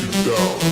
Hello.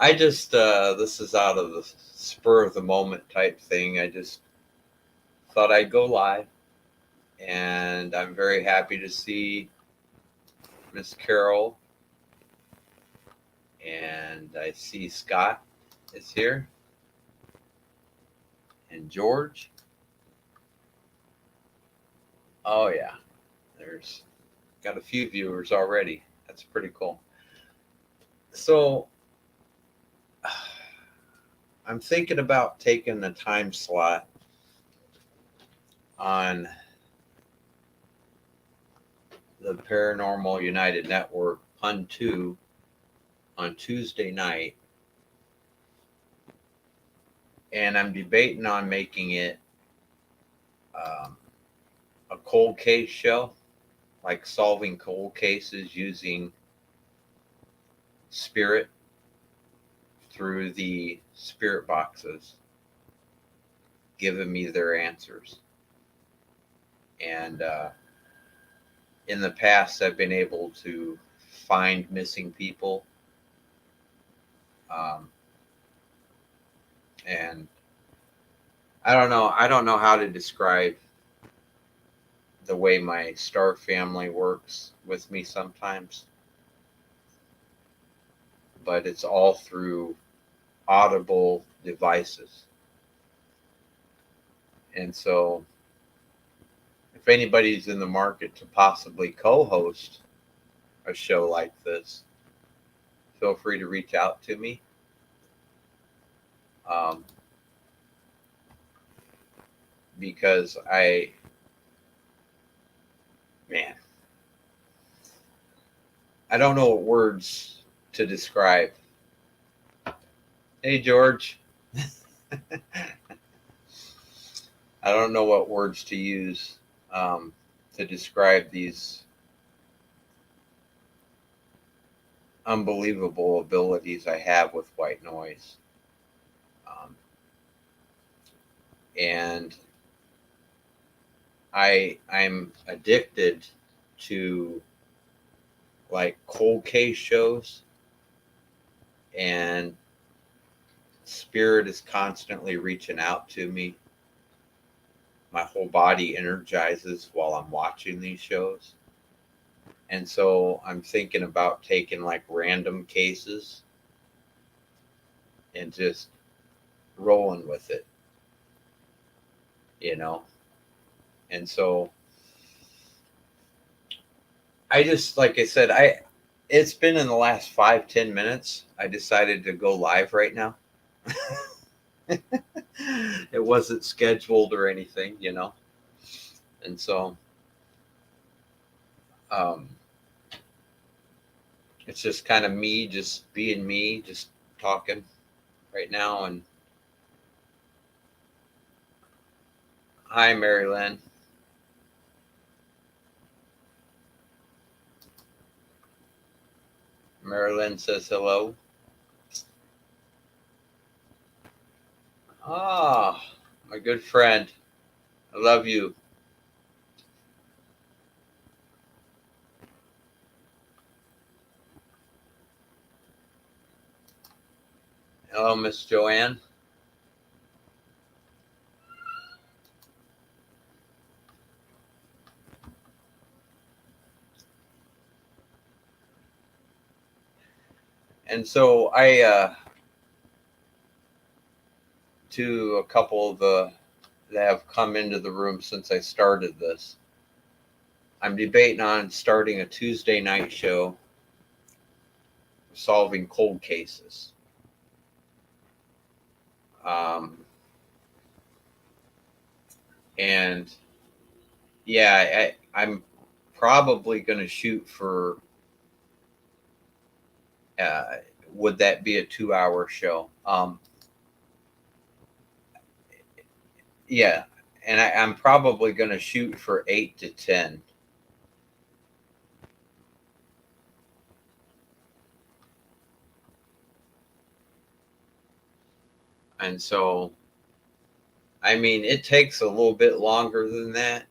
I just this is out of the spur of the moment type thing. I just thought I'd go live, and I'm very happy to see Miss Carol, and I see Scott is here, and George. Oh yeah, there's got a few viewers already. That's pretty cool. So I'm thinking about taking a time slot on the Paranormal United Network Pun 2 on Tuesday night, and I'm debating on making it um, a cold case show, like solving cold cases using spirit through the spirit boxes, giving me their answers. And in the past, I've been able to find missing people. Um, and I don't know. I don't know how to describe the way my star family works with me sometimes, but it's all through audible devices. And so, if anybody's in the market to possibly co host a show like this, feel free to reach out to me. Um, because man, I don't know what words to describe. Hey, George. I don't know what words to use to describe these unbelievable abilities I have with white noise. And I'm addicted to like cold case shows, and spirit is constantly reaching out to me. My whole body energizes while I'm watching these shows. And so I'm thinking about taking like random cases and just rolling with it, you know? And so I just, like I said, it's been in the last 5-10 minutes. I decided to go live right now. It wasn't scheduled or anything, you know? And so um, it's just kind of me, just being me, just talking right now. And hi, Mary Lynn. Marilyn says hello. Ah, my good friend. I love you. Hello, Miss Joanne. And so to a couple of the that have come into the room since I started this, I'm debating on starting a Tuesday night show solving cold cases. Um, And yeah, I'm probably going to shoot for, uh, would that be a 2 hour show? Yeah. And I'm probably going to shoot for 8 to 10. And so, I mean, it takes a little bit longer than that,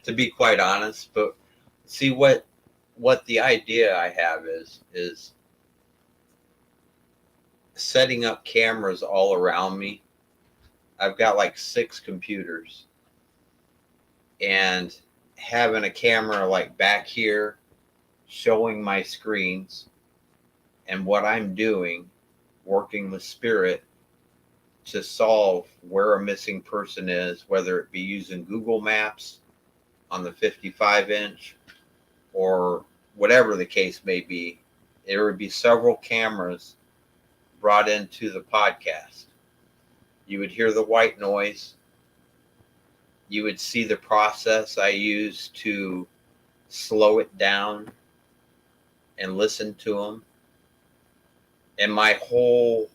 to be quite honest. But see, what the idea I have is setting up cameras all around me. I've got like 6 computers, and having a camera like back here showing my screens and what I'm doing, working with spirit to solve where a missing person is, whether it be using Google Maps on the 55-inch or whatever the case may be. There would be several cameras brought into the podcast. You would hear the white noise. You would see the process I use to slow it down and listen to them. And my whole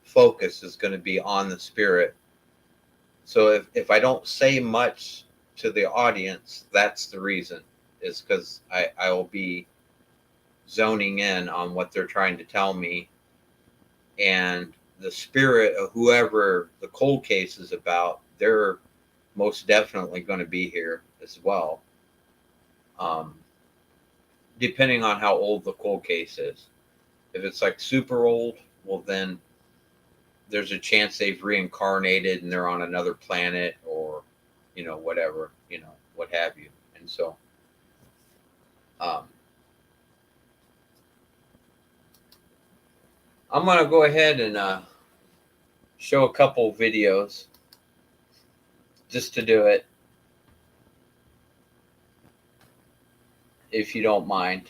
focus is going to be on the spirit. So if I don't say much to the audience, that's the reason, is because I will be zoning in on what they're trying to tell me. And the spirit of whoever the cold case is about, they're most definitely going to be here as well. Depending on how old the cold case is. If it's like super old, well, then there's a chance they've reincarnated and they're on another planet, or, whatever, what have you. And so, I'm going to go ahead and show a couple videos just to do it, if you don't mind.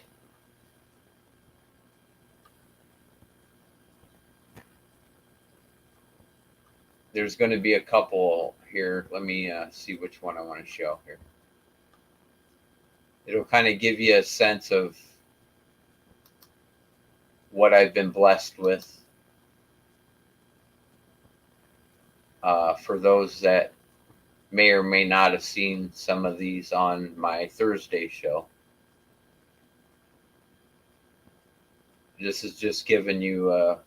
There's going to be a couple here. Let me see which one I want to show here. It'll kind of give you a sense of what I've been blessed with. For those that may or may not have seen some of these on my Thursday show. This is just giving you a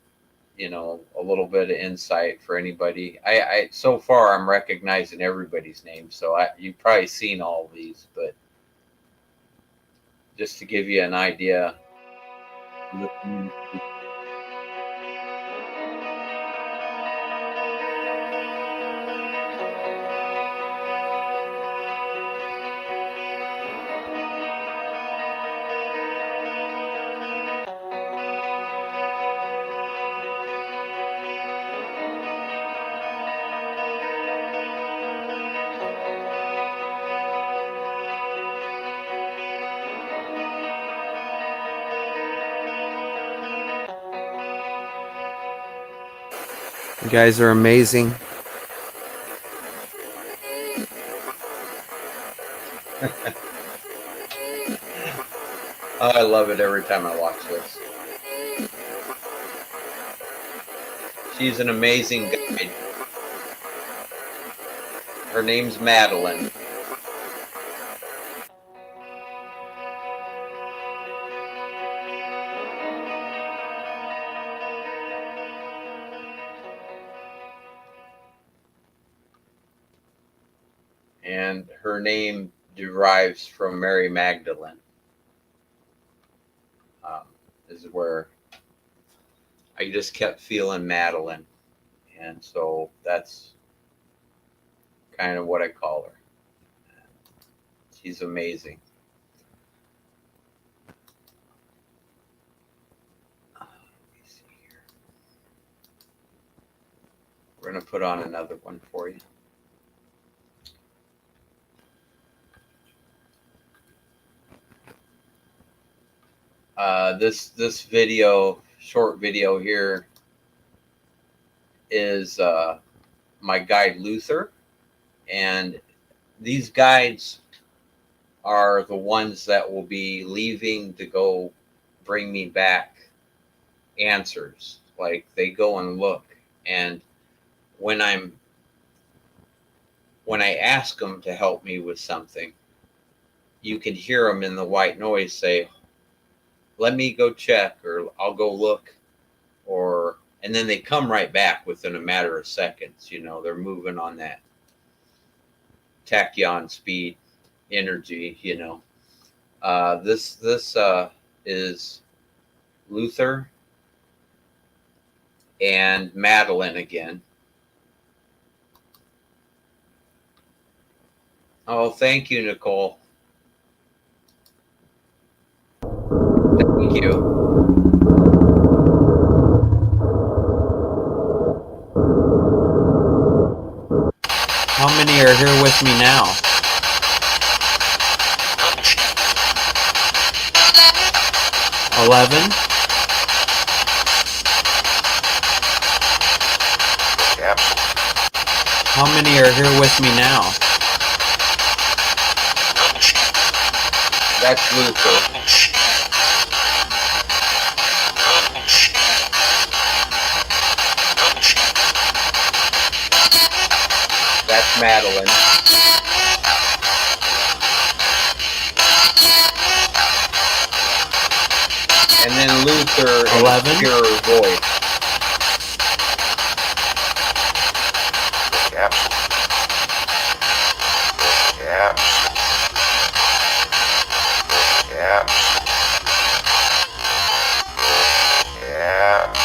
little bit of insight for anybody. I so far I'm recognizing everybody's name, so you've probably seen all of these, but just to give you an idea. You guys are amazing. I love it every time I watch this. She's an amazing guide. Her name's Madeline. And her name derives from Mary Magdalene. Is where I just kept feeling Madeline. And so that's kind of what I call her. She's amazing. Let me see here. We're going to put on another one for you. This video, short video here, is my guide Luther, and these guides are the ones that will be leaving to go bring me back answers. Like they go and look, and when I ask them to help me with something, you can hear them in the white noise say, "Let me go check," or "I'll go look," or and then they come right back within a matter of seconds. You know, they're moving on that tachyon speed energy. You know, this is Luther and Madeline again. Oh, thank you, Nicole. Thank you. How many are here with me now? 11? Yep. How many are here with me now? That's Luther. That's Madeline. And then Luther 11. Pure voice. Yep. Yep. Yep. Yep.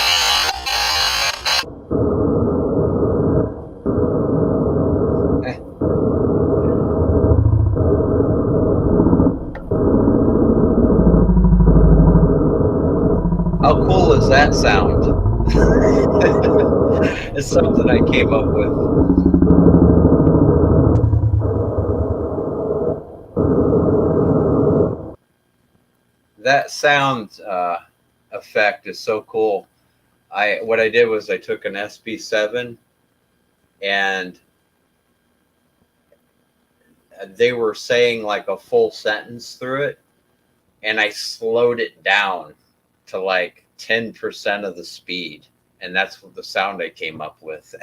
How cool is that sound? It's something I came up with. That sound effect is so cool. What I did was I took an SB7 and they were saying like a full sentence through it, and I slowed it down to like 10% of the speed, and that's what the sound I came up with.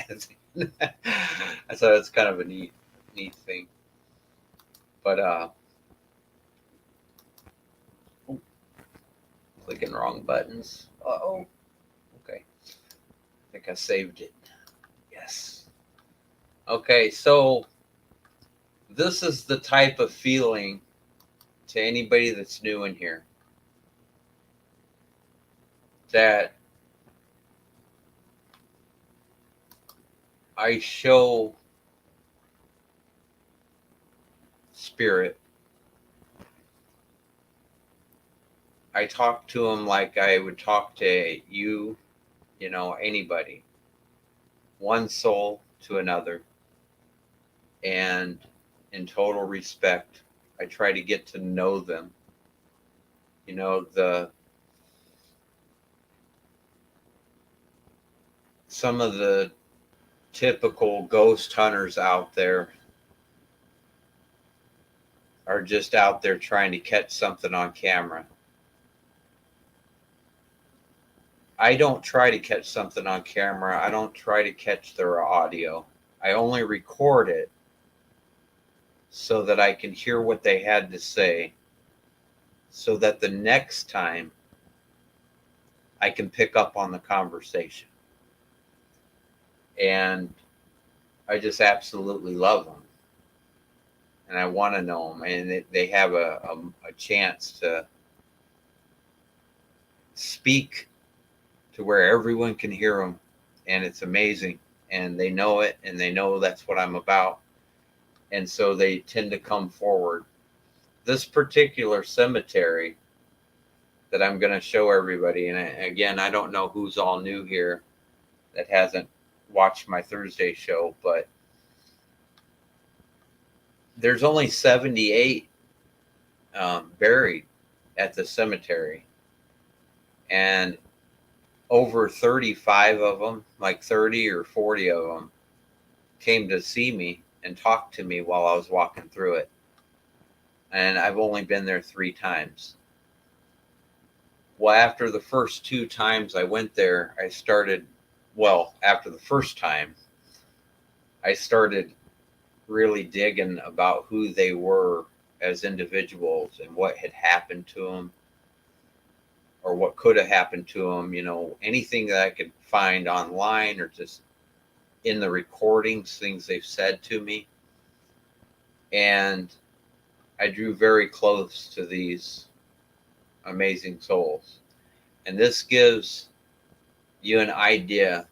I thought it's kind of a neat thing. But clicking wrong buttons. Uh-oh. Okay. I think I saved it. Yes. Okay, so this is the type of feeling to anybody that's new in here, that I show spirit. I talk to them like I would talk to you, you know, anybody. One soul to another. And in total respect, I try to get to know them. You know, some of the typical ghost hunters out there are just out there trying to catch something on camera. I don't try to catch something on camera. I don't try to catch their audio. I only record it so that I can hear what they had to say, so that the next time I can pick up on the conversation. And I just absolutely love them. And I want to know them. And they have a chance to speak to where everyone can hear them. And it's amazing. And they know it. And they know that's what I'm about. And so they tend to come forward. This particular cemetery that I'm going to show everybody. And again, I don't know who's all new here that hasn't watched my Thursday show, but there's only 78 buried at the cemetery, and over 35 of them, like 30 or 40 of them, came to see me and talk to me while I was walking through it. And I've only been there 3 times. Well, after the first 2 times I went there, after the first time, I started really digging about who they were as individuals and what had happened to them or what could have happened to them, anything that I could find online or just in the recordings, things they've said to me. And I drew very close to these amazing souls. And this gives you an idea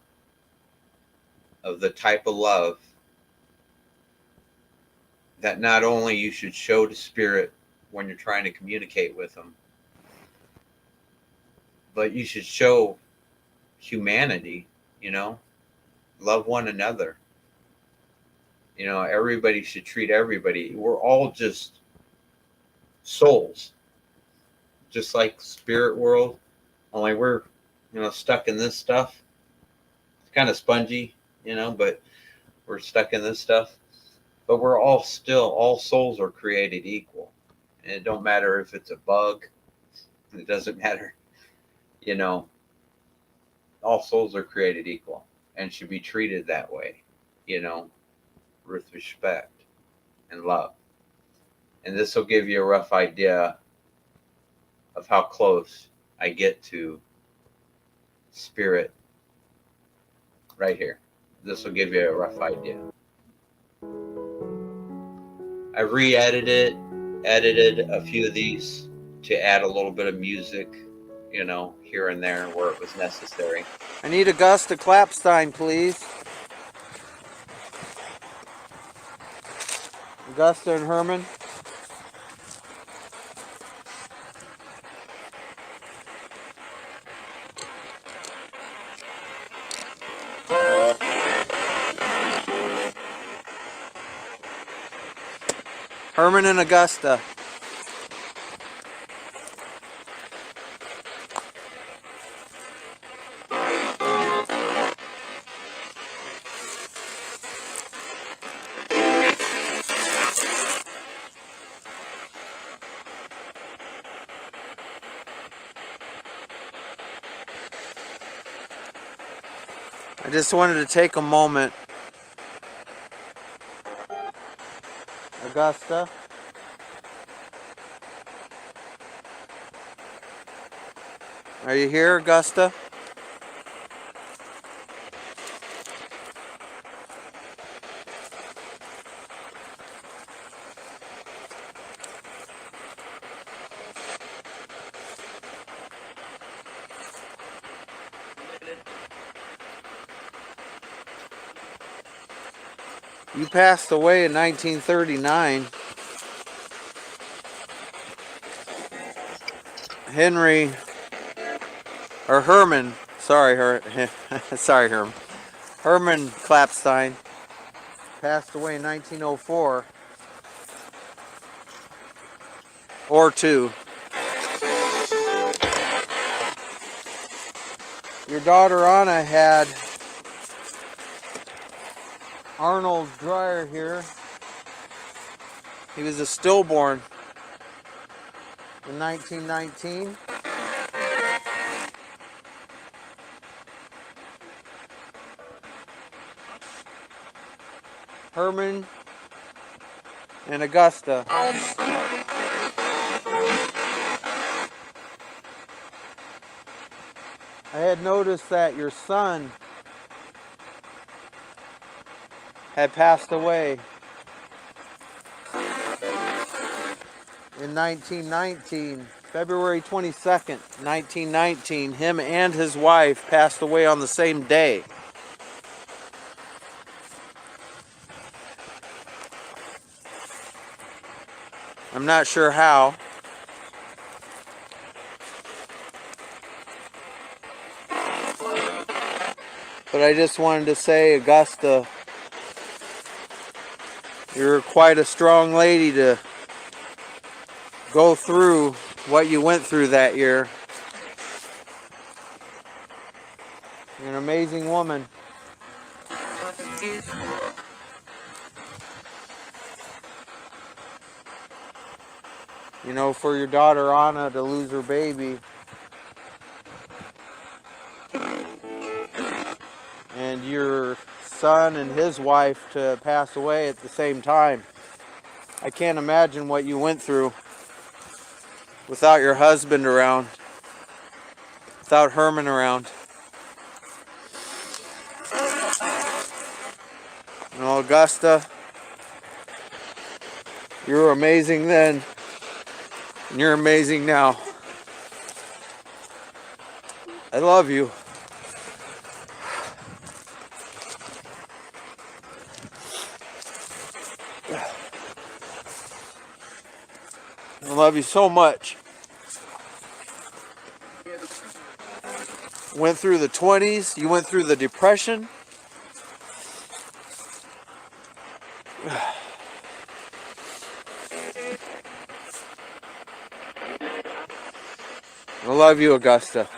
of the type of love that not only you should show to spirit when you're trying to communicate with them, but you should show humanity, love one another. Everybody should treat everybody. We're all just souls, just like spirit world, only we're, stuck in this stuff. It's kind of spongy, but we're stuck in this stuff. But we're all souls are created equal. And it don't matter if it's a bug. It doesn't matter. All souls are created equal and should be treated that way, with respect and love. And this will give you a rough idea of how close I get to spirit right here. This will give you a rough idea. I re-edited a few of these to add a little bit of music, here and there where it was necessary. I need Augusta Clapstein, please. Augusta and Herman. Herman and Augusta. I just wanted to take a moment. Augusta. Are you here, Augusta? You passed away in 1939. Herman Clapstein passed away in 1904 or 2. Your daughter Anna had Arnold Dreyer here. He was a stillborn in 1919. Herman and Augusta. I had noticed that your son had passed away in 1919, February 22nd, 1919. Him and his wife passed away on the same day. I'm not sure how. But I just wanted to say, Augusta, you're quite a strong lady to go through what you went through that year. You're an amazing woman. You know, for your daughter Anna to lose her baby. And your son and his wife to pass away at the same time. I can't imagine what you went through without your husband around, without Herman around. You know, Augusta, you were amazing then, and you're amazing now. I love you. I love you so much. Went through the 20s, you went through the Depression. I love you, Augusta.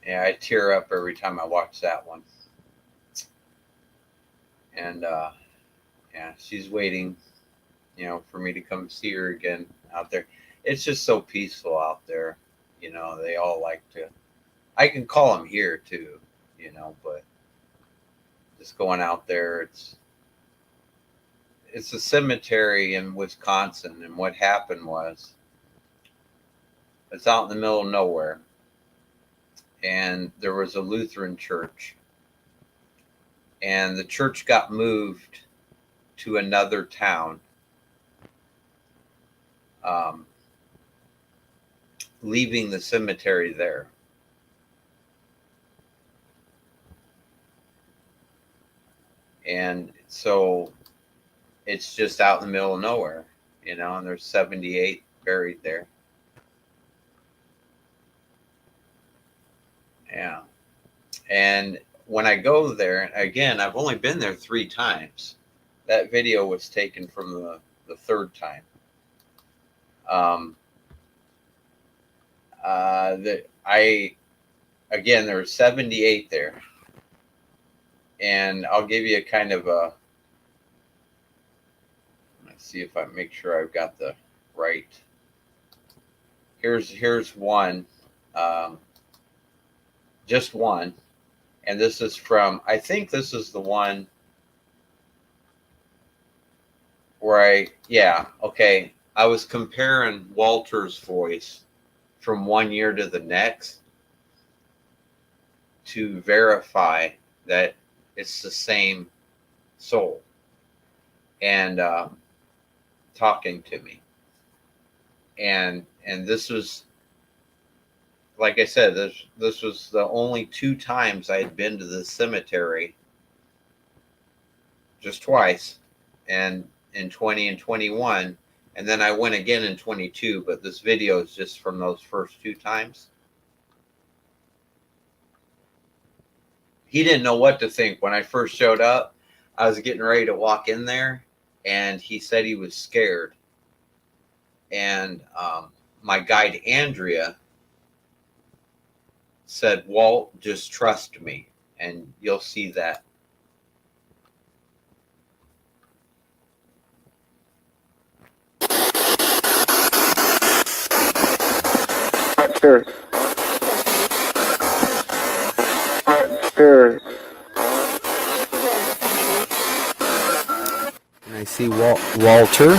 Yeah, I tear up every time I watch that one. And yeah, she's waiting, you know, for me to come see her again out there. It's just so peaceful out there. You know, they all like to, I can call them here too, you know, but just going out there, it's a cemetery in Wisconsin. And what happened was, it's out in the middle of nowhere. And there was a Lutheran church. And the church got moved to another town, leaving the cemetery there. And so it's just out in the middle of nowhere, you know, and there's 78 buried there. Yeah. And when I go there, again, I've only been there 3 times. That video was taken from the 3rd time. Again, there were 78 there. And I'll give you a kind of a, let's see if I make sure I've got the right. Here's one, just one. And this is from, I think this is the one where I was comparing Walter's voice from one year to the next to verify that it's the same soul and talking to me. And this was, like I said, this was the only 2 times I had been to the cemetery, just twice, and in 20 and 21, and then I went again in 22, but this video is just from those first 2 times. He didn't know what to think when I first showed up. I was getting ready to walk in there, and he said he was scared. And my guide, Andrea, said, Walt, just trust me, and you'll see that. Sure. Sure. And I see Walter.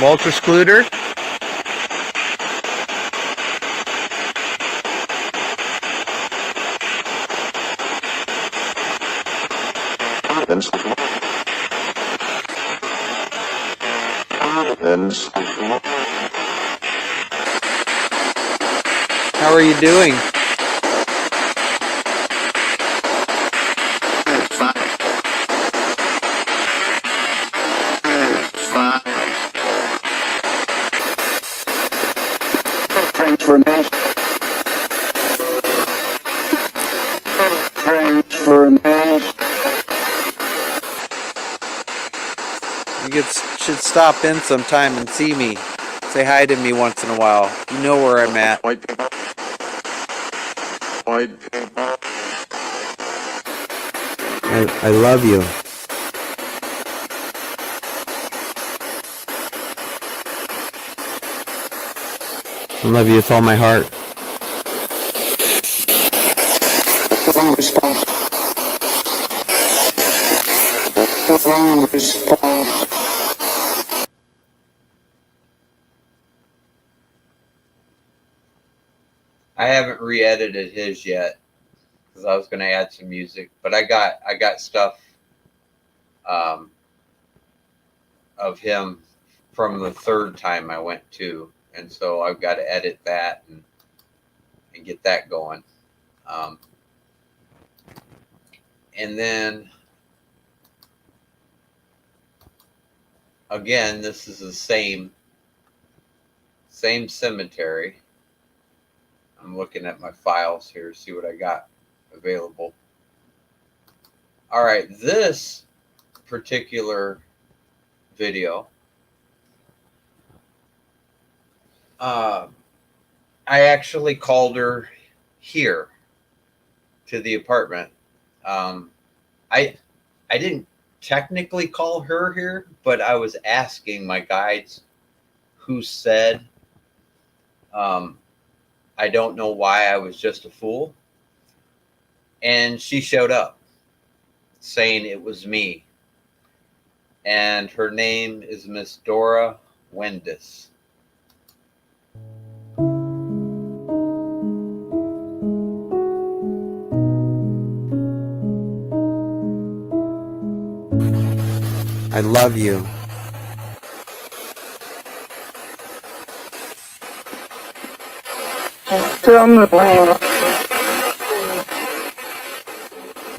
Walter Skluter. How are you doing? transformation. Transformation. Should stop in sometime and see me. Say hi to me once in a while. You know where I'm at. White people. White people. I love you. I love you with all my heart. Wrong response. Wrong response. I haven't re-edited his yet because I was going to add some music, but I got stuff of him from the third time I went to, and so I've got to edit that and get that going. And then again, this is the same cemetery. I'm looking at my files here to see what I got available. All right, this particular video, I actually called her here to the apartment. I didn't technically call her here, but I was asking my guides who said, I don't know why I was just a fool. And she showed up saying it was me. And her name is Miss Dora Wendis. I love you. I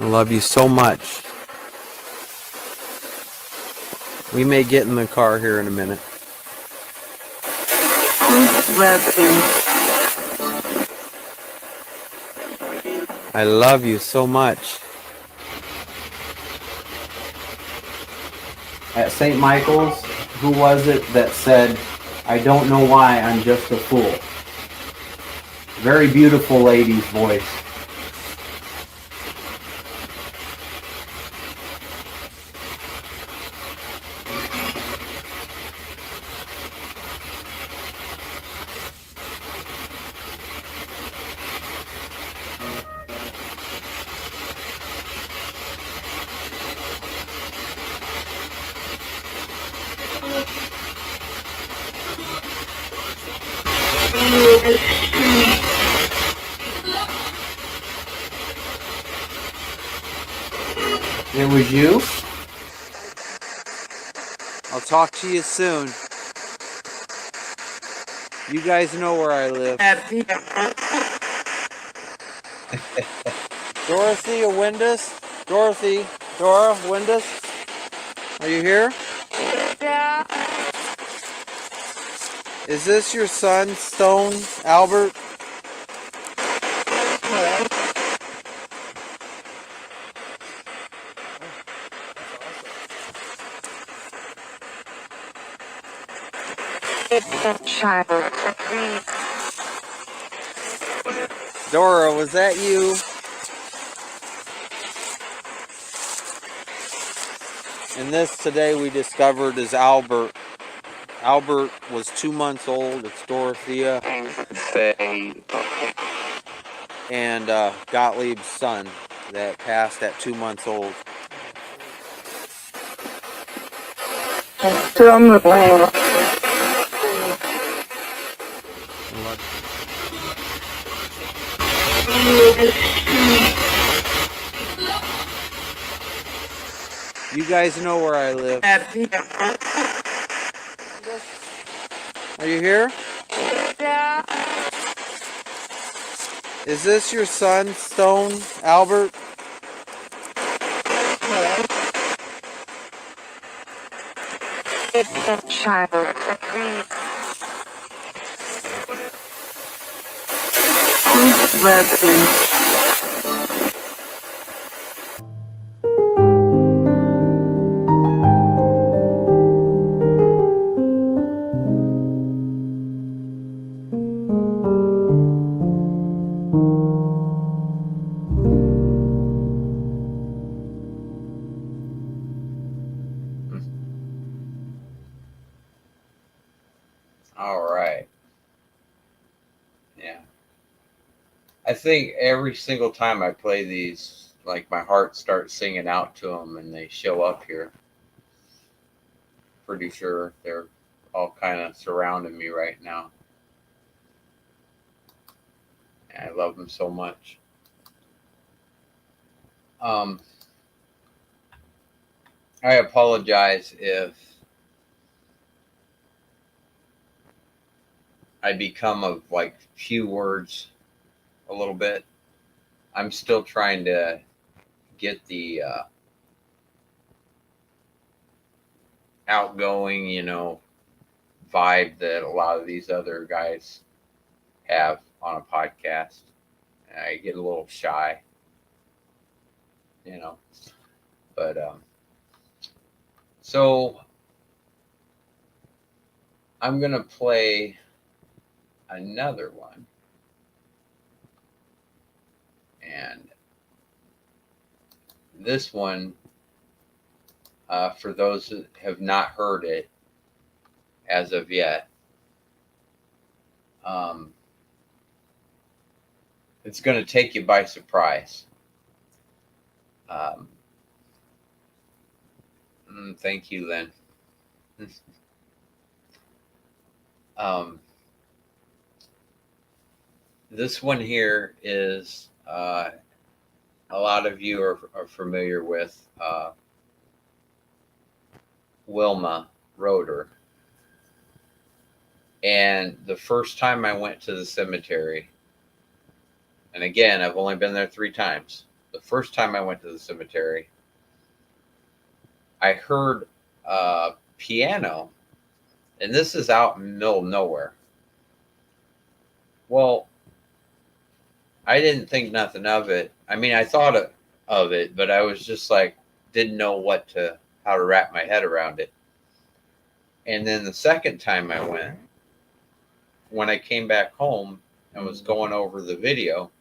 love you so much. We may get in the car here in a minute. I love you so much. At St. Michael's, who was it that said, I don't know why, I'm just a fool? Very beautiful lady's voice. It was you? I'll talk to you soon. You guys know where I live. Dorothea Windus? Dora Windus? Are you here? Yeah. Is this your son, Stone Albert? Dora, was that you? And this today we discovered is Albert. Albert was 2 months old. It's Dorothea and Gottlieb's son that passed at 2 months old. You guys know where I live. Are you here? Yeah. Is this your son, Stone Albert? Refuge. All right. Yeah. I think every single time I play these, like my heart starts singing out to them and they show up here. Pretty sure they're all kind of surrounding me right now. And I love them so much. I apologize if I become of like few words a little bit. I'm still trying to get the outgoing, vibe that a lot of these other guys have on a podcast. I get a little shy, but so I'm gonna play another one, and this one, for those that have not heard it as of yet, it's going to take you by surprise. Thank you, Lynn. This one here is a lot of you are familiar with Wilma Roeder. And the first time I went to the cemetery, and again, I've only been there 3 times. The first time I went to the cemetery, I heard a piano, and this is out in the middle of nowhere. Well, I didn't think nothing of it. I mean, I thought of it, but I was just like, didn't know how to wrap my head around it. And then the second time I went, when I came back home and was going over the video,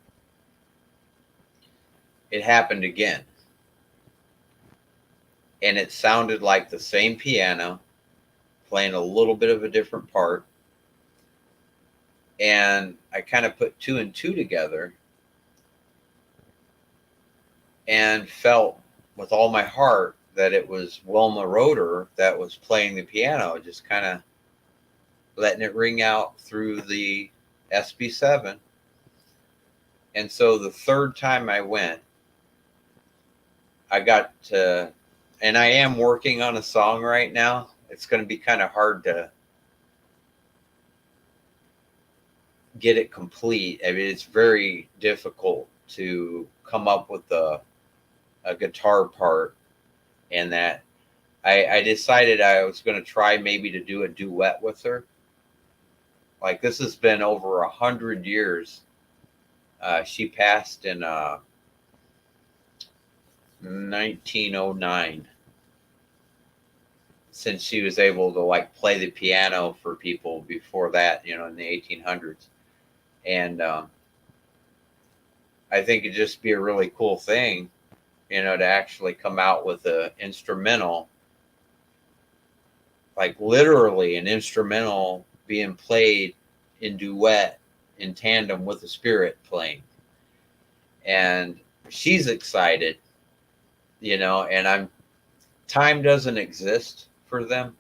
it happened again. And it sounded like the same piano playing a little bit of a different part. And I kind of put 2 and 2 together and felt with all my heart that it was Wilma Roeder that was playing the piano, just kind of letting it ring out through the SB7. And so the third time I went, I got to, and I am working on a song right now. It's going to be kind of hard to get it complete. I mean, it's very difficult to come up with a guitar part, and that I decided I was going to try maybe to do a duet with her. Like, this has been over 100 years. She passed in 1909. Since she was able to like play the piano for people before that, in the 1800s. And I think it'd just be a really cool thing, to actually come out with an instrumental, like literally an instrumental being played in duet in tandem with the spirit playing. And she's excited, and time doesn't exist for them.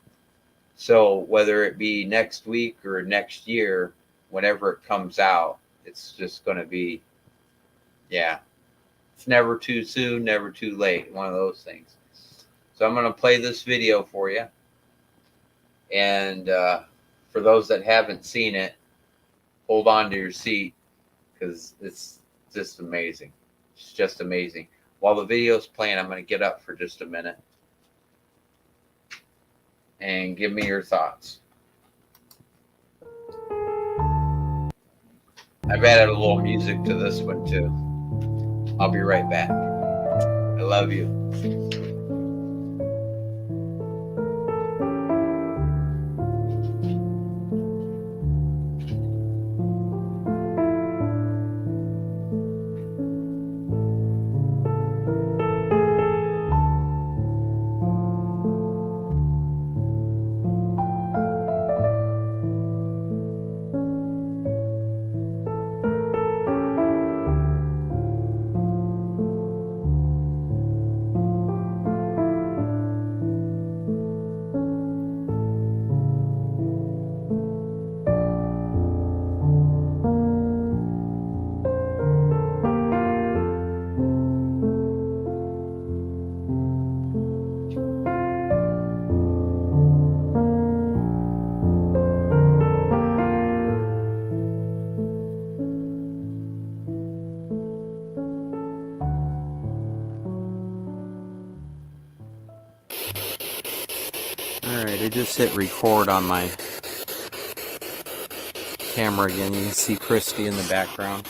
So whether it be next week or next year, whenever it comes out, it's just going to be, it's never too soon, never too late. One of those things. So I'm going to play this video for you. And for those that haven't seen it, hold on to your seat, because it's just amazing. It's just amazing. While the video's playing, I'm going to get up for just a minute and give me your thoughts. I've added a little music to this one too. I'll be right back. I love you. Alright, I just hit record on my camera again. You can see Christy in the background.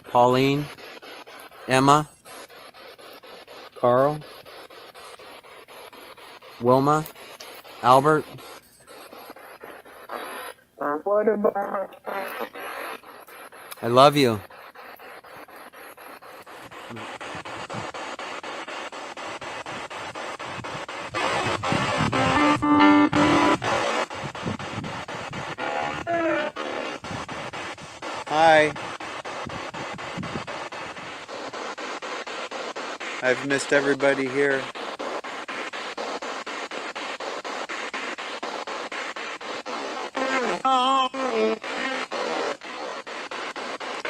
Pauline, Emma, Carl, Wilma, Albert. What about I love you. Hi. I've missed everybody here.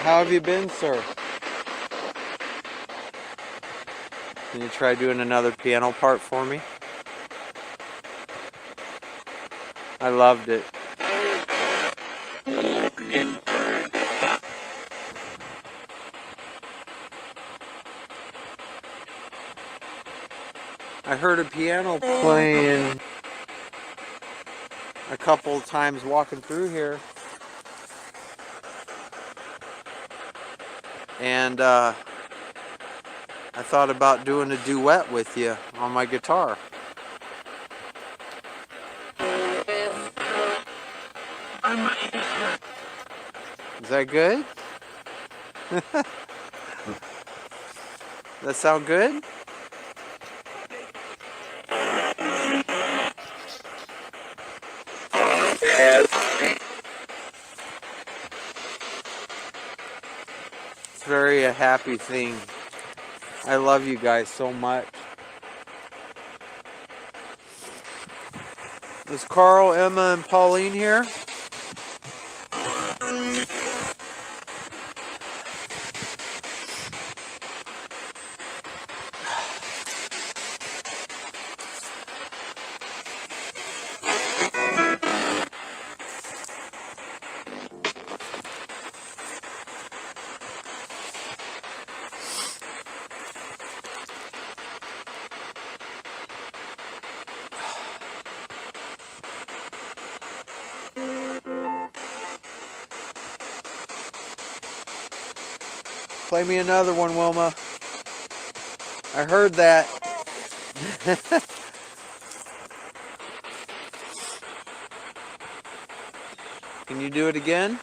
How have you been, sir? Can you try doing another piano part for me? I loved it. I heard a piano playing a couple of times walking through here. And I thought about doing a duet with you on my guitar. Is that good? That sound good? It's very a happy thing. I love you guys so much. Is Carl, Emma, and Pauline here? Play me another one, Wilma. I heard that. Can you do it again?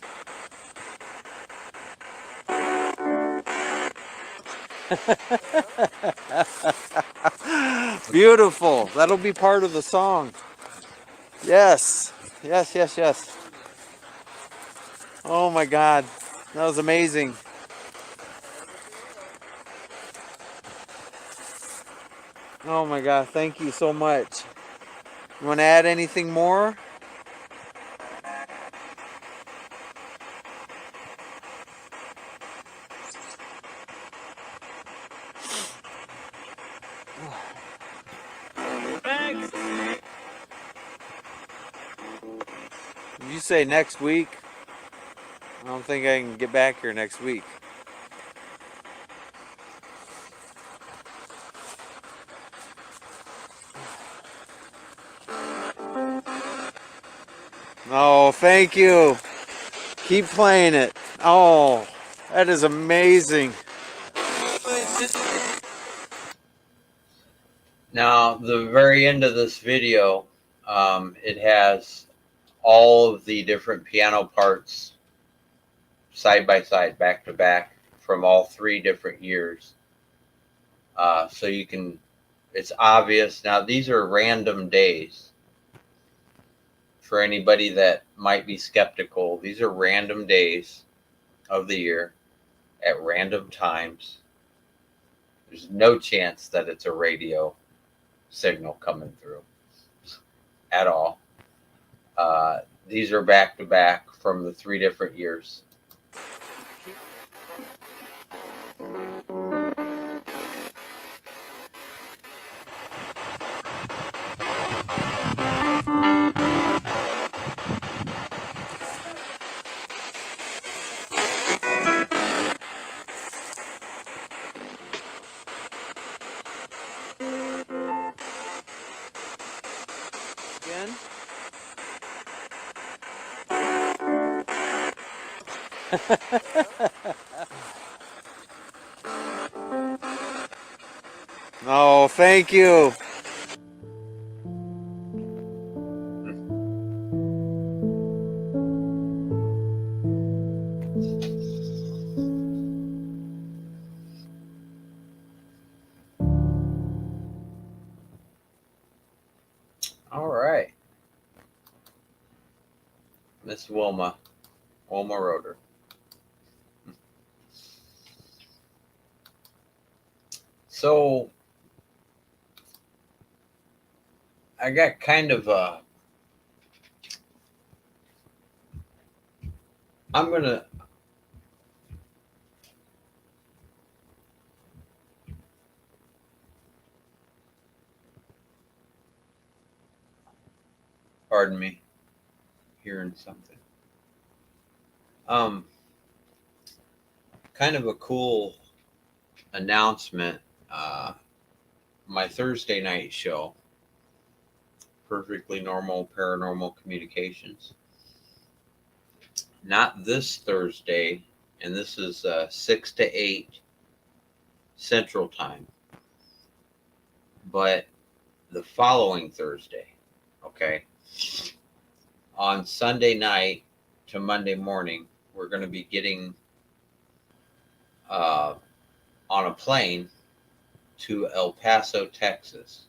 Beautiful. That'll be part of the song. Yes. Yes, yes, yes. Oh my God. That was amazing. Oh my God. Thank you so much. You want to add anything more? you say next week? I don't think I can get back here next week. Oh, thank you. Keep playing it. Oh, that is amazing. Now, the very end of this video, it has all of the different piano parts side by side, back to back, from all 3 different years. So you can, it's obvious. Now, these are random days. For anybody that might be skeptical, these are random days of the year at random times. There's no chance that it's a radio signal coming through at all. These are back to back from the 3 different years. Again? Oh, thank you. All right. Miss Wilma Roeder. So I got kind of I'm gonna pardon me, hearing something. Kind of a cool announcement. My Thursday night show, Perfectly Normal Paranormal Communications. Not this Thursday, and this is 6 to 8 Central Time, but the following Thursday, okay? On Sunday night to Monday morning, we're going to be getting on a plane to El Paso, Texas.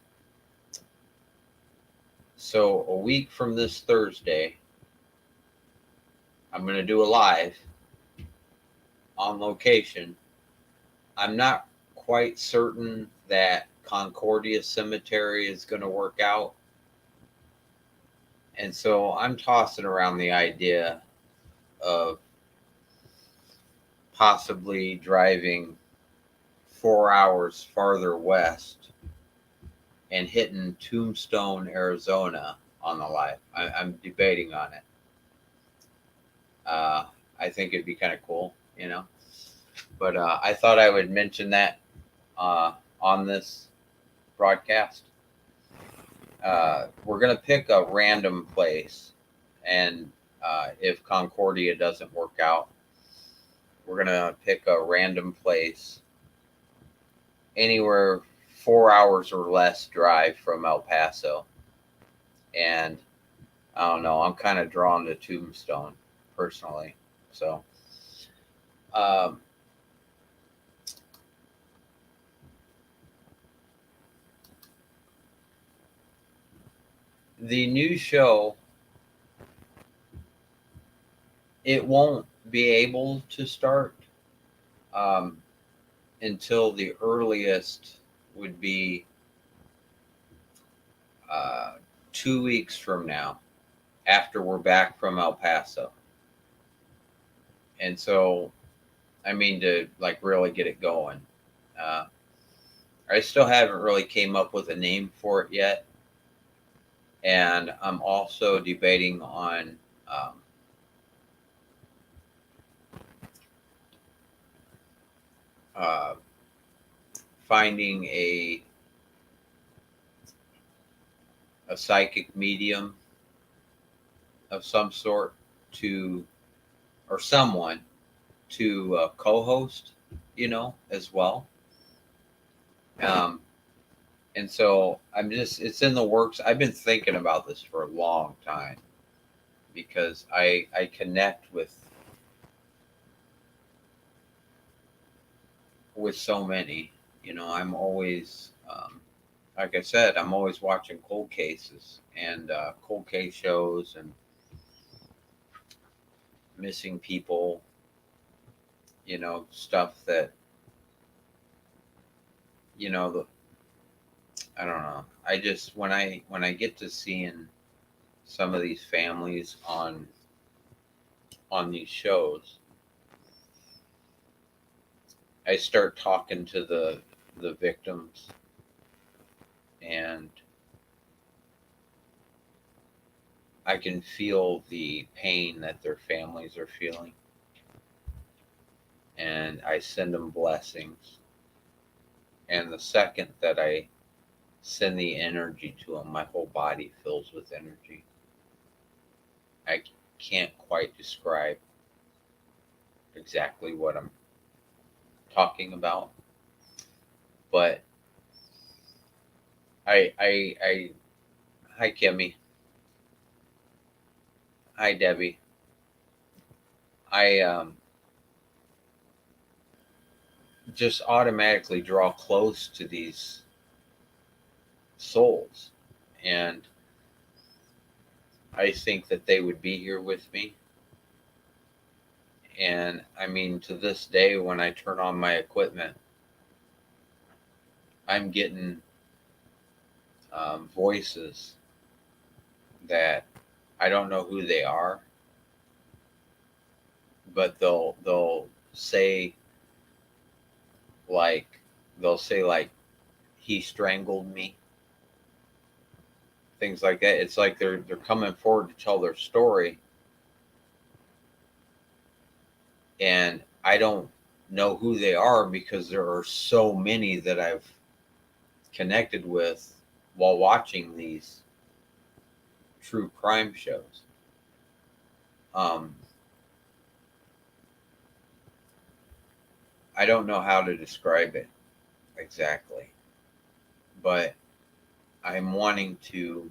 So a week from this Thursday, I'm going to do a live on location. I'm not quite certain that Concordia Cemetery is going to work out. And so I'm tossing around the idea of possibly driving 4 hours farther west and hitting Tombstone, Arizona on the live. I'm debating on it. I think it'd be kind of cool, you know. But I thought I would mention that on this broadcast. We're going to pick a random place, and if Concordia doesn't work out, we're going to pick a random place anywhere 4 hours or less drive from El Paso. And I don't know, I'm kind of drawn to Tombstone personally. So the new show, it won't be able to start until the earliest would be 2 weeks from now, after we're back from El Paso. And so, I mean, to like really get it going. I still haven't really came up with a name for it yet. And I'm also debating on um, uh, finding a psychic medium of some sort to, or someone to co-host, as well. Um, and so it's in the works. I've been thinking about this for a long time because I connect with so many. I'm always, like I said, I'm always watching cold cases and cold case shows and missing people, stuff that, the, I don't know. I just, when I get to seeing some of these families on these shows, I start talking to the victims, and I can feel the pain that their families are feeling, and I send them blessings. And the second that I send the energy to them, my whole body fills with energy. I can't quite describe exactly what I'm talking about, but I hi Kimmy, hi Debbie. I just automatically draw close to these souls, and I think that they would be here with me. And I mean, to this day, when I turn on my equipment, I'm getting voices that I don't know who they are, but they'll say like he strangled me, things like that. It's like they're coming forward to tell their story, and I don't know who they are because there are so many that I've connected with while watching these true crime shows. Um, I don't know how to describe it exactly, but I'm wanting to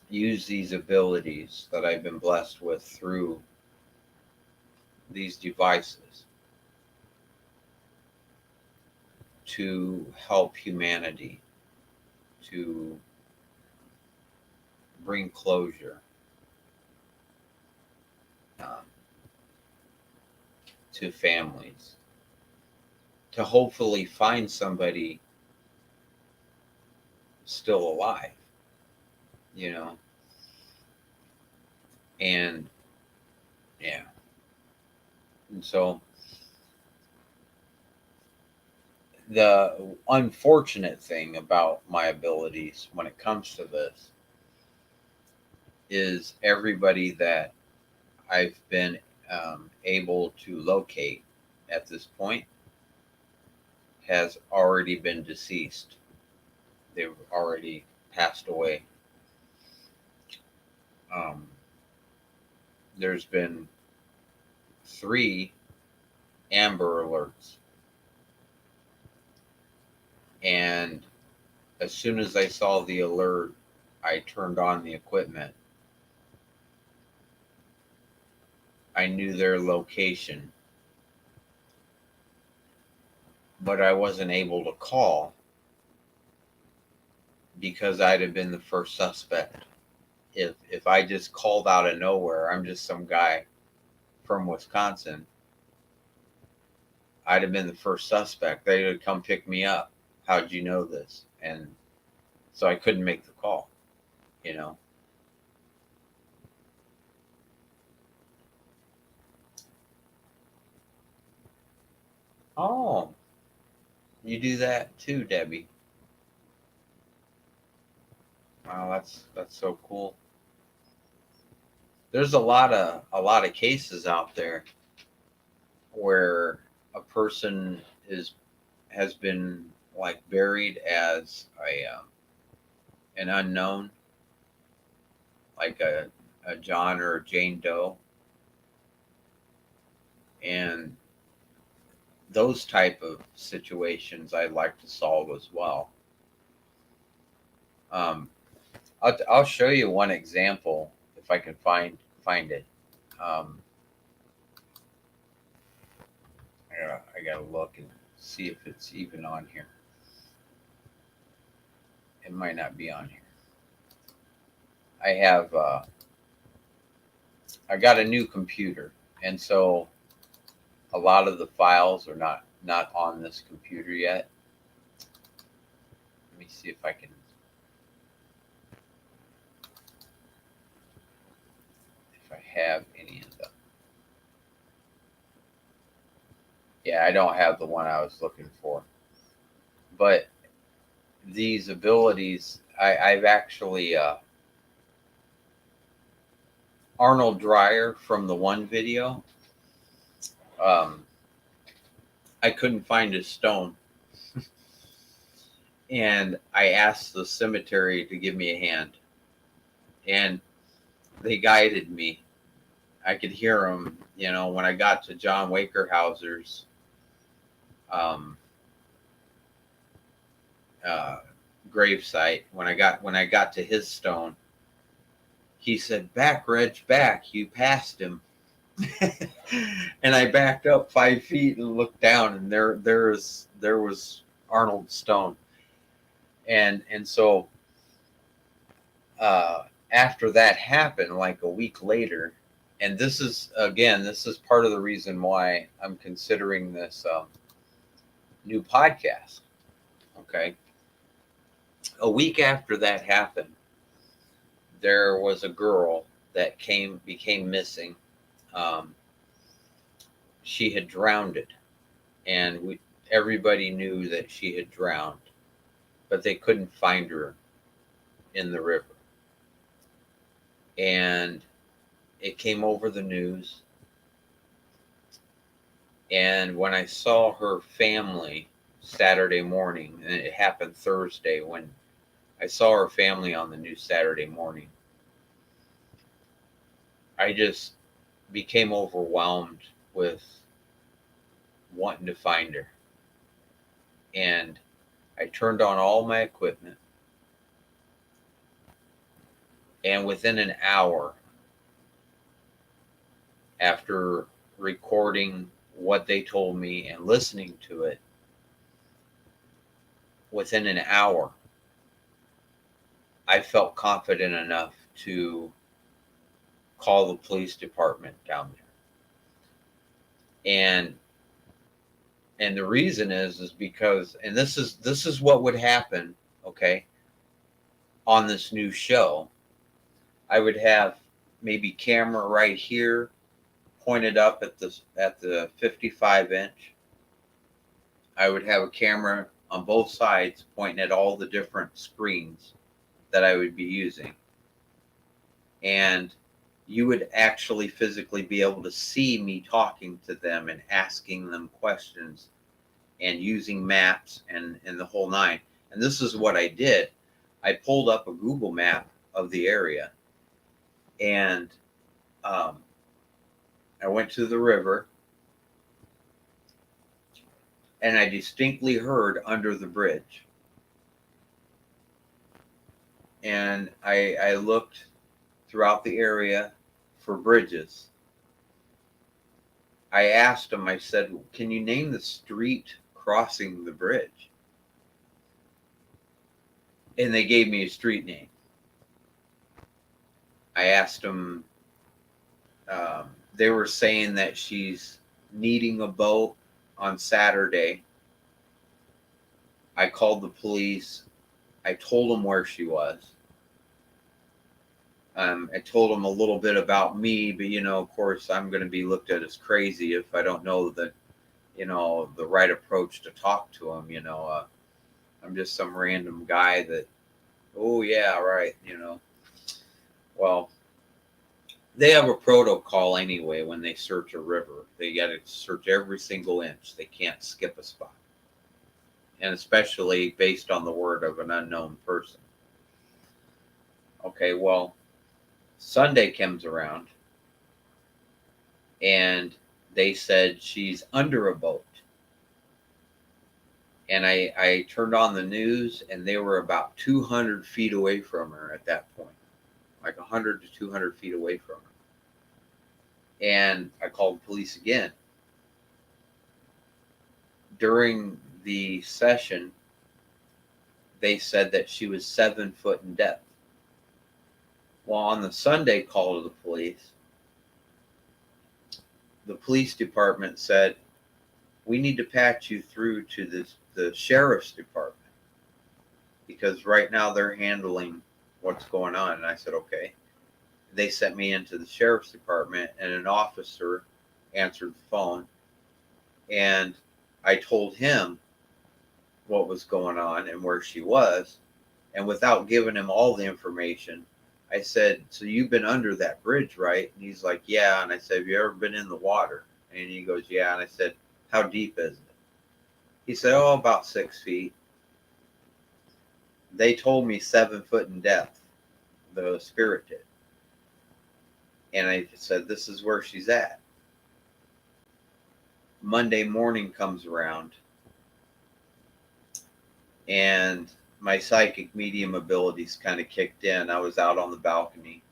use these abilities that I've been blessed with through these devices to help humanity, to bring closure, um, to families, to hopefully find somebody still alive, you know? And yeah. And so the unfortunate thing about my abilities when it comes to this is everybody that I've been able to locate at this point has already been deceased. They've already passed away. Um, there's been 3 Amber Alerts, and as soon as I saw the alert, I turned on the equipment. I knew their location, but I wasn't able to call because I'd have been the first suspect. If I just called out of nowhere, I'm just some guy from Wisconsin, I'd have been the first suspect. They would come pick me up. How'd you know this? And so I couldn't make the call, you know. Oh, you do that too, Debbie. Wow, that's so cool. There's a lot of cases out there where a person has been like buried as an unknown, like a John or a Jane Doe, and those type of situations I'd like to solve as well. Um, I'll show you one example if I can find it. Um, I gotta look and see if it's even on here. It might not be on here. I have I got a new computer, and so a lot of the files are not on this computer yet. Let me see if I can. If I have any of them. Yeah, I don't have the one I was looking for. But these abilities, I've actually Arnold Dreyer from the one video. I couldn't find his stone, and I asked the cemetery to give me a hand, and they guided me. I could hear them, when I got to John Wakerhauser's gravesite. When I got to his stone, he said, "Back, Reg, back! You passed him." And I backed up 5 feet and looked down, and there was Arnold Stone, and so after that happened, like a week later, and this is part of the reason why I'm considering this new podcast. Okay, a week after that happened, there was a girl that became missing. She had drowned it, and everybody knew that she had drowned, but they couldn't find her in the river. And it came over the news. And when I saw her family Saturday morning, and it happened Thursday, when I saw her family on the news Saturday morning, I just became overwhelmed with wanting to find her. And I turned on all my equipment, and within an hour after recording what they told me and listening to it, within an hour, I felt confident enough to call the police department down there. And the reason is because, and this is what would happen, okay, on this new show. I would have maybe camera right here pointed up at the 55 inch. I would have a camera on both sides pointing at all the different screens that I would be using. And you would actually physically be able to see me talking to them and asking them questions and using maps and the whole nine. And this is what I did. I pulled up a Google map of the area, and I went to the river, and I distinctly heard under the bridge. And I looked throughout the area for bridges. I asked them, I said, "Can you name the street crossing the bridge?" And they gave me a street name. I asked them, they were saying that she's needing a boat on Saturday. I called the police. I told them where she was. I told them a little bit about me, but of course, I'm going to be looked at as crazy if I don't know the right approach to talk to them. I'm just some random guy that Oh yeah, right. Well, they have a protocol anyway when they search a river. They got to search every single inch. They can't skip a spot, and especially based on the word of an unknown person. Okay, well, Sunday comes around, and they said she's under a boat. And I turned on the news, and they were about 200 feet away from her at that point, like 100 to 200 feet away from her. And I called police again. During the session, they said that she was 7 foot in depth. Well, on the Sunday call to the police department said, we need to patch you through to the sheriff's department because right now they're handling what's going on. And I said, okay. They sent me into the sheriff's department, and an officer answered the phone, and I told him what was going on and where she was. And without giving him all the information, I said, so you've been under that bridge, right? And he's like, yeah. And I said, have you ever been in the water? And he goes, yeah. And I said, how deep is it? He said, oh, about 6 feet. They told me 7 foot in depth, the spirit did. And I said, this is where she's at. Monday morning comes around, and my psychic medium abilities kind of kicked in. I was out on the balcony,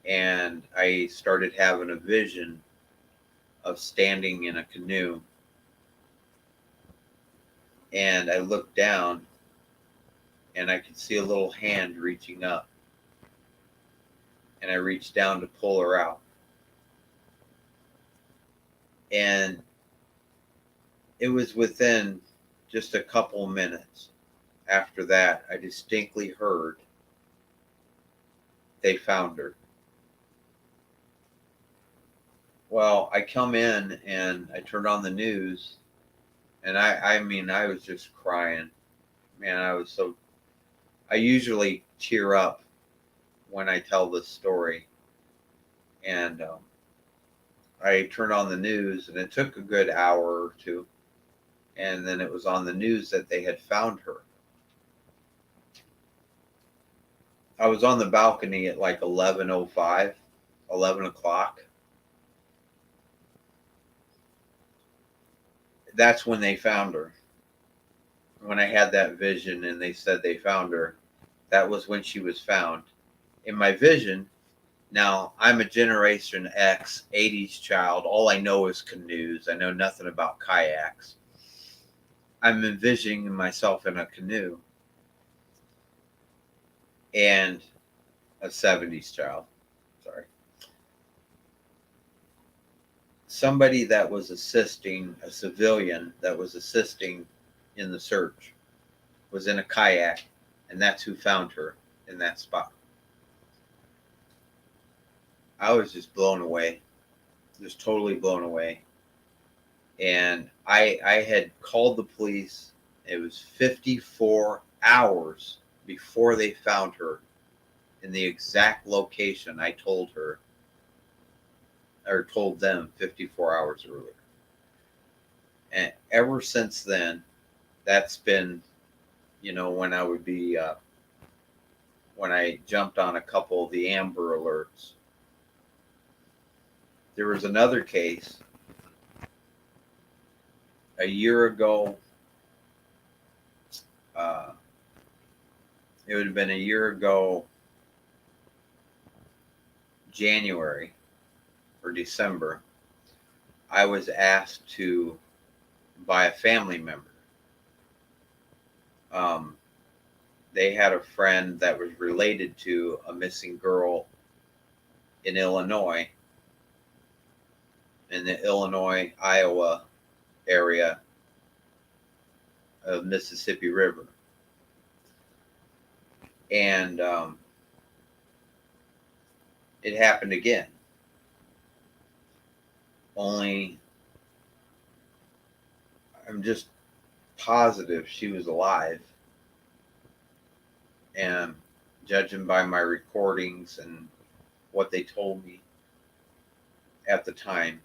and I started having a vision of standing in a canoe. And I looked down, and I could see a little hand reaching up. And I reached down to pull her out. And it was within just a couple minutes after that, I distinctly heard they found her. Well, I come in and I turned on the news, and I mean, I was just crying. Man, I usually tear up when I tell this story. And I turned on the news, and it took a good hour or two. And then it was on the news that they had found her. I was on the balcony at like 11:05, 11 o'clock. That's when they found her. When I had that vision and they said they found her, that was when she was found. In my vision, now I'm a Generation X 80s child. All I know is canoes. I know nothing about kayaks. I'm envisioning myself in a canoe, and a 70s child. Sorry. Somebody that was assisting, a civilian that was assisting in the search, was in a kayak, and that's who found her in that spot. I was just blown away, just totally blown away. And I had called the police. It was 54 hours before they found her in the exact location I told her, or told them 54 hours earlier. And ever since then, that's been, when I would be, when I jumped on a couple of the Amber Alerts. There was another case a year ago. It would have been a year ago, January or December. I was asked to by a family member. They had a friend that was related to a missing girl in Illinois, in the Illinois-Iowa area of Mississippi River. And it happened again. Only I'm just positive she was alive. and judging by my recordings and what they told me at the time.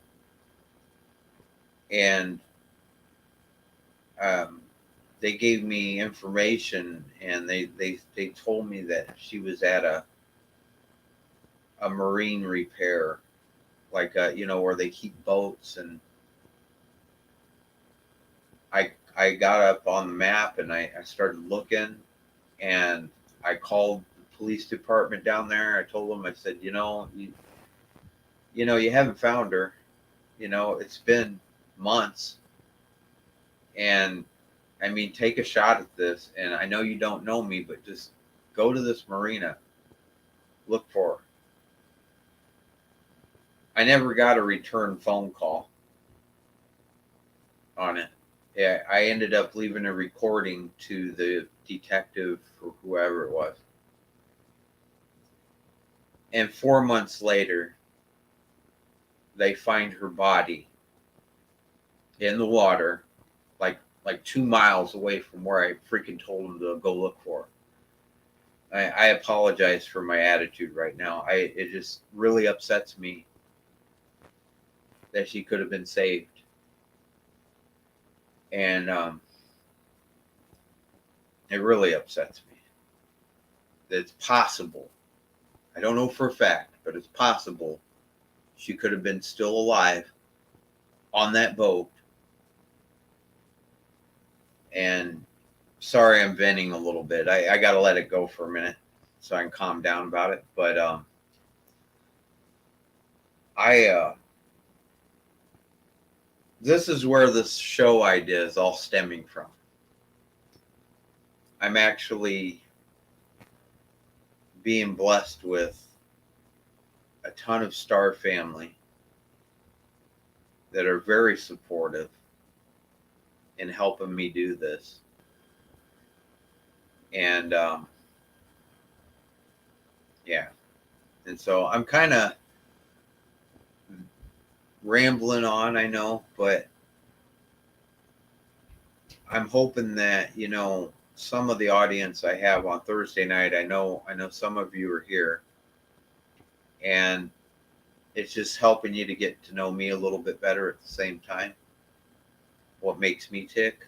And they gave me information, and they told me that she was at a marine repair, like where they keep boats. And I got up on the map, and I started looking, and I called the police department down there. I told them, I said, you haven't found her. It's been months. And I mean, take a shot at this. And I know you don't know me, but just go to this marina, look for her. I never got a return phone call on it. Yeah, I ended up leaving a recording to the detective or whoever it was. And 4 months later, they find her body in the water, like 2 miles away from where I freaking told them to go look for her. I apologize for my attitude right now. It just really upsets me that she could have been saved. And it really upsets me that it's possible. I don't know for a fact, but it's possible she could have been still alive on that boat. And sorry, I'm venting a little bit. I got to let it go for a minute so I can calm down about it. But this is where this show idea is all stemming from. I'm actually being blessed with a ton of Star family that are very supportive in helping me do this. And yeah. And so I'm kind of rambling on, I know, but I'm hoping that, some of the audience I have on Thursday night, I know some of you are here, and it's just helping you to get to know me a little bit better at the same time, what makes me tick.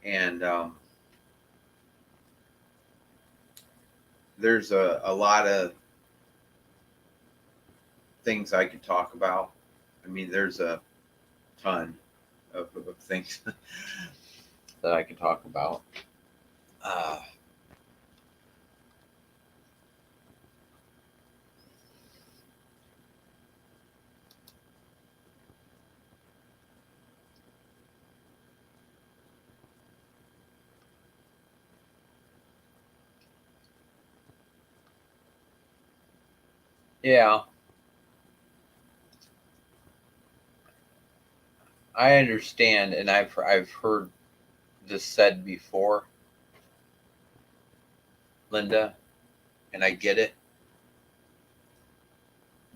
And there's a lot of things I could talk about. I mean, there's a ton of things that I can talk about. Yeah, I understand, and I've heard this said before, Linda, and I get it,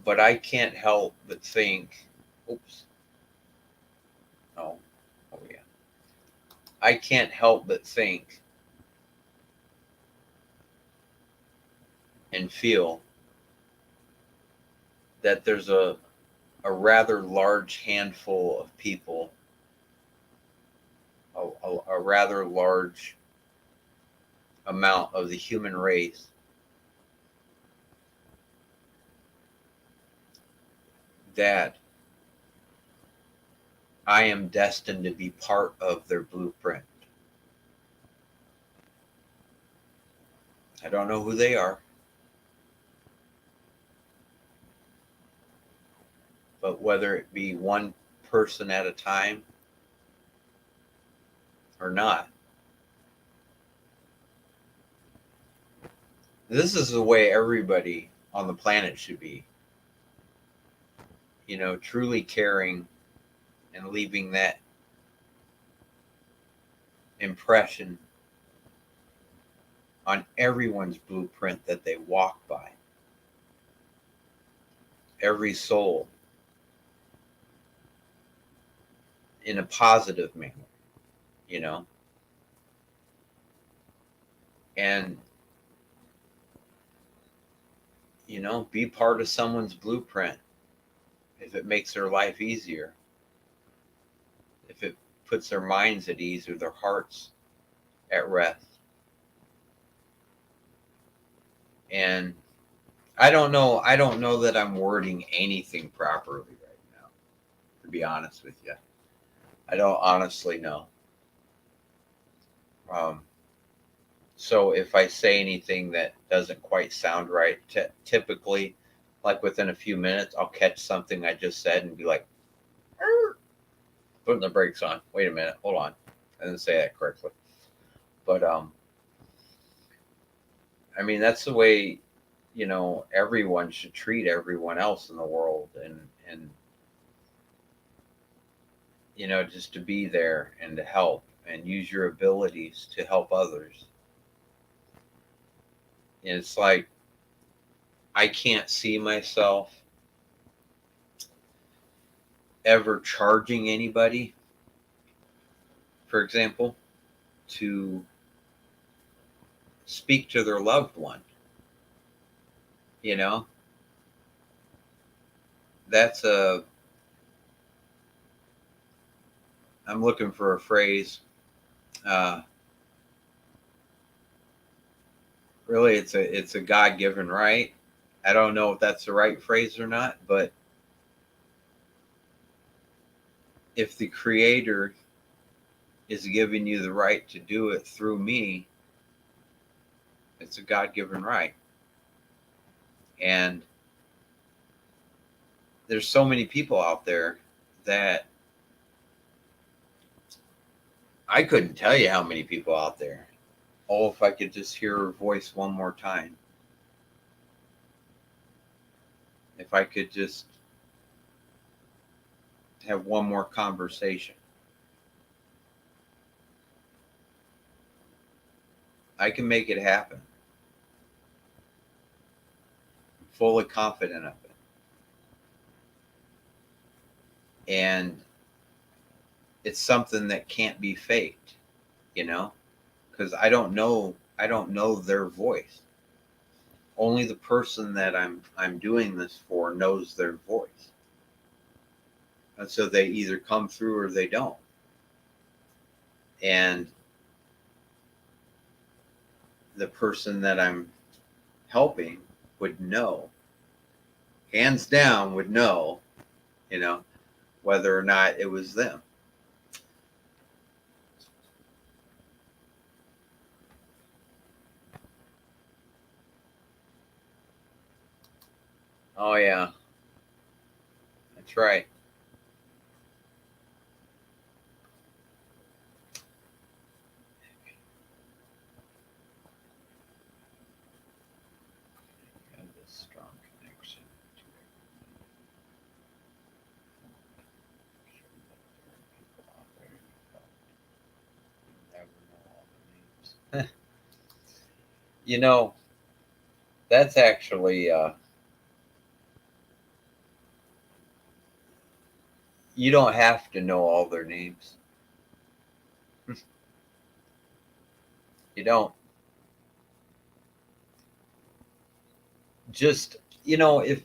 but I can't help but think, oops, oh yeah, I can't help but think and feel that there's a rather large handful of people, a rather large amount of the human race that I am destined to be part of their blueprint. I don't know who they are, but whether it be one person at a time or not, this is the way everybody on the planet should be. Truly caring and leaving that impression on everyone's blueprint that they walk by. Every soul, in a positive manner, And, you know, be part of someone's blueprint if it makes their life easier, if it puts their minds at ease or their hearts at rest. And I don't know that I'm wording anything properly right now, to be honest with you. I don't honestly know. So if I say anything that doesn't quite sound right, typically, like within a few minutes, I'll catch something I just said and be like, putting the brakes on. Wait a minute, hold on, and then say that correctly. But I mean, that's the way, you know, everyone should treat everyone else in the world, and you know, just to be there and to help and use your abilities to help others. And it's like I can't see myself ever charging anybody, for example, to speak to their loved one. You know, that's I'm looking for a phrase. Really, it's a God-given right. I don't know if that's the right phrase or not, but if the Creator is giving you the right to do it through me, it's a God-given right. And there's so many people out there that I couldn't tell you how many people out there. Oh, if I could just hear her voice one more time. If I could just have one more conversation. I can make it happen. I'm fully confident of it. And it's something that can't be faked, you know, because I don't know their voice. Only the person that I'm doing this for knows their voice. And so they either come through or they don't. And the person that I'm helping would know, hands down would know, you know, whether or not it was them. Oh yeah, that's right. Have this strong connection to it. I'm sure that there are people out there who never know all the names. You know, that's actually you don't have to know all their names. You don't. Just, you know, if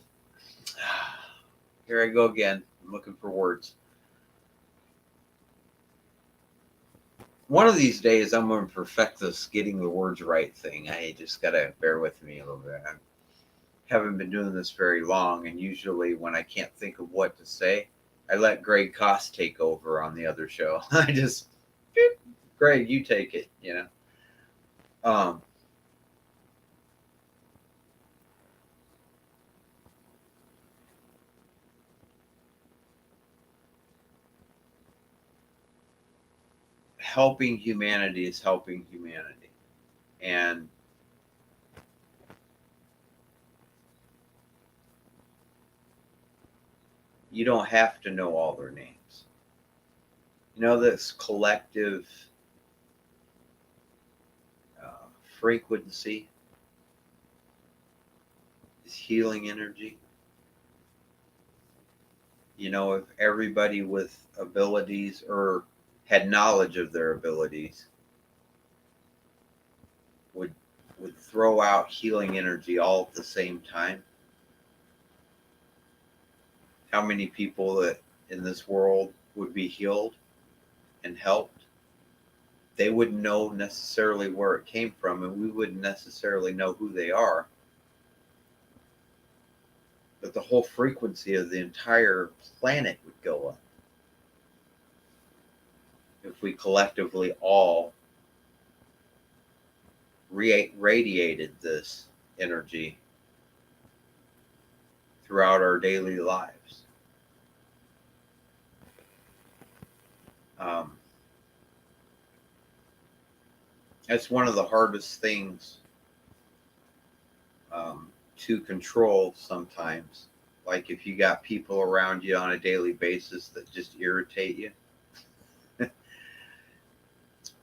here I go again, I'm looking for words. One of these days, I'm going to perfect this getting the words right thing. I just got to bear with me a little bit. I haven't been doing this very long, and usually when I can't think of what to say, I let Greg Koss take over on the other show. I just, Greg, you take it, you know. Helping humanity is helping humanity. And you don't have to know all their names. You know, this collective frequency, this healing energy. You know, if everybody with abilities or had knowledge of their abilities would would throw out healing energy all at the same time, how many people that in this world would be healed and helped? They wouldn't know necessarily where it came from, and we wouldn't necessarily know who they are. But the whole frequency of the entire planet would go up if we collectively all radiated this energy throughout our daily lives. That's one of the hardest things to control sometimes. Like if you got people around you on a daily basis that just irritate you.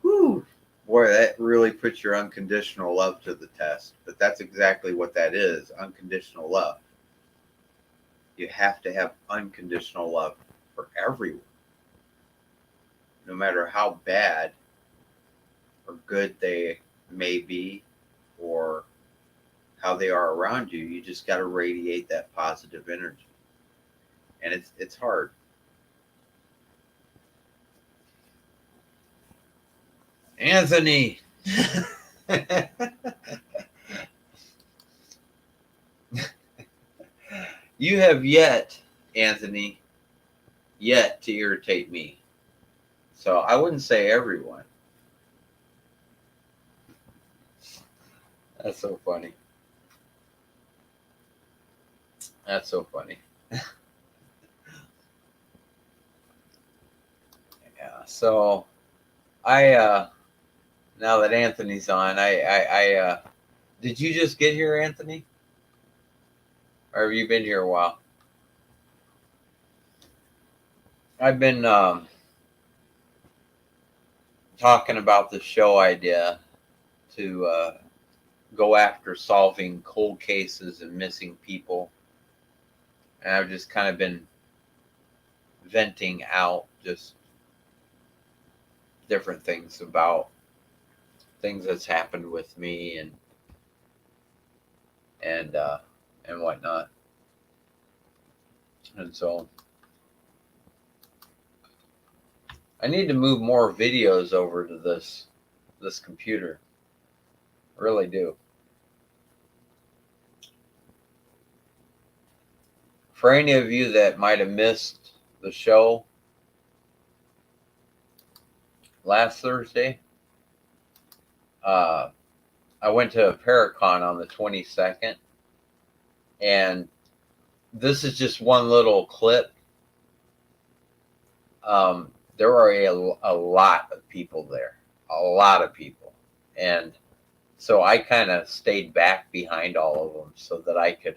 Whew, boy, that really puts your unconditional love to the test. But that's exactly what that is, unconditional love. You have to have unconditional love for everyone. No matter how bad or good they may be or how they are around you, you just got to radiate that positive energy. And it's hard. Anthony. You have yet, Anthony, yet to irritate me. So I wouldn't say everyone. That's so funny. That's so funny. Yeah. So I now that Anthony's on, I did you just get here, Anthony? Or have you been here a while? I've been talking about the show idea to go after solving cold cases and missing people. And I've just kind of been venting out just different things about things that's happened with me and whatnot. And so I need to move more videos over to this computer. I really do. For any of you that might have missed the show last Thursday, I went to Paracon on the 22nd, and this is just one little clip. There are a lot of people there, a lot of people, and so I kind of stayed back behind all of them so that I could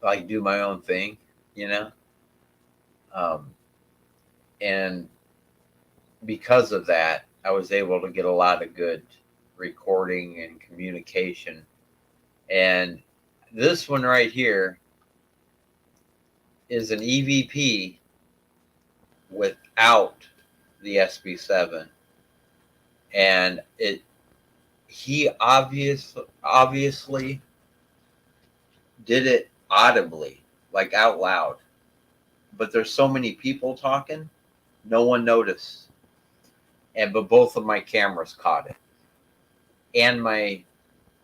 like do my own thing, you know. And because of that, I was able to get a lot of good recording and communication. And this one right here is an EVP without the SB7, and he obviously did it audibly, like out loud. But there's so many people talking, no one noticed. But both of my cameras caught it, and my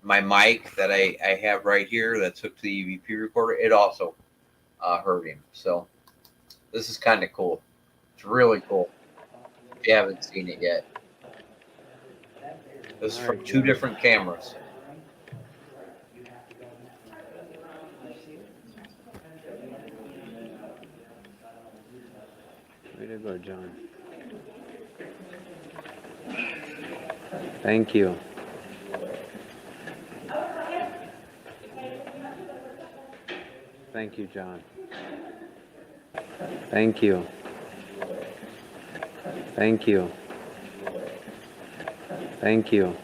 mic that I have right here that's hooked to the EVP recorder, it also heard him. So this is kind of cool. It's really cool. If you haven't seen it yet, this is from two different cameras. Way to go, John. Thank you. Thank you, John. Thank you. Thank you. Thank you.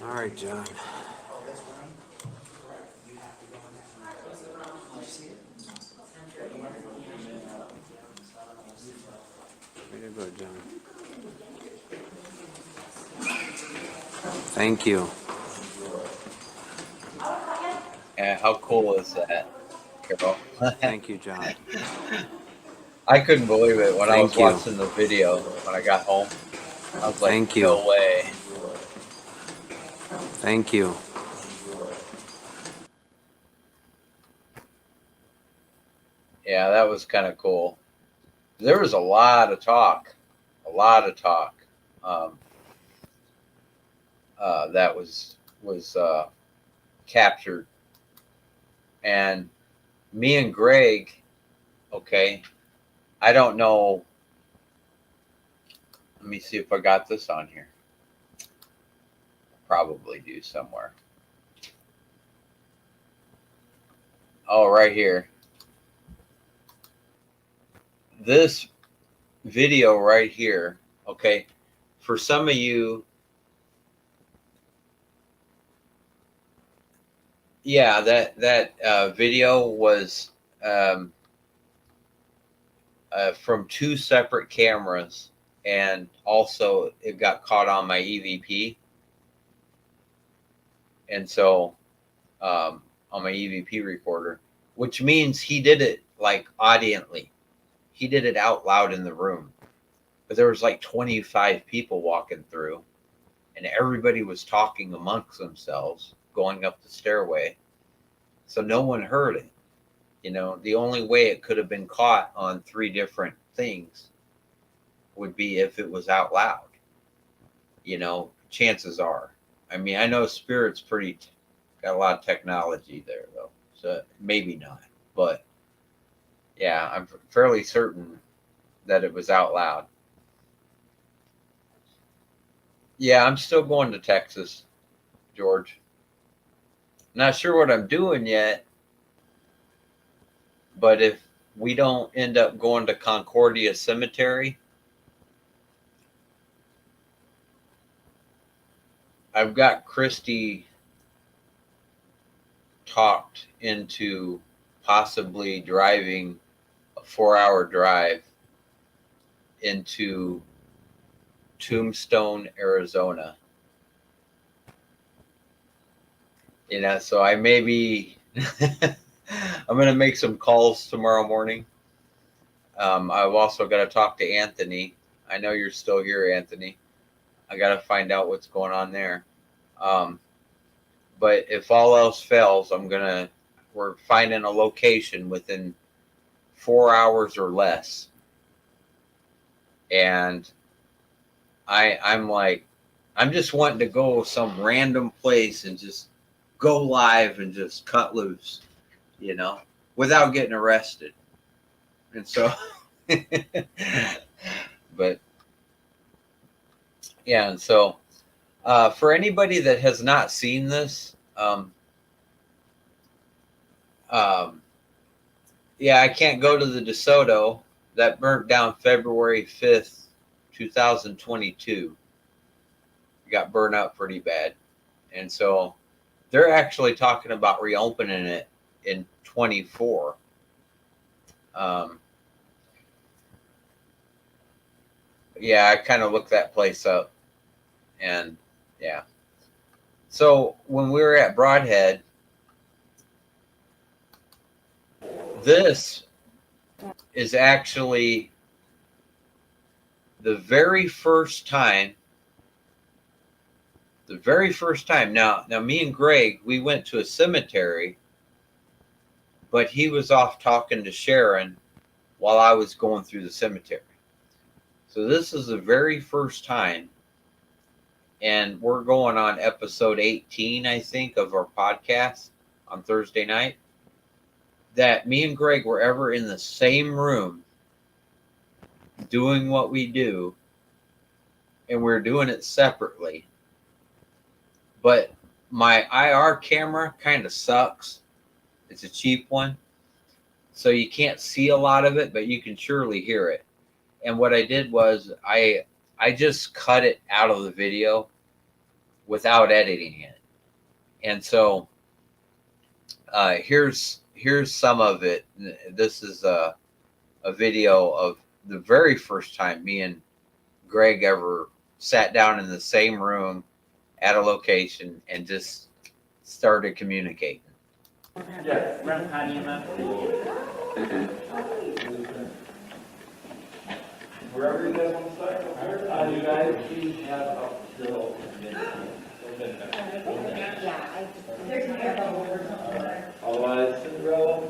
All right, John. go, John. Thank you. And how cool is that, Carol? Thank you, John. I couldn't believe it when I was Thank you. watching the video when I got home. I was like, Thank you. no way. Thank you. Yeah, that was kind of cool. There was a lot of talk. Um, that was captured. And me and Greg, okay, I don't know. Let me see if I got this on here. Probably do somewhere. Oh, right here. This video right here, okay, for some of you, yeah, that video was from two separate cameras, and also it got caught on my EVP, and so on my EVP recorder, which means he did it like audiently. He did it out loud in the room, but there was like 25 people walking through, and everybody was talking amongst themselves going up the stairway, so no one heard it. You know, the only way it could have been caught on three different things would be if it was out loud. You know, chances are. I mean, I know Spirit's got a lot of technology there, though, so maybe not. But yeah, I'm fairly certain that it was out loud. Yeah, I'm still going to Texas, George. Not sure what I'm doing yet, but if we don't end up going to Concordia Cemetery, I've got Christy talked into possibly driving a 4-hour drive into Tombstone, Arizona. You know, so I may be I'm going to make some calls tomorrow morning. I've also got to talk to Anthony. I know you're still here, Anthony. I got to find out what's going on there. But if all else fails, we're finding a location within 4 hours or less. And I'm just wanting to go some random place and just go live and just cut loose, you know, without getting arrested. And so, but yeah, and so for anybody that has not seen this, yeah, I can't go to the DeSoto that burnt down February 5th, 2022. It got burned up pretty bad. And so they're actually talking about reopening it in 24. Yeah, I kind of looked that place up, and yeah. So when we were at Broadhead, this is actually the very first time. Now me and Greg, we went to a cemetery, but he was off talking to Sharon while I was going through the cemetery. So this is the very first time, and we're going on episode 18, I think, of our podcast on Thursday night, that me and Greg were ever in the same room doing what we do, and we're doing it separately. But my IR camera kind of sucks. It's a cheap one, so you can't see a lot of it, but you can surely hear it. And what I did was I just cut it out of the video without editing it. And so here's some of it. This is a video of the very first time me and Greg ever sat down in the same room at a location and just started communicating. Yeah, run honey in that. Wherever you guys want to start. You guys, please have up till midnight. Otherwise, Cinderella.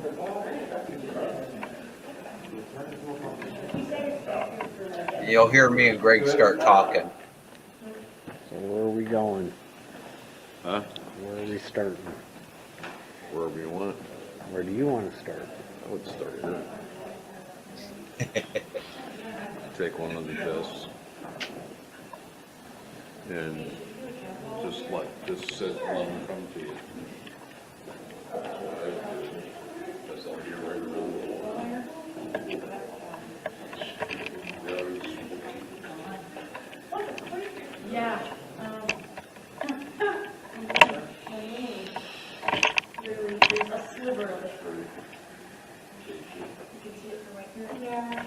You'll hear me and Greg start talking. So where are we going? Huh? Where are we starting? Wherever you want. Where do you want to start? I would start here. Take one of the tests. And just sit and let them come to you. That's what I do. That's all you're right around. Yeah. Really, there's a sliver of it. You can see it from right here. Yeah.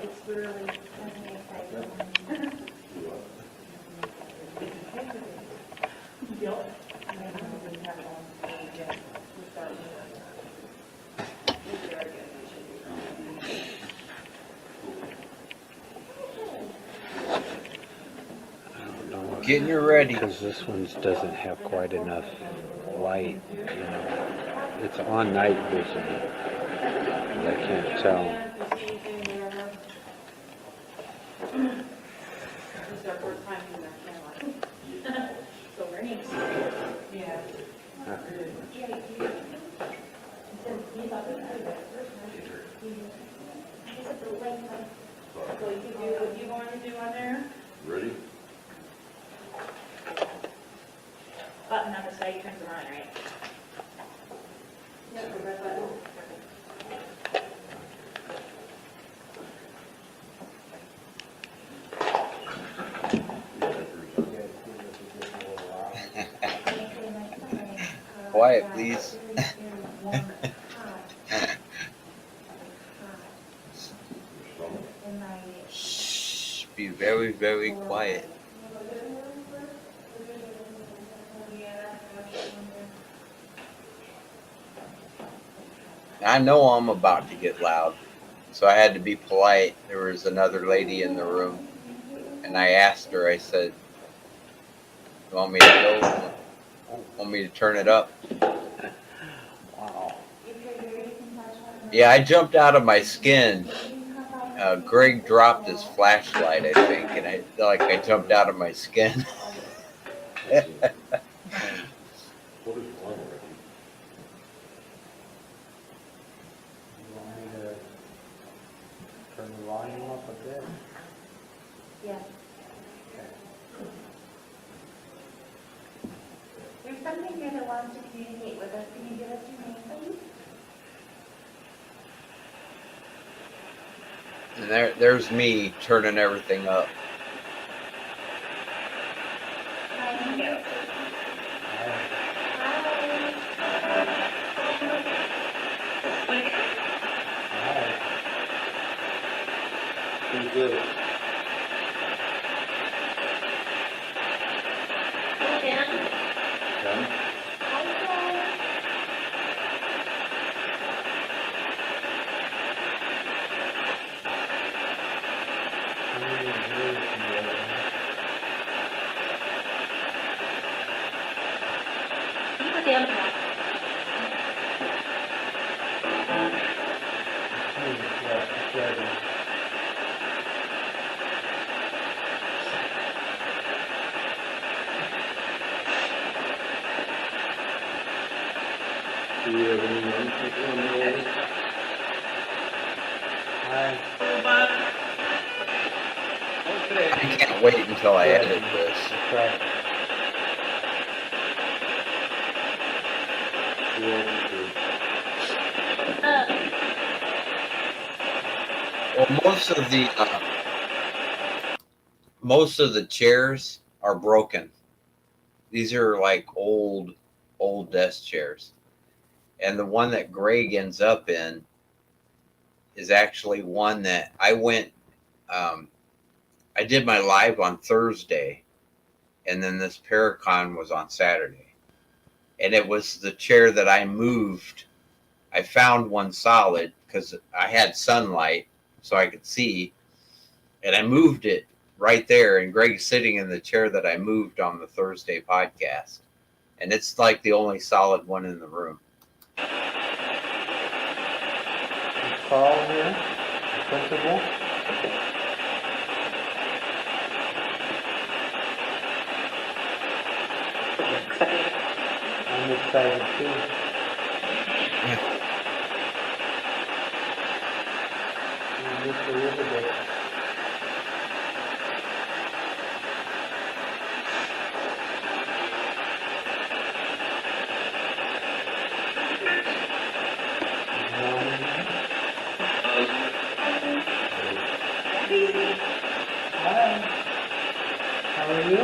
It's literally. Yep. Getting you ready. Because this one doesn't have quite enough light, you know. It's on night vision. I can't tell. This is our first time in that camera. So we're neat. Yeah. So you can do what you want to do on there. Ready? Button on the side turns around, right? Yep, the red button. Quiet, please. Shh, be very, very quiet. I know I'm about to get loud, so I had to be polite. There was another lady in the room, and I asked her, I said, "You want me to go? Want me to turn it up?" Wow. Yeah, I jumped out of my skin. Greg dropped his flashlight, I think, and I felt like I jumped out of my skin. What is one already? You want me to turn the volume up a bit? Yeah. There's something here that wants to communicate with us. Can you give us your name, please? And there's me turning everything up. Thank you. Pretty good. Do you have any young people in the area? Hi. I can't wait until I edit this. That's right. Well, most of the chairs are broken. These are like old desk chairs, and the one that Greg ends up in is actually one that I went. I did my live on Thursday, and then this Paracon was on Saturday, and it was the chair that I moved. I found one solid because I had sunlight so I could see, and I moved it right there. And Greg's sitting in the chair that I moved on the Thursday podcast, and it's like the only solid one in the room. Is Carl here? The principal? I'm excited too. Mr. Riverdale. Hi. How are you?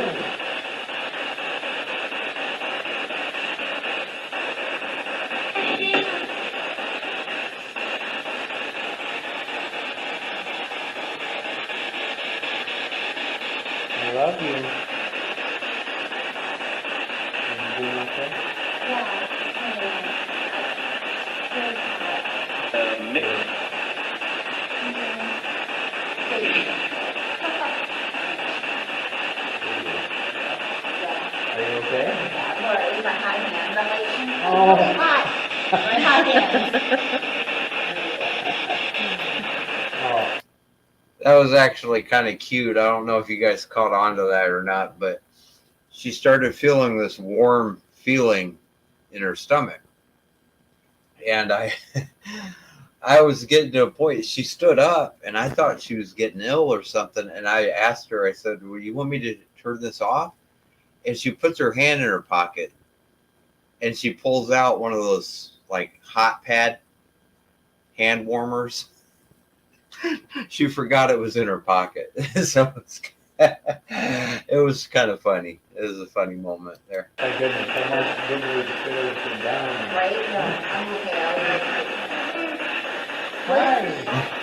I love you. You doing okay? Are you okay? Or my high hand, I'm like, Oh. really hot. My high hand. Oh, That was actually kind of cute. I don't know if you guys caught on to that or not, but she started feeling this warm feeling in her stomach. And I was getting to a point, she stood up and I thought she was getting ill or something. And I asked her, I said, well, you want me to turn this off? And she puts her hand in her pocket and she pulls out one of those like hot pad hand warmers. She forgot it was in her pocket. So it was kind of funny. It was a funny moment there. my goodness, I almost didn't even feel it down. Right? No, I'm okay. Hi.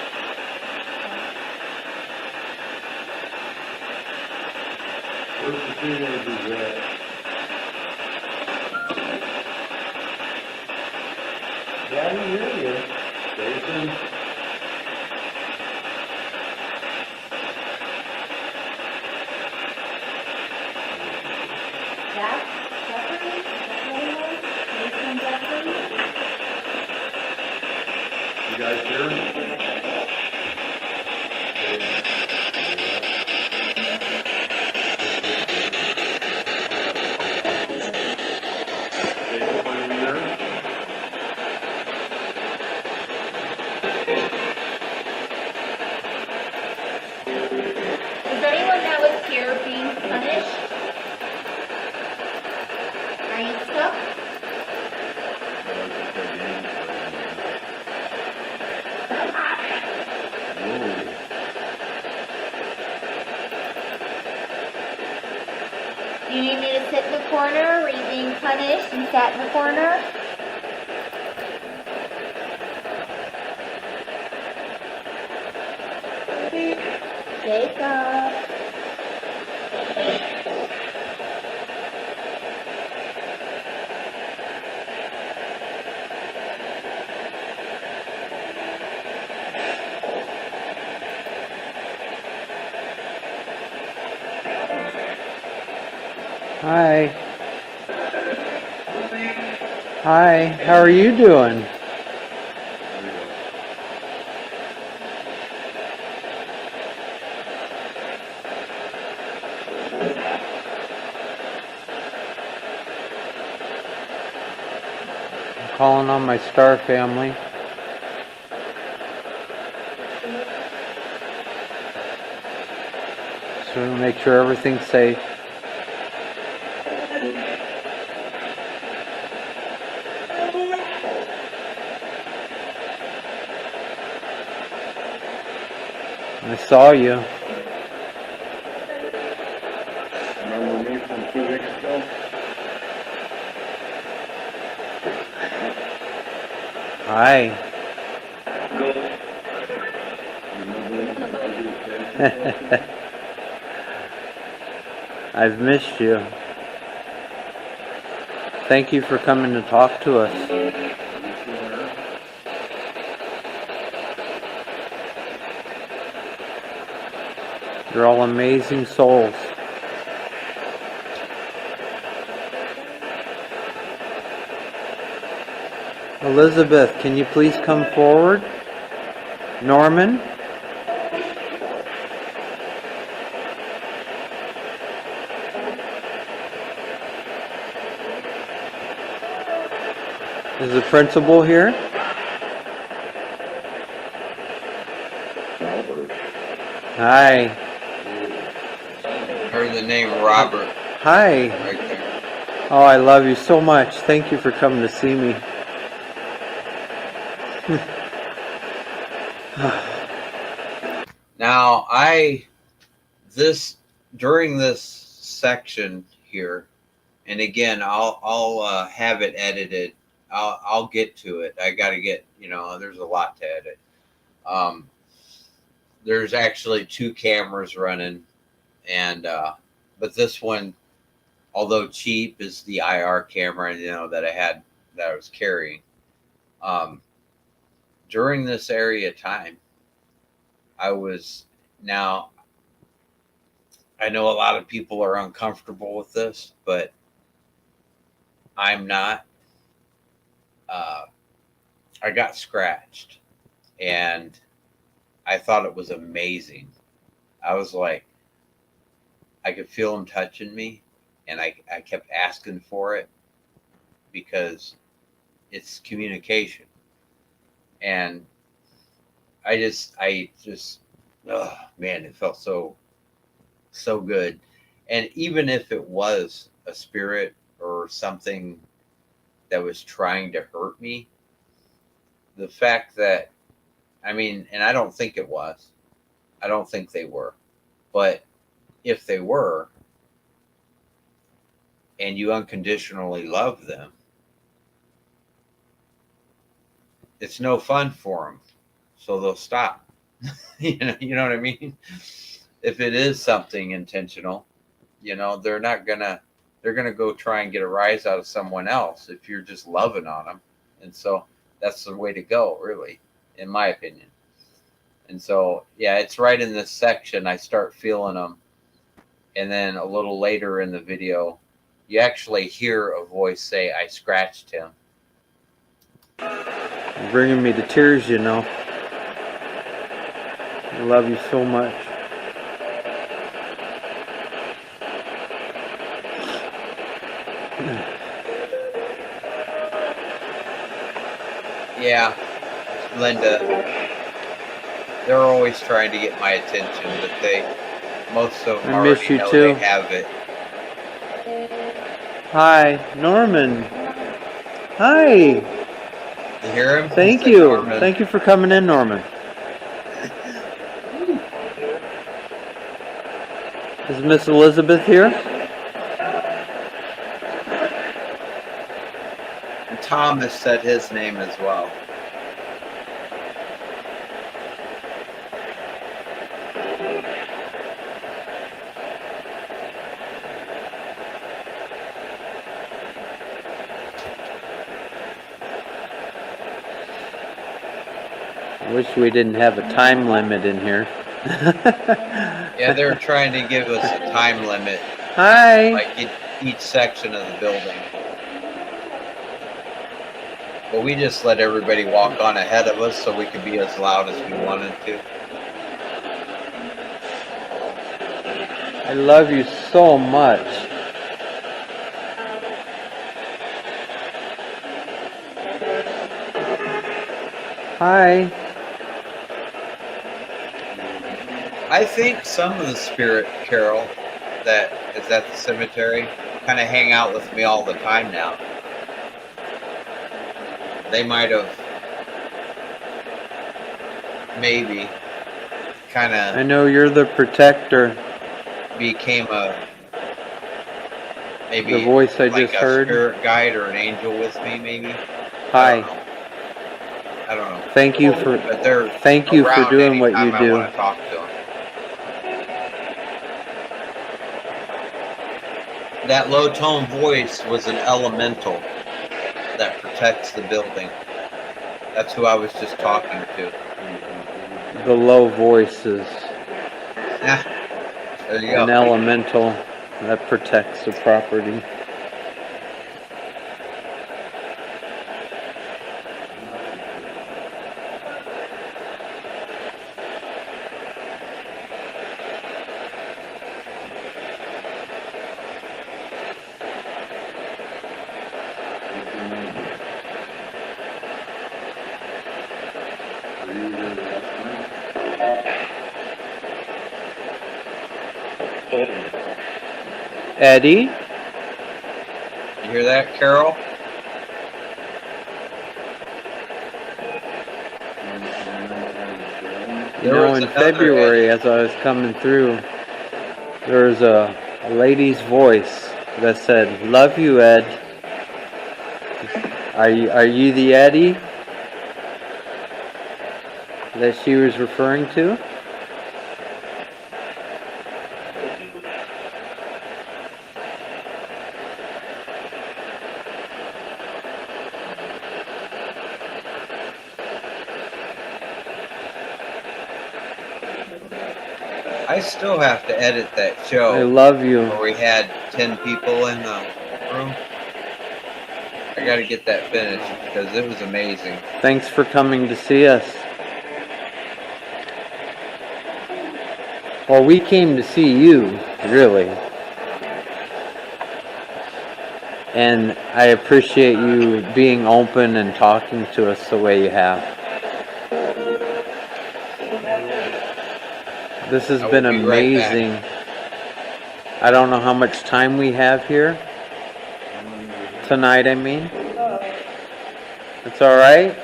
Where's the teenagers at? Daddy, you're here. Jason? Jack Jeffrey? Is that what it was? Jason Jeffrey? You guys here? Jason, are you here? Is there anyone that was here being punished? Are you stuck? Do you need me to sit in the corner? Were you being punished and sat in the corner? Jacob. Hi. Hi, how are you doing? I'm calling on my star family. So to make sure everything's safe. I saw you. Remember me from 2 weeks ago? Hi. I've missed you. Thank you for coming to talk to us. You're all amazing souls. Elizabeth, can you please come forward? Norman? Is the principal here? Hi. Heard the name Robert Hi. right there. Oh, I love you so much. Thank you for coming to see me. Now, during this section here, and again, I'll have it edited. I'll get to it. I got to get, there's a lot to edit. There's actually 2 cameras running, and but this one, although cheap, is the IR camera, that I was carrying. During this area of time, I know a lot of people are uncomfortable with this, but I'm not. I got scratched, and I thought it was amazing. I was like, I could feel him touching me, and I kept asking for it because it's communication. And I just, oh man, it felt so good. And even if it was a spirit or something that was trying to hurt me, the fact that, and I don't think it was, I don't think they were, but if they were, and you unconditionally love them, it's no fun for them, so they'll stop. You know what I mean? If it is something intentional, they're gonna go try and get a rise out of someone else if you're just loving on them. And so that's the way to go, really, in my opinion. And so, yeah, it's right in this section. I start feeling them. And then a little later in the video, you actually hear a voice say, I scratched him. You're bringing me to tears, I love you so much. Yeah, Linda, they're always trying to get my attention, but most of them I miss already you know too. they have it. Hi, Norman. Hi. You hear him? Thank He's like, you. Norman. Thank you for coming in, Norman. Is Miss Elizabeth here? And Thomas said his name as well. I wish we didn't have a time limit in here. Yeah, they're trying to give us a time limit, Hi. like each section of the building. But we just let everybody walk on ahead of us so we could be as loud as we wanted to. I love you so much. Hi. I think some of the spirit, Carol, that is at the cemetery kind of hang out with me all the time now. They might have maybe kind I of know you're the protector. became maybe The voice I like just a heard. spirit guide or an angel with me, maybe. Hi. I don't know. Thank you for But they're thank you for around doing what you anytime I do. want to talk to them. that low tone voice was an elemental that protects the building. That's who I was just talking to. The low voices, Yeah, there you an go. elemental that protects the property. Were you here last night? Eddie, You hear that, Carol? you There know, was in another February, as I was coming through, there was a lady's voice that said, "Love you, Ed." Are you the Eddie that she was referring to? I still have to edit that show I love you. where we had 10 people in the room. I got to get that finished because it was amazing. Thanks for coming to see us. Well, we came to see you, really. And I appreciate you being open and talking to us the way you have. This has I will been be right back. amazing. I don't know how much time we have here. Tonight, I mean. It's alright.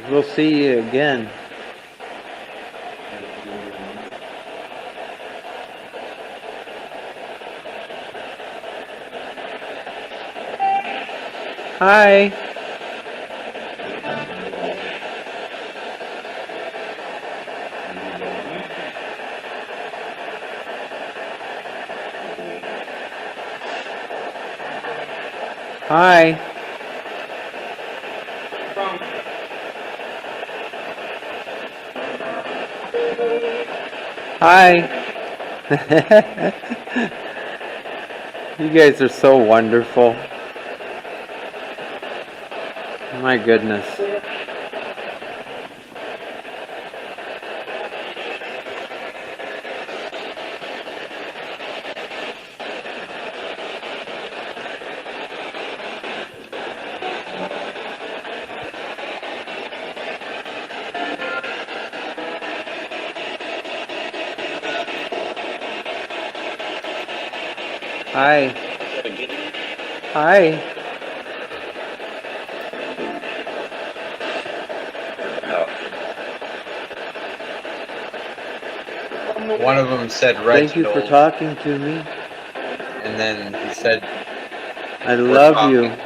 We'll see you again. Hi. Hi. Hi. You guys are so wonderful. My goodness. Hi. Hi. One of them said Thank you for Reginald, talking to me. and then he said, I love you. talking.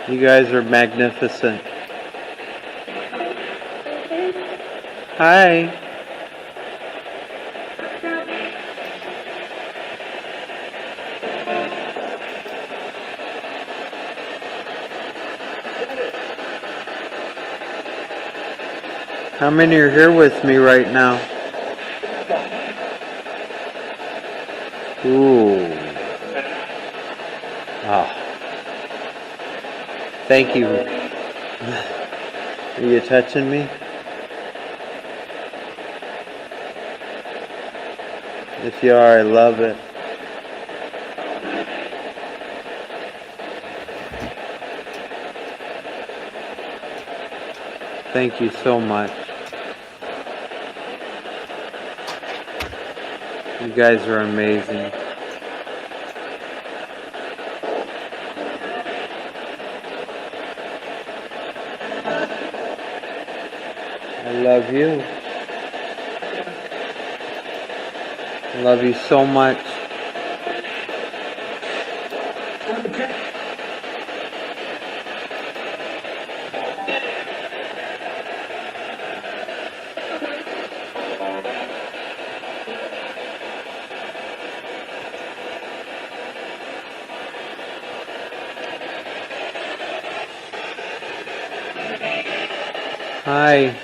You guys are magnificent. Hi. How many are here with me right now? Ooh. Ah. Thank you. Are you touching me? If you are, I love it. Thank you so much. You guys are amazing. I love you. Love you so much. Hi.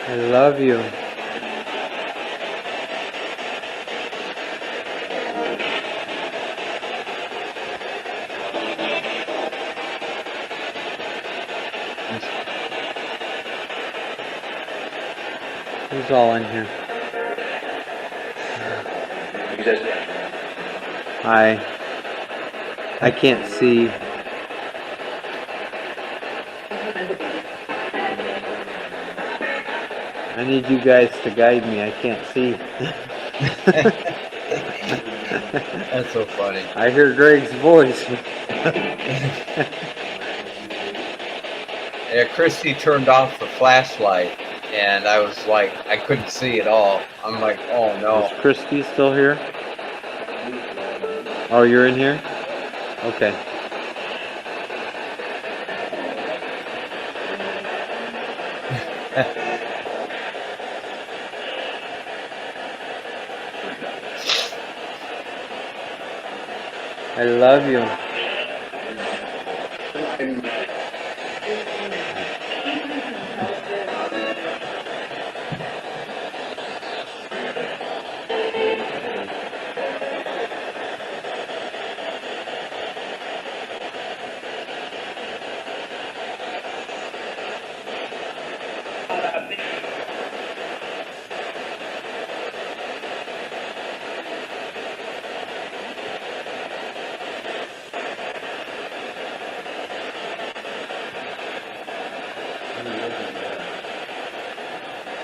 I love you. Who's all in here? Hi. I can't see. I need you guys to guide me. I can't see. That's so funny. I hear Greg's voice. Yeah, Christy turned off the flashlight, and I was like, I couldn't see at all. I'm like, oh no. Is Christy still here? Oh, you're in here? Okay. I love you.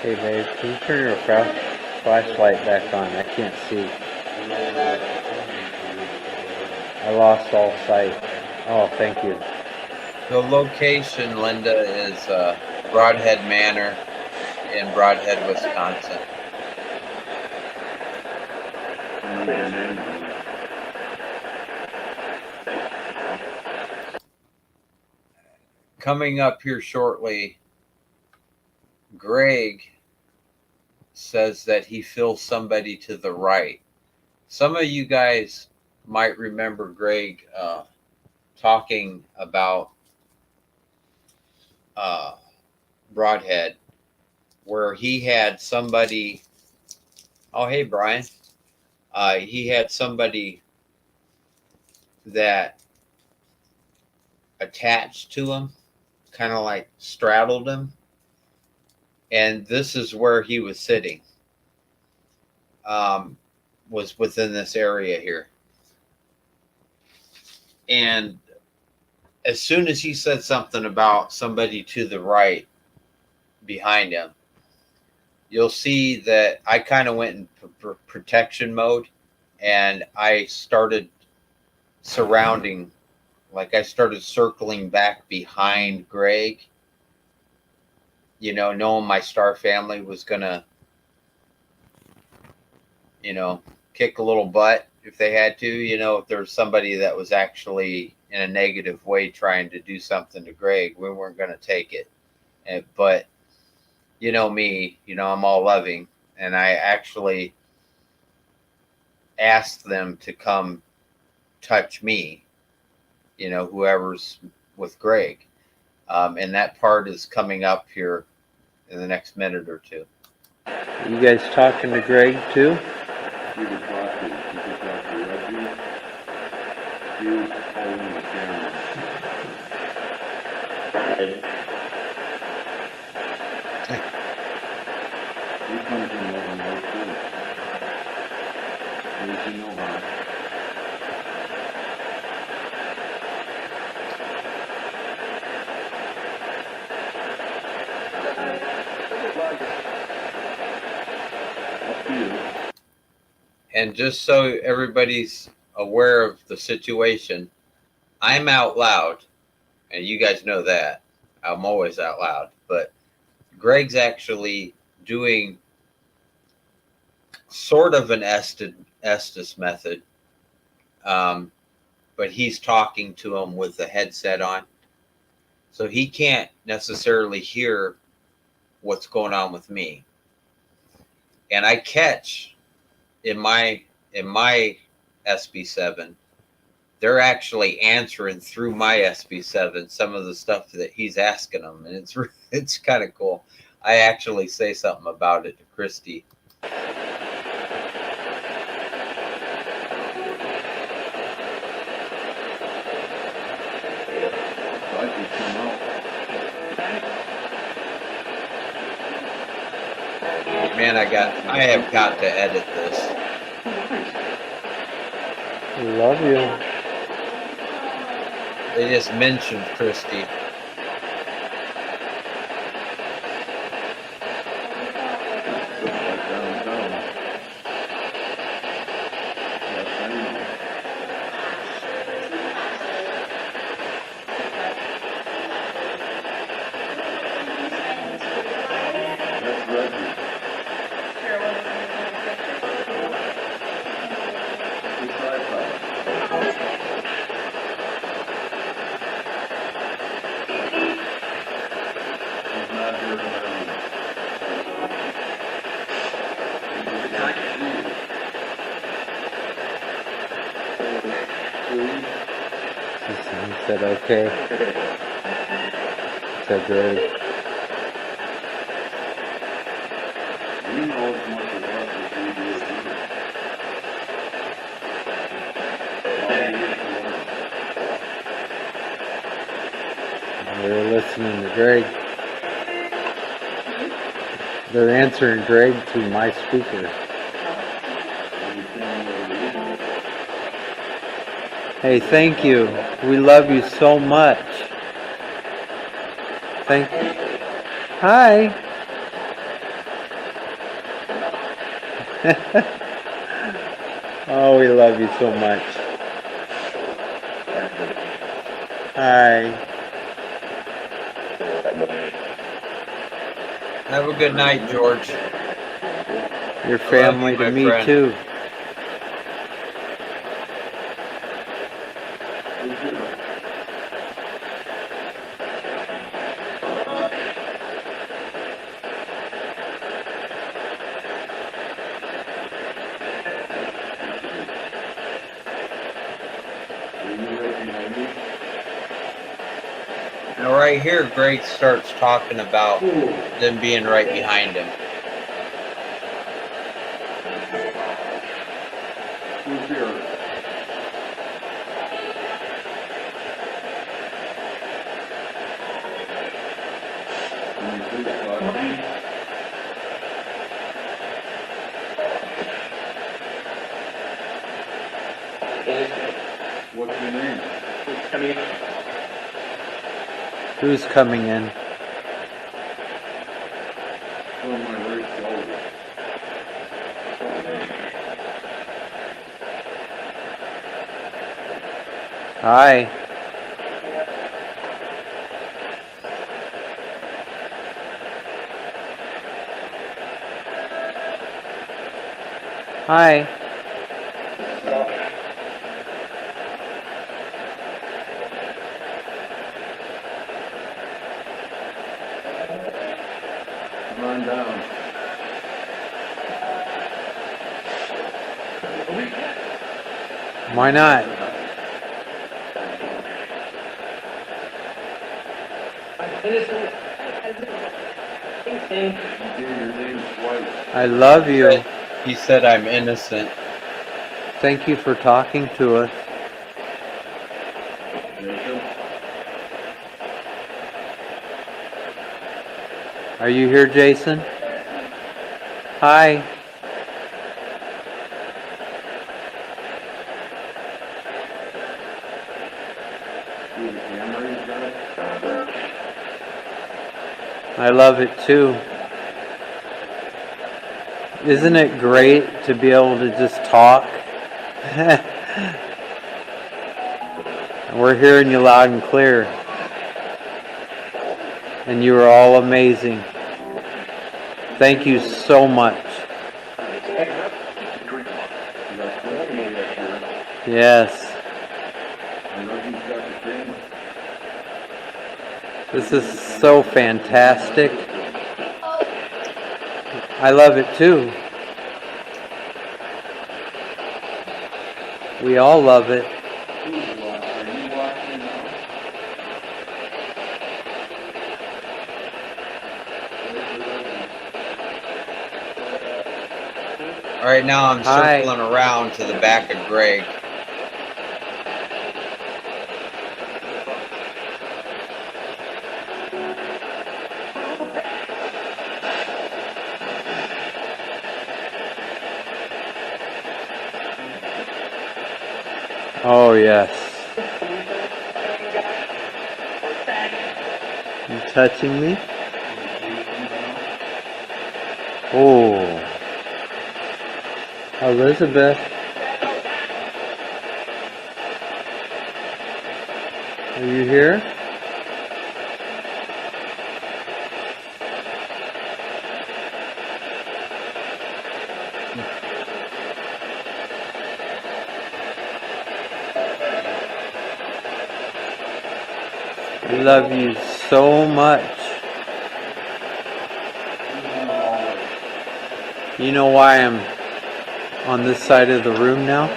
Hey babe, can you turn your flashlight back on? I can't see. I lost all sight. Oh, thank you. The location, Linda, is Broadhead Manor in Broadhead, Wisconsin. Coming up here shortly, Greg says that he feels somebody to the right. Some of you guys might remember Greg talking about Broadhead, where he had somebody. Oh, hey, Brian. He had somebody that attached to him, kind of like straddled him. And this is where he was sitting, was within this area here. And as soon as he said something about somebody to the right behind him, you'll see that I kind of went in protection mode, and I started surrounding, like I started circling back behind Greg, you know, knowing my star family was going to, you know, kick a little butt if they had to, you know, if there's somebody that was actually in a negative way trying to do something to Greg, we weren't going to take it. But, you know, me, you know, I'm all loving. And I actually asked them to come touch me, you know, whoever's with Greg. And that part is coming up here in the next minute or two. You guys talking to Greg too? You could talk to Reggie. He was holding the camera. He comes in over there too. Does he know how? Up to you. And just so everybody's aware of the situation, I'm out loud. and you guys know that. I'm always out loud. But Greg's actually doing sort of an Estes method, but he's talking to him with the headset on. So he can't necessarily hear what's going on with me. And I catch in my SB7, they're actually answering through my SB7 some of the stuff that he's asking them, and it's kind of cool. I actually say something about it to Christy. I can come out. Man, I have got to edit this. Love you. They just mentioned Christy. Just like downtown. Yes, I know. That's Reggie. It's a tripod. He's not here tonight. He said, okay. Said, Greg. We know as much of us as we do of you. They're listening to Greg. They're answering Greg to my speaker. Hey, thank you. We love you so much. Thank you. Hi. Oh, we love you so much. Hi. Have a good night, George. Your family to my me friend. too. Now, right here, Greg starts talking about them being right behind him. Who's here? Can you please talk to me? What's your name? Who's coming in? On my right shoulder. Hi. Hi. Come on down. Why not? You gave your name twice. I love you. He said I'm innocent. Thank you for talking to us. Jacob? Are you here, Jason? Hi. See the camera he's got? I love it too. Isn't it great to be able to just talk? We're hearing you loud and clear. And you are all amazing. Thank you so much. Yes. This is so fantastic. I love it too. We all love it. All right, now I'm Hi. circling around to the back of Greg. Oh, yes. You touching me? Oh. Elizabeth. Are you here? I love you so much. You know why I'm on this side of the room now?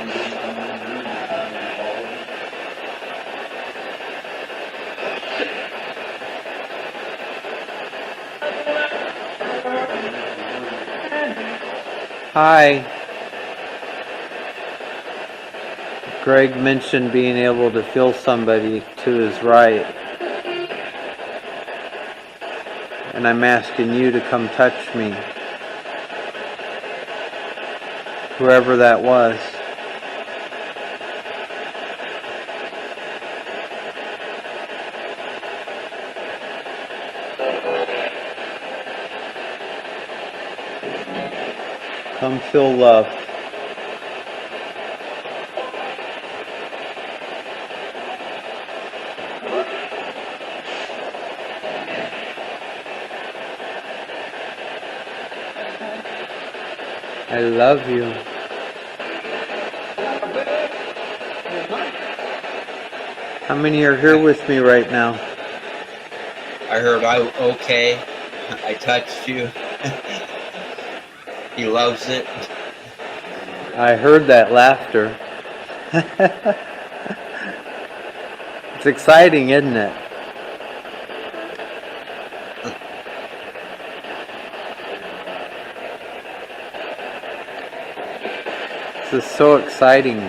Hi. Greg mentioned being able to feel somebody to his right. And I'm asking you to come touch me. Whoever that was. Come feel love. I love you. How many are here with me right now? I heard okay. I touched you. He loves it. I heard that laughter. It's exciting, isn't it? This is so exciting.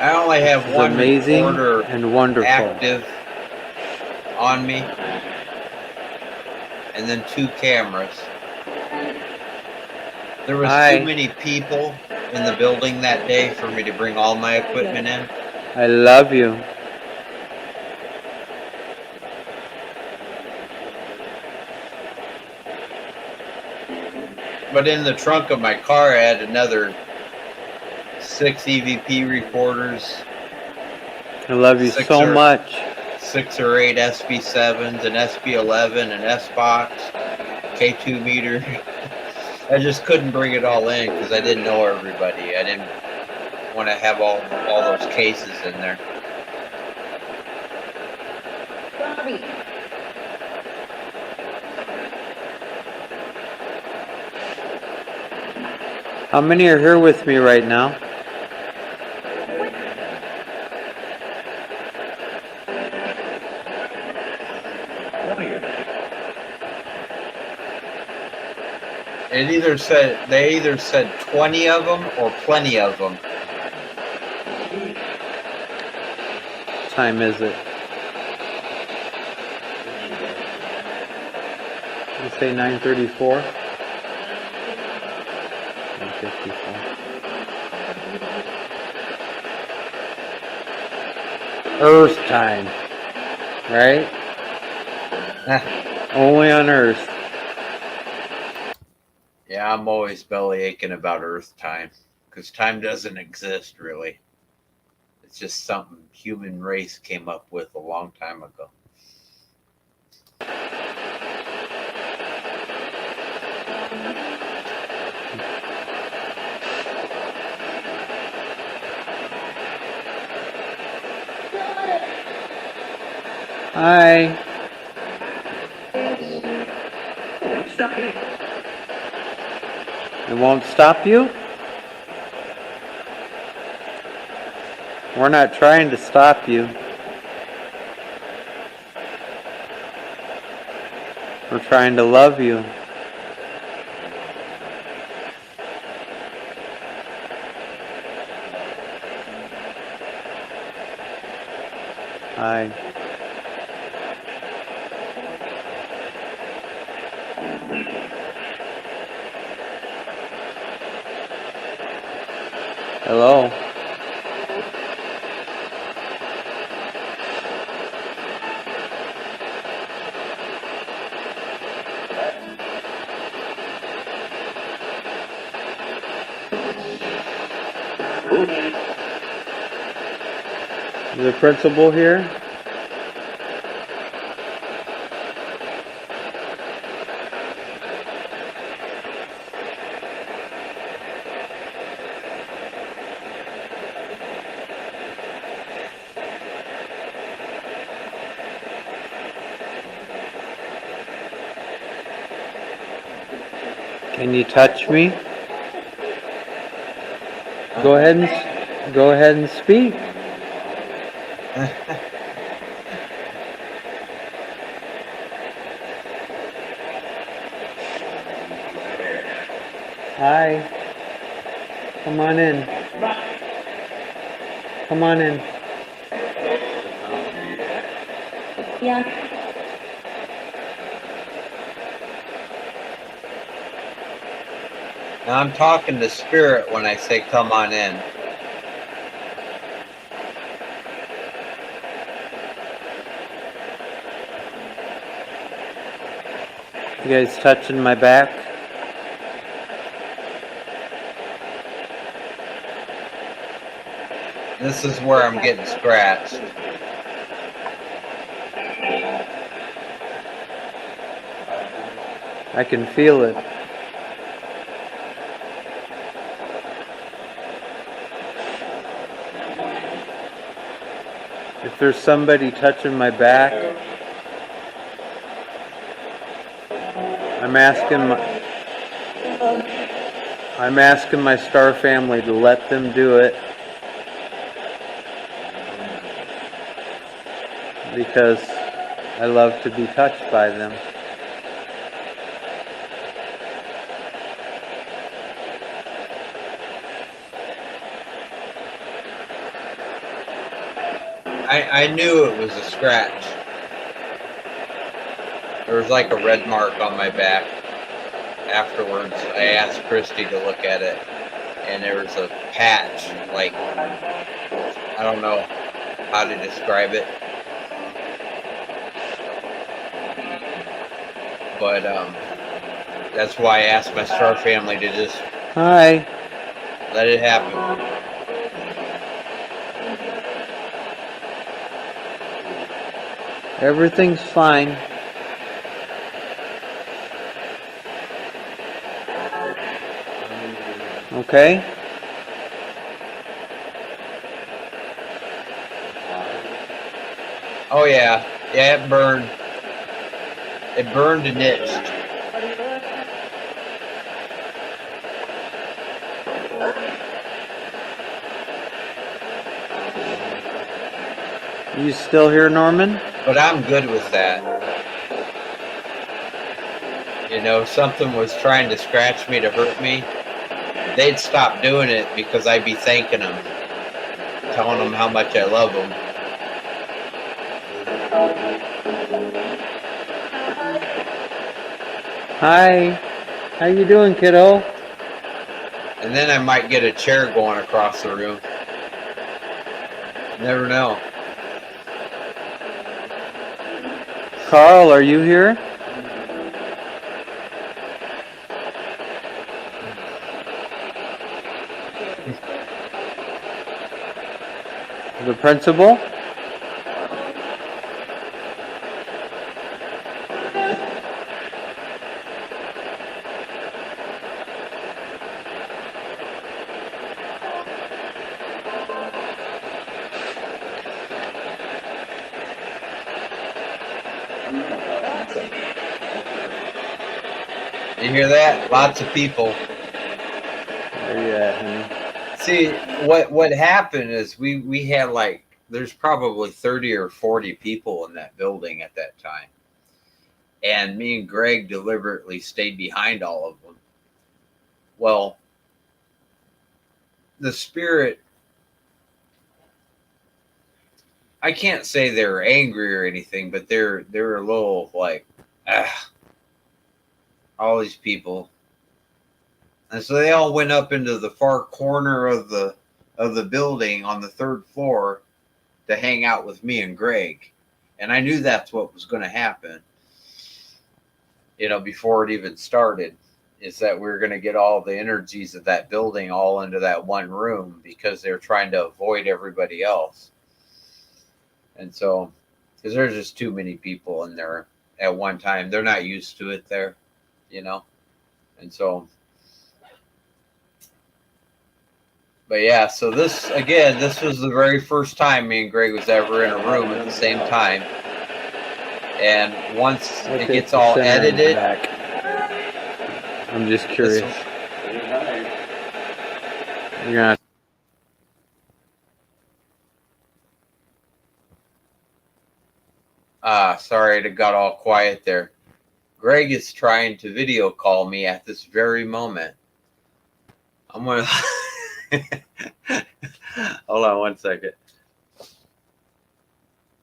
I only have It's one amazing recorder and wonderful. active on me, and then 2 cameras. There was Hi. too many people in the building that day for me to bring all my equipment in. I love you. But in the trunk of my car, I had another 6 EVP recorders, I love you Six so or- much. 6 or 8 SB7s, an SB11, an S-Box, K2 meter. I just couldn't bring it all in because I didn't know everybody. I didn't want to have all those cases in there. Bobby. How many are here with me right now? They either said 20 of them or plenty of them. What time is it? You say 9:34? 9:54. Earth time, right? Only on Earth. Yeah, I'm always belly aching about Earth time because time doesn't exist really. It's just something human race came up with a long time ago. Hi. It won't stop you? We're not trying to stop you. We're trying to love you. Hi. Hello. Is the principal here? Can you touch me? Go ahead and speak. Hi. Come on in. Come on in. Yeah. Now I'm talking to spirit when I say come on in. You guys touching my back? This is where I'm getting scratched. I can feel it. If there's somebody touching my back, I'm asking my star family to let them do it, because I love to be touched by them. I knew it was a scratch. There was like a red mark on my back. Afterwards, I asked Christy to look at it, and there was a patch, like, I don't know how to describe it. But that's why I asked my star family to just Hi. let it happen. Everything's fine. Okay? Oh yeah, yeah, it burned. It burned and itched. You still here, Norman? But I'm good with that. You know, if something was trying to scratch me to hurt me, they'd stop doing it because I'd be thanking them, telling them how much I love them. Hi. How you doing, kiddo? And then I might get a chair going across the room. Never know. Carl, are you here? The principal? You hear that? Lots of people. Where you at, honey? See, what happened is we had like there's probably 30 or 40 people in that building at that time. And me and Greg deliberately stayed behind all of them. Well, the spirit, I can't say they're angry or anything, but they're a little like, all these people. And so they all went up into the far corner of the building on the third floor to hang out with me and Greg. And I knew that's what was going to happen, before it even started, is that we were going to get all the energies of that building all into that one room because they're trying to avoid everybody else. And so, because there's just too many people in there at one time, they're not used to it there, and so, but yeah, so this was the very first time me and Greg was ever in a room at the same time. And once it gets all edited, I'm just curious. You're gonna. Sorry, it got all quiet there. Greg is trying to video call me at this very moment. I'm gonna hold on one second.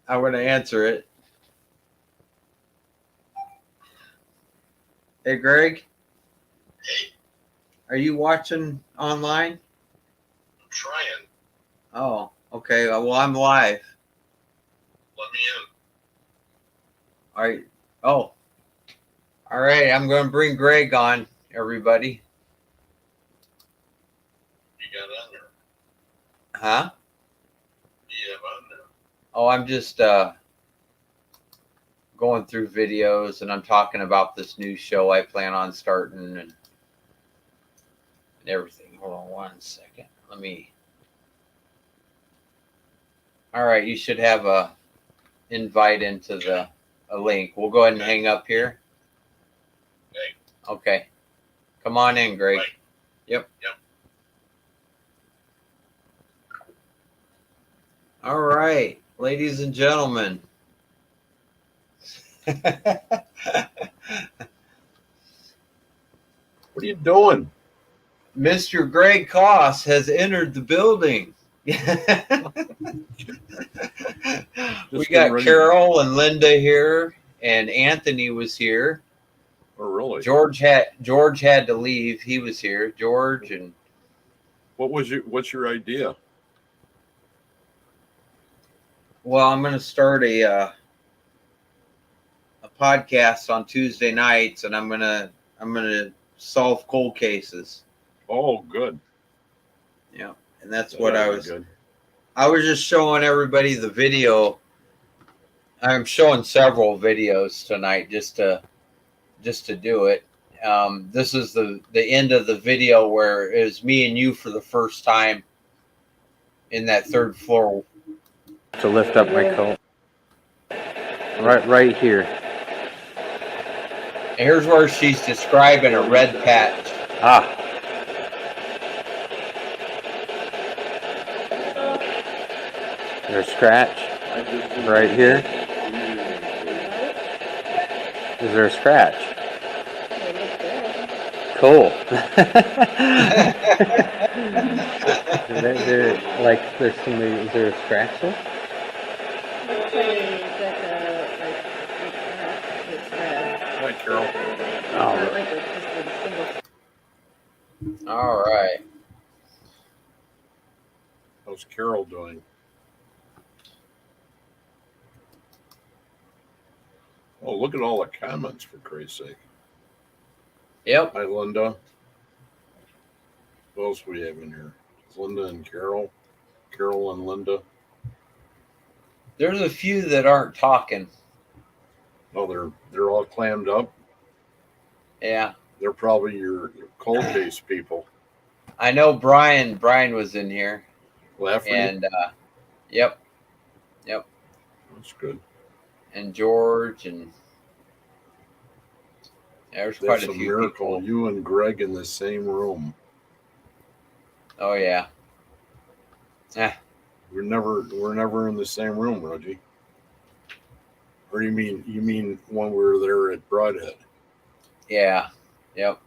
I'm gonna answer it. Hey, Greg. Hey, Are you watching online? I'm trying. Oh, okay. Well, I'm live. Let me in. All right. Oh, all right. I'm going to bring Greg on, everybody. You got on there. Huh? You have on there. Oh, I'm just going through videos, and I'm talking about this new show I plan on starting and everything. Hold on one second. Let me. All right. You should have a invite into a link. We'll go ahead and hang up here. Okay. Okay. Come on in, Greg. Right. Yep. Yep. All right, ladies and gentlemen. What are you doing? Mr. Greg Koss has entered the building. We got ready. Carol and Linda here, and Anthony was here. Oh, really? George had to leave. He was here. George and What's your idea? well, I'm going to start a podcast on Tuesday nights, and I'm gonna solve cold cases. Oh, good. Yeah, and that's what I was. Good. I was just showing everybody the video. I'm showing several videos tonight just to do it. This is the end of the video where it was me and you for the first time in that third floor. To lift up my coat. Right here. And here's where she's describing a red patch. Ah. There's a scratch right here. Is there a scratch? Cool. There's somebody. Is there a scratch there? Hi, Carol. All right. How's Carol doing? Oh, look at all the comments, for Christ's sake. Yep. Hi, Linda. Who else we have in here? It's Linda and Carol. Carol and Linda. There's a few that aren't talking. Oh, they're all clammed up. Yeah. They're probably your cold case people. I know Brian was in here. Lafferty. And yep. That's good. And George and there's quite That's a a few miracle. people. You and Greg in the same room. Oh yeah. We're never in the same room, Reggie. Or you mean when we were there at Broadhead? Yeah. Yep.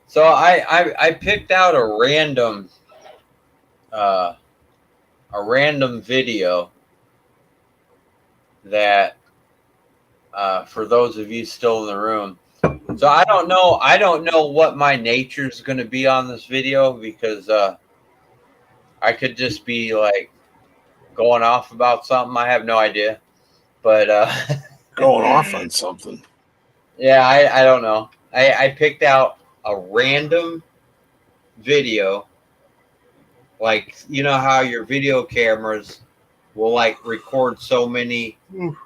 So I picked out a random video that for those of you still in the room. So I don't know what my nature is going to be on this video because I could just be like going off about something. I have no idea. But Going off on something. yeah, I don't know. I picked out a random video, like you know how your video cameras will like record so many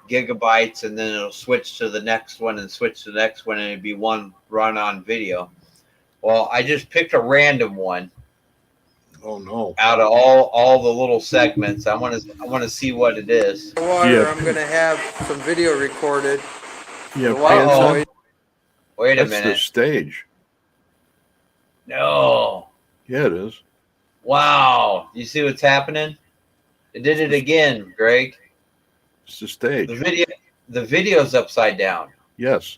gigabytes and then it'll switch to the next one and switch to the next one and it'd be one run on video. Well, I just picked a random one Oh no. out of all the little segments. I want to see what it is. Water, Yeah. I'm gonna have some video recorded. Yeah, The white Uh-oh. noise. Wait a that's the minute. stage. No. Yeah, it is. Wow. You see what's happening? It did it again, Greg. It's the stage. The video's upside down. Yes.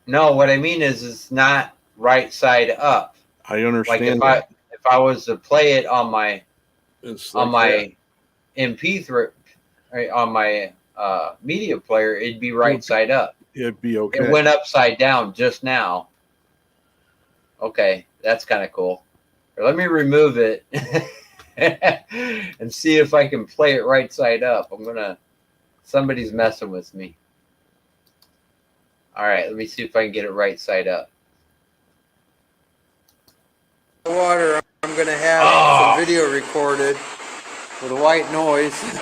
No, what I mean is it's not right side up. I Like understand. if I was to play it on my It's on like my MP3 right, on my media player, it'd be right side up. that. It'd be okay. It went upside down just now. Okay, that's kind of cool. Let me remove it and see if I can play it right side up. Somebody's messing with me. All right, let me see if I can get it right side up. Water, I'm gonna have some video recorded with white noise. Is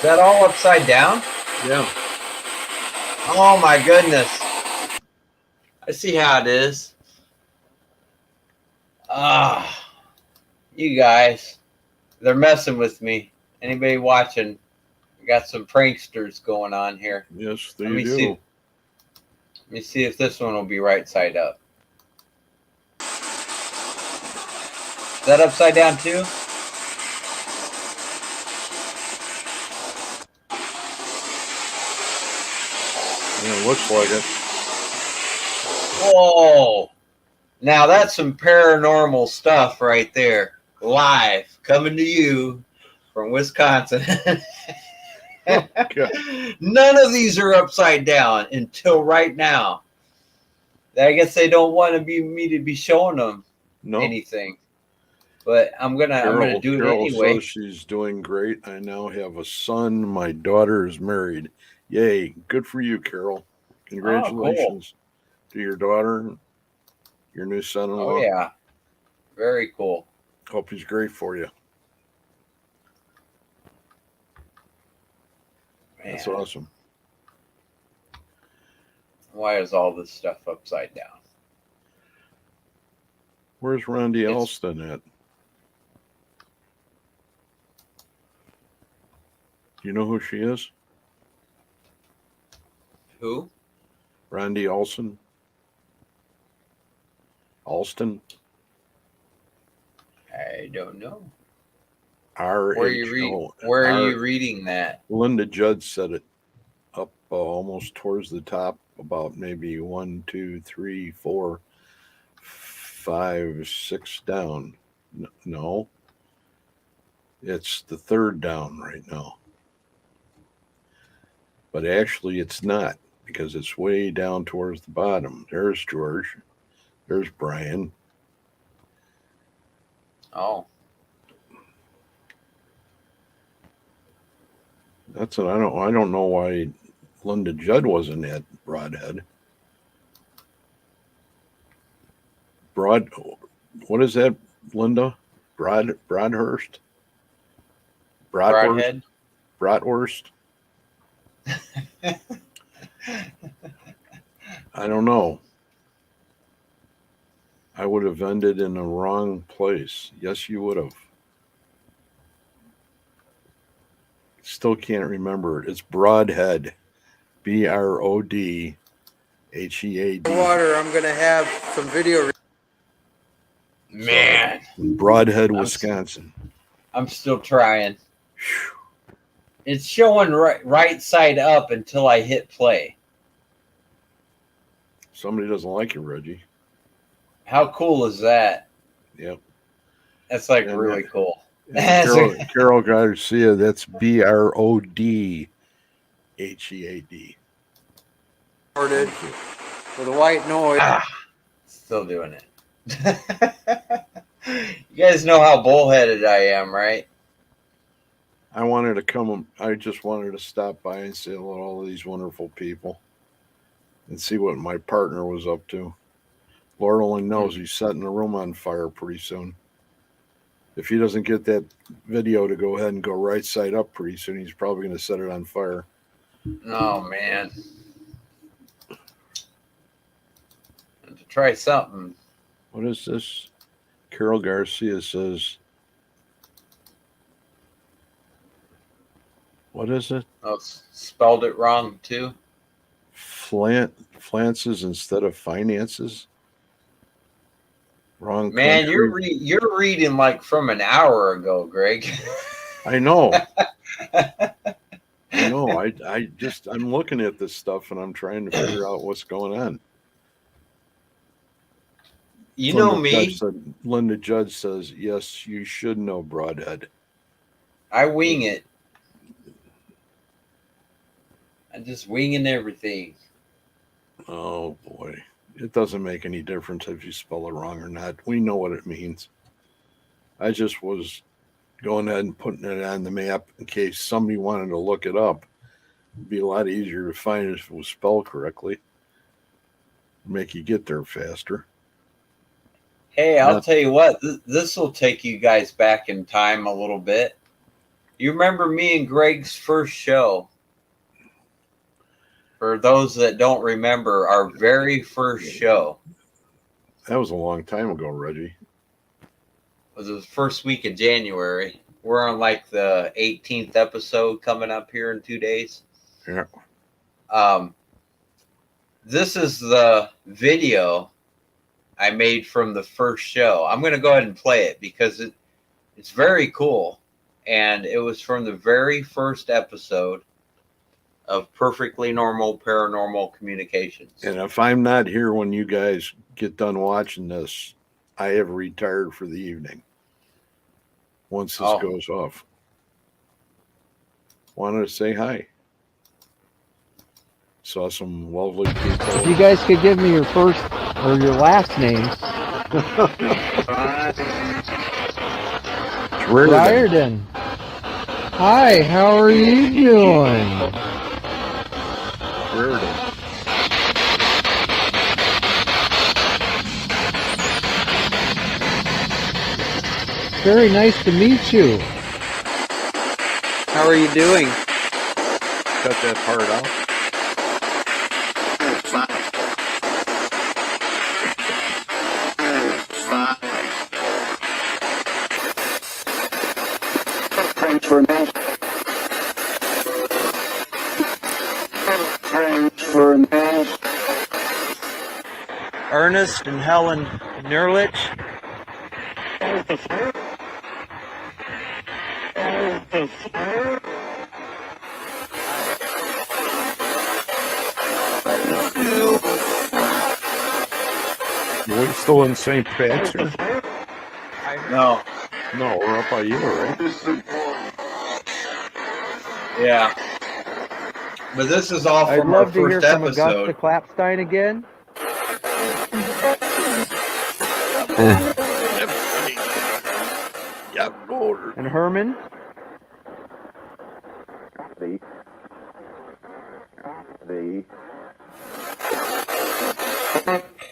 that all upside down? Yeah. Oh my goodness. I see how it is. You guys, they're messing with me. Anybody watching? We got some pranksters going on here. Yes, they Let me do. see. Let me see if this one will be right side up. Is that upside down too? Yeah, it looks like it. Whoa! Now that's some paranormal stuff right there. Live, coming to you from Wisconsin. None of these are upside down until right now. I guess they don't want me to be showing them No. anything. But I'm gonna do it Carol anyway. says she's doing great. I now have a son. My daughter is married. Yay! Good for you, Carol. Congratulations to your daughter, your new son-in-law. Oh yeah, very cool. Hope he's great for you. Man, That's awesome. why is all this stuff upside down? Where's Randy It's- Alston at? Do you know who she is? Who? Randy Alston? Alston? I don't know. R Where are you reading that? Linda Judd said it up almost towards the top, about maybe 1, 2, 3, 4, 5, 6 down. No, it's the third down right now. But actually, it's not because it's way down towards the bottom. There's George. There's Brian. Oh, That's what I don't know why Linda Judd wasn't at Broadhead. what is that, Linda? Broadhurst? Broadhead. Bratwurst? I don't know. I would have ended in the wrong place. Yes, you would have. Still can't remember it. It's Broadhead. Brodhead. Water, I'm gonna have some video. Man, Broadhead, Wisconsin. I'm still trying. It's showing right side up until I hit play. Somebody doesn't like you, Reggie. How cool is that? Yep. That's like And really cool. Carol Garcia, that's Brodhead. Recorded with a white noise. Still doing it. You guys know how bullheaded I am, right? I wanted to come. I just wanted to stop by and say hello to all of these wonderful people and see what my partner was up to. Lord only knows he's setting the room on fire pretty soon. If he doesn't get that video to go ahead and go right side up pretty soon, he's probably going to set it on fire. Oh man. To try something. What is this? Carol Garcia says, what is it? Oh, spelled it wrong too. Flances instead of finances? Wrong. Man, country. you're reading like from an hour ago, Greg. I know. I know. I'm looking at this stuff and I'm trying to figure out what's going on. You know me. Linda Judge says, yes, you should know Broadhead. I wing it. I'm just winging everything. Oh boy. It doesn't make any difference if you spell it wrong or not. We know what it means. I just was going ahead and putting it on the map in case somebody wanted to look it up. It'd be a lot easier to find if it was spelled correctly. Make you get there faster. Hey, I'll tell you what, this will take you guys back in time a little bit. You remember me and Greg's first show? For those that don't remember, our very first show That was a long time ago, Reggie. was the first week of January. We're on like the 18th episode coming up here in 2 days. Yeah. This is the video I made from the first show. I'm going to go ahead and play it because it's very cool. And it was from the very first episode of Perfectly Normal Paranormal Communications. And if I'm not here when you guys get done watching this, I have retired for the evening. Once this goes off. Wanted to say hi. Saw some lovely people. If you guys could give me your first or your last names. Riordan. Hi, how are you doing? Riordan. Very nice to meet you. How are you doing? Cut that part out. Ernest and Helen Nerlich. Are we still in St. Pat's here? No. No, we're up by you, right? Yeah. But this is all I'd from our love to hear first from Augusta episode. Clapstein again. Yep, order. And Herman.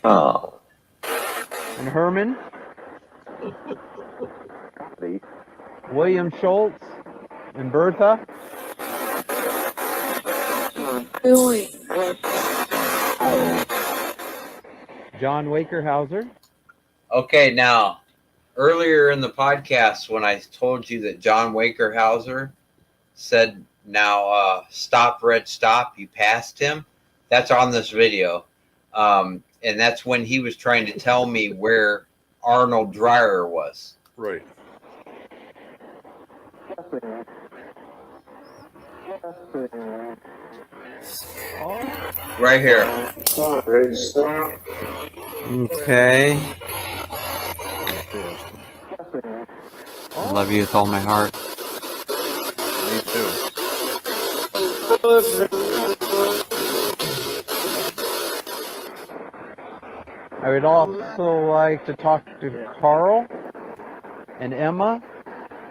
Oh. And Herman. William Schultz and Bertha. John Wakerhauser. Okay, now, earlier in the podcast, when I told you that John Wakerhauser said, now stop, Red, stop, you passed him, that's on this video. And that's when he was trying to tell me where Arnold Dreyer was. Right. Right here. Okay. I love you with all my heart. Me too. I would also like to talk to Carl and Emma,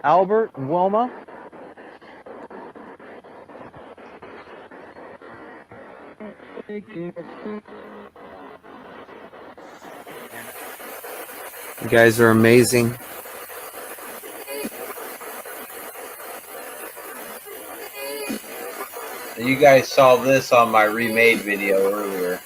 Albert and Wilma. You guys are amazing. You guys saw this on my remade video earlier.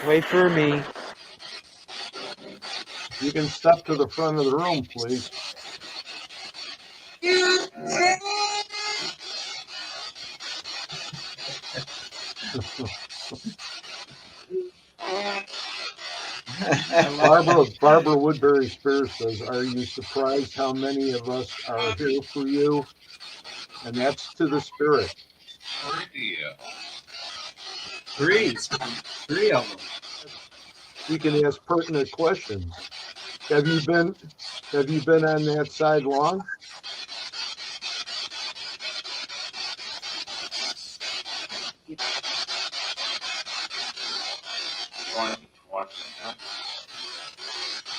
Wait for me. You can step to the front of the room, please. Barbara Woodbury Spears says, "Are you surprised how many of us are here for you?" And that's to the spirit. Three of them. You can ask pertinent questions. Have you been on that side long?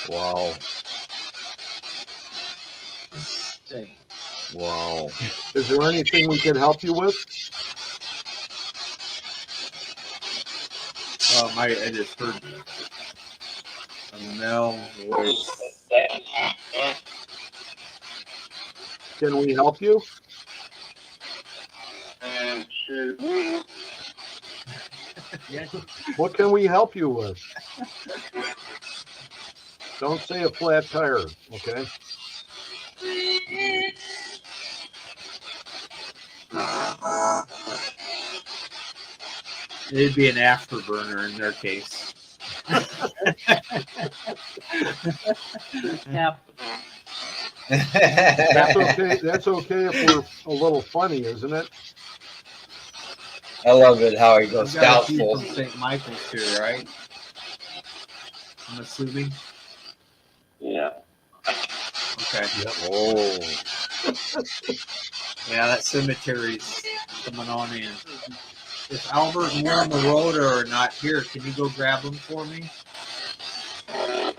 Wow. Wow. Is there anything we can help you with? I just heard a male voice. Can we help you? What can we help you with? Don't say a flat tire, okay? It'd be an afterburner in their case. Yep. That's okay. That's okay if we're a little funny, isn't it? I love it how he goes You got a few doubtful. from St. Michael's too, right? I'm assuming. Yeah. Okay. Oh. Yeah, that cemetery's coming on in. If Albert and Wilma Rhoda are not here, can you go grab them for me? I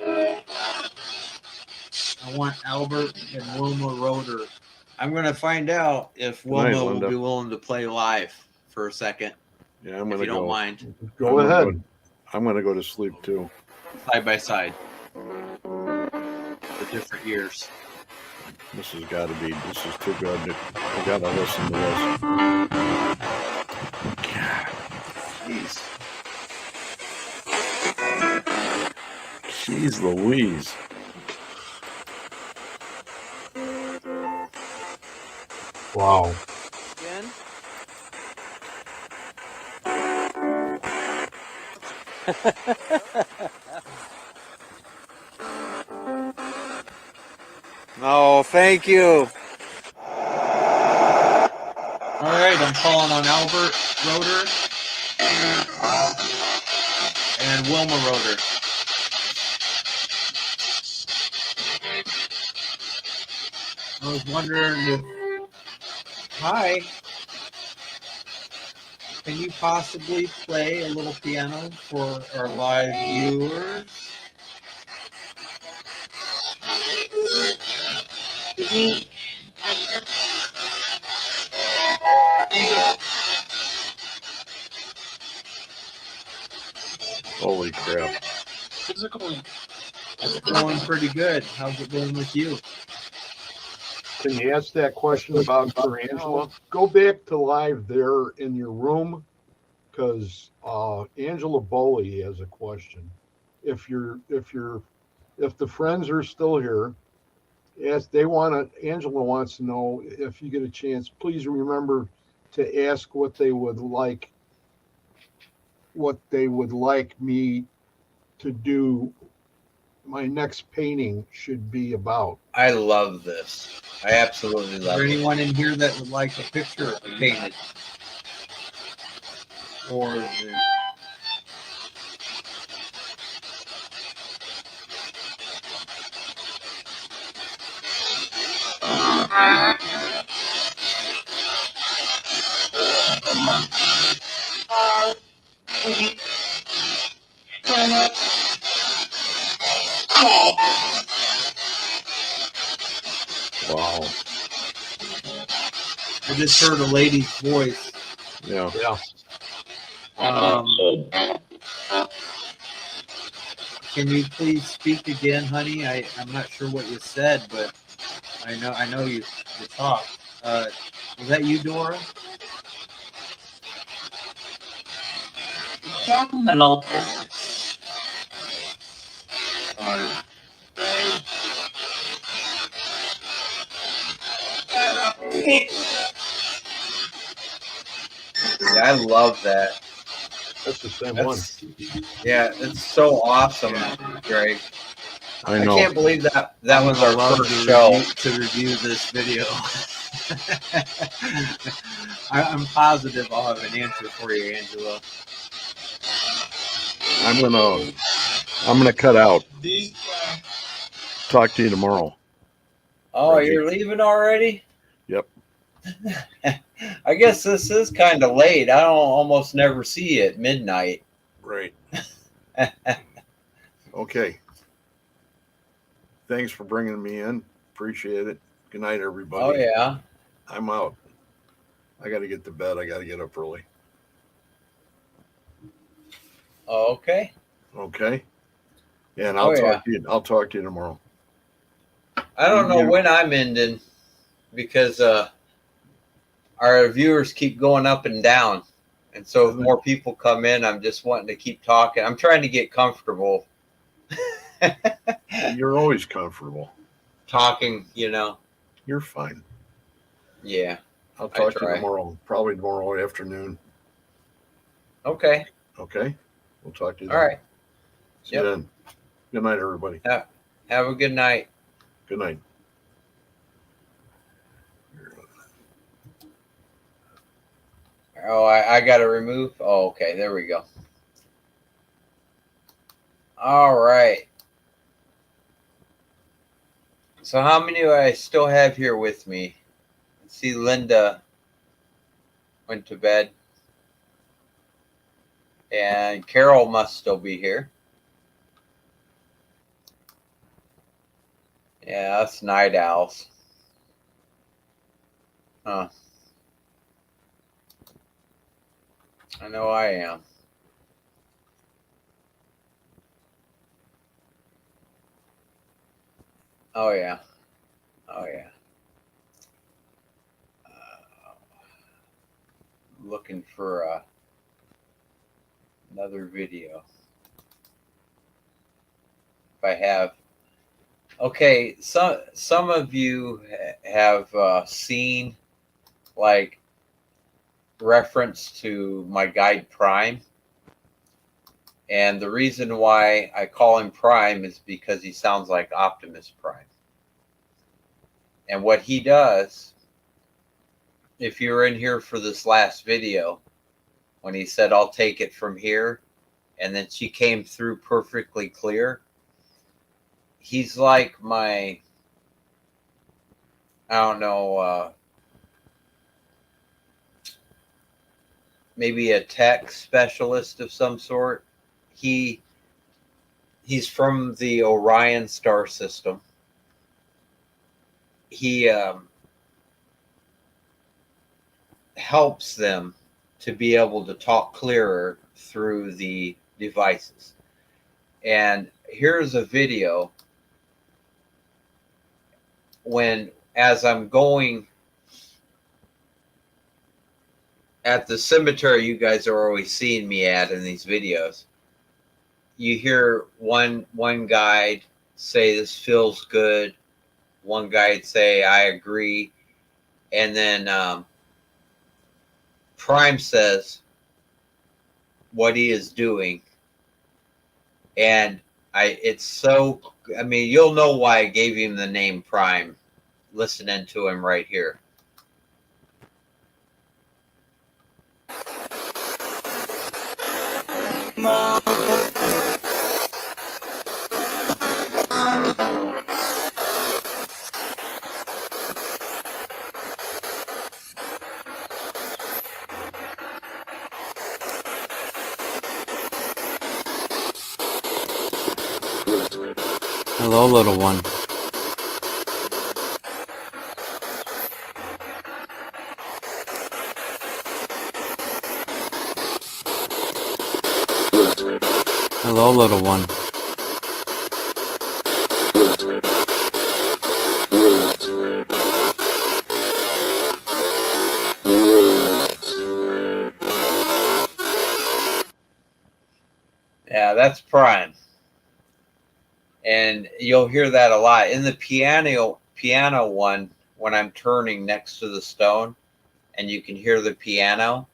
want Albert and Wilma Rhoda. I'm going to find out if Good night, Wilma will Linda. be willing to play live for a second, Yeah, I'm if gonna you don't go. mind. Go ahead. I'm gonna go to sleep too. Side by side. For different years. This has got to be. This is too good. I gotta listen to this. God, jeez Louise. Wow. Again? No, thank you. All right, I'm calling on Albert Roeder and Wilma Roeder. I was wondering if, hi, can you possibly play a little piano for our live viewers? Holy crap. It's going pretty good. How's it going with you? Can you ask that question about for Angela? Go back to live there in your room, because Angela Boley has a question. If the friends are still here, Angela wants to know, if you get a chance, please remember to ask what they would like me to do. My next painting should be about. I love this. I absolutely Is love there it. anyone in here that would like a picture painted? Or Wow. I just heard a lady's voice. Yeah. Can you please speak again, honey? I'm not sure what you said, but I know you talked. Was that you, Dora? Hello. Yeah, I love that. That's the same one. Yeah, it's so awesome, Greg. I I know. can't believe that was our Love first to show. review this video. I'm positive I'll have an answer for you, Angela. I'm gonna cut out. Talk to you tomorrow. Oh, Reggie. you're leaving already? Yep. I guess this is kind of late. I don't almost never see you at midnight. Right. Okay. Thanks for bringing me in. Appreciate it. Good night, everybody. Oh yeah. I'm out. I got to get to bed. I got to get up early. Oh, okay. Okay. And Oh, I'll yeah. talk to you. I'll talk to you tomorrow. I don't know Yeah. when I'm ending because our viewers keep going up and down. And so if more people come in, I'm just wanting to keep talking. I'm trying to get comfortable You're always comfortable. talking, you know. You're fine. Yeah. I'll talk to you try. tomorrow. Probably tomorrow afternoon. Okay. Okay. We'll talk to you All then. right. See you then. Good night, everybody. Have a good night. Good night. Oh, I got to remove. Oh, okay. There we go. All right. So how many do I still have here with me? Let's see, Linda went to bed. And Carol must still be here. Yeah, that's night owls. Huh. I know I am. Oh, yeah. Oh, yeah. Looking for another video. If I have. Okay, some of you have seen like reference to my guide Prime. And the reason why I call him Prime is because he sounds like Optimus Prime. And what he does, if you were in here for this last video, when he said, I'll take it from here, and then she came through perfectly clear, he's like my, I don't know, maybe a tech specialist of some sort. He's from the Orion star system. He helps them to be able to talk clearer through the devices. And here's a video as I'm going at the cemetery you guys are always seeing me at in these videos. You hear one guide say this feels good, one guide say I agree, and then Prime says what he is doing. And I mean, you'll know why I gave him the name Prime listening to him right here. Hello, little one. Hello, little one. Yeah, that's Prime. And you'll hear that a lot. In the piano one, when I'm turning next to the stone and you can hear the piano,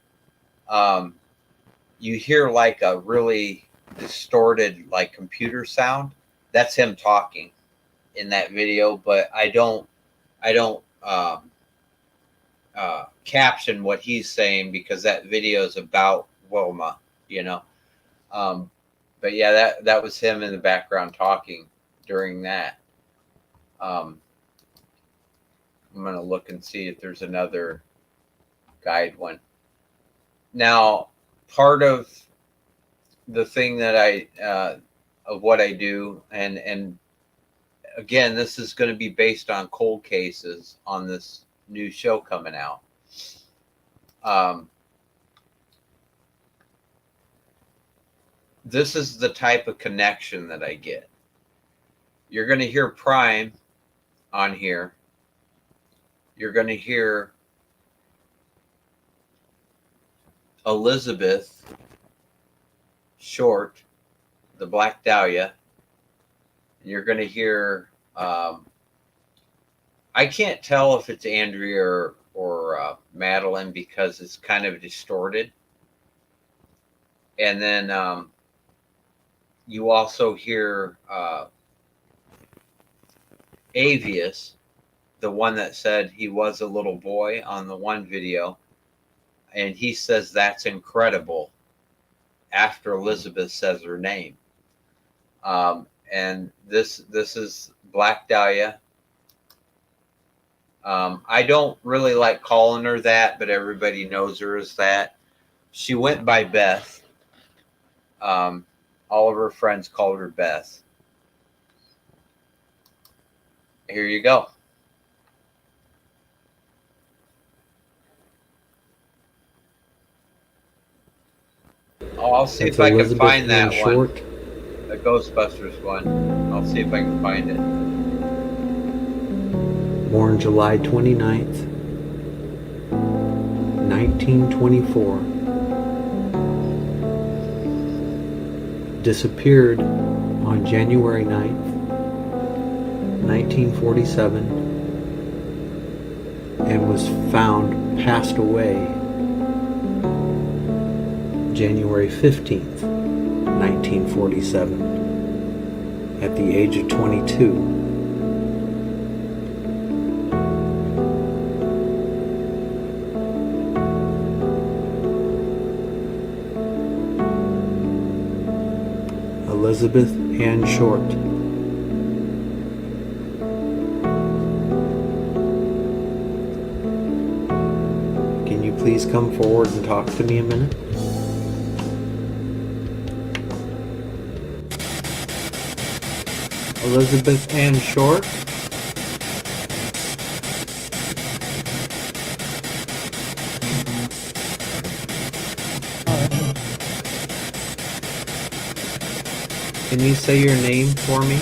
you hear like a really distorted like computer sound. That's him talking in that video, but I don't caption what he's saying because that video is about Wilma, you know. But yeah, that was him in the background talking during that. I'm gonna look and see if there's another guide one. Now, part of the thing that of what I do, and again, this is going to be based on cold cases on this new show coming out. This is the type of connection that I get. You're going to hear Prime on here. You're going to hear Elizabeth Short, the Black Dahlia. And you're going to hear, I can't tell if it's Andrea or Madeline because it's kind of distorted. And then you also hear Avius, the one that said he was a little boy on the one video. And he says that's incredible after Elizabeth says her name. And this is Black Dahlia. I don't really like calling her that, but everybody knows her as that. She went by Beth. All of her friends called her Beth. Here you go. Oh, I'll see if I can find that one. The Ghostbusters one. I'll see if I can find it. Born July 29th, 1924. Disappeared on January 9th, 1947, and was found passed away January 15th, 1947, at the age of 22. Elizabeth Ann Short. Can you please come forward and talk to me a minute? Elizabeth Ann Short. Can you say your name for me?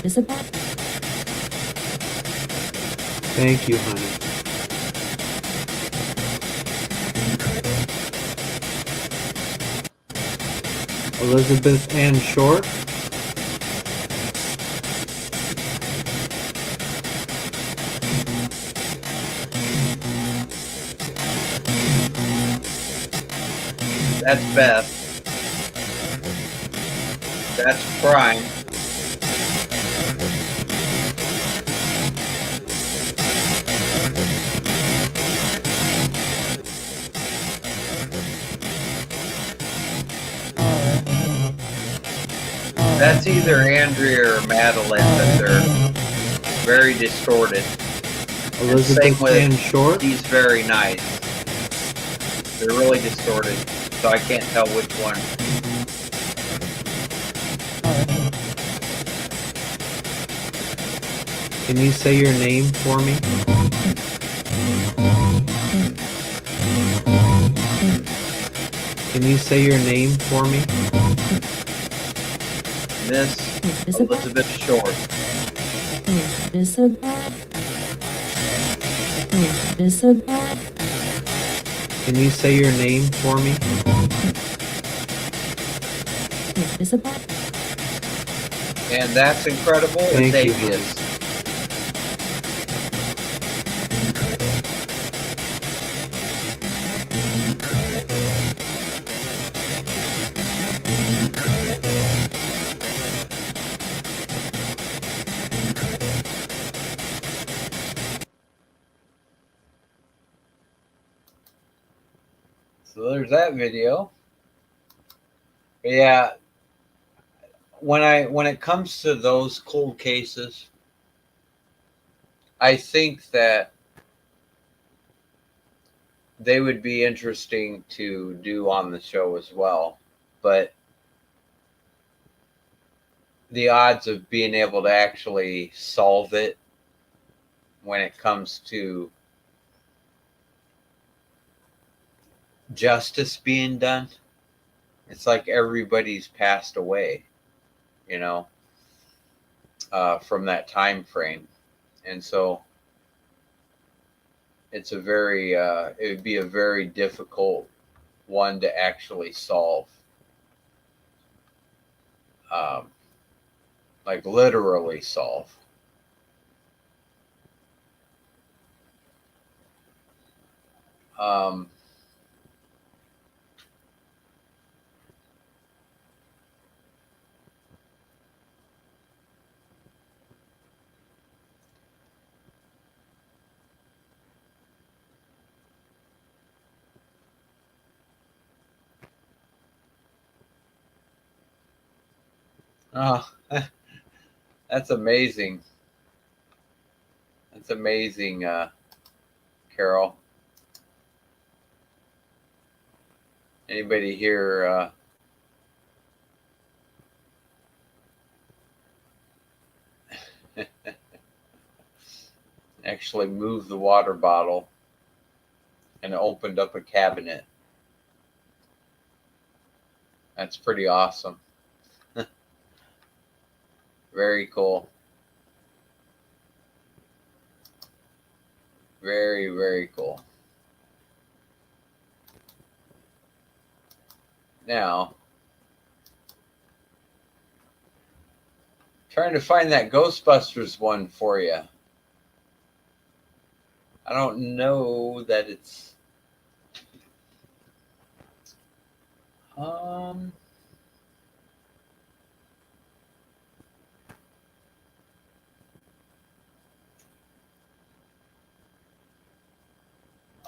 Isabel? Thank you, honey. Elizabeth Ann Short? That's Beth. That's Prime. That's either Andrea or Madeline, but they're very distorted. Elizabeth with- Ann Short? He's very nice. They're really distorted, so I can't tell which one. Can you say your name for me? Can you say your name for me? Miss Isabel? Elizabeth Short. Isabel? Isabel? Can you say your name for me? Isabel? And that's incredible. Thank you, Davies. So there's that video. But yeah, when it comes to those cold cases, I think that they would be interesting to do on the show as well. But the odds of being able to actually solve it when it comes to justice being done, it's like everybody's passed away, you know, from that time frame. And so it's a very it would be a very difficult one to actually solve, like literally solve. Oh, that's amazing. That's amazing, Carol. Anybody here actually moved the water bottle and opened up a cabinet? That's pretty awesome. Very cool. Very, very cool. Now, trying to find that Ghostbusters one for you. I don't know that it's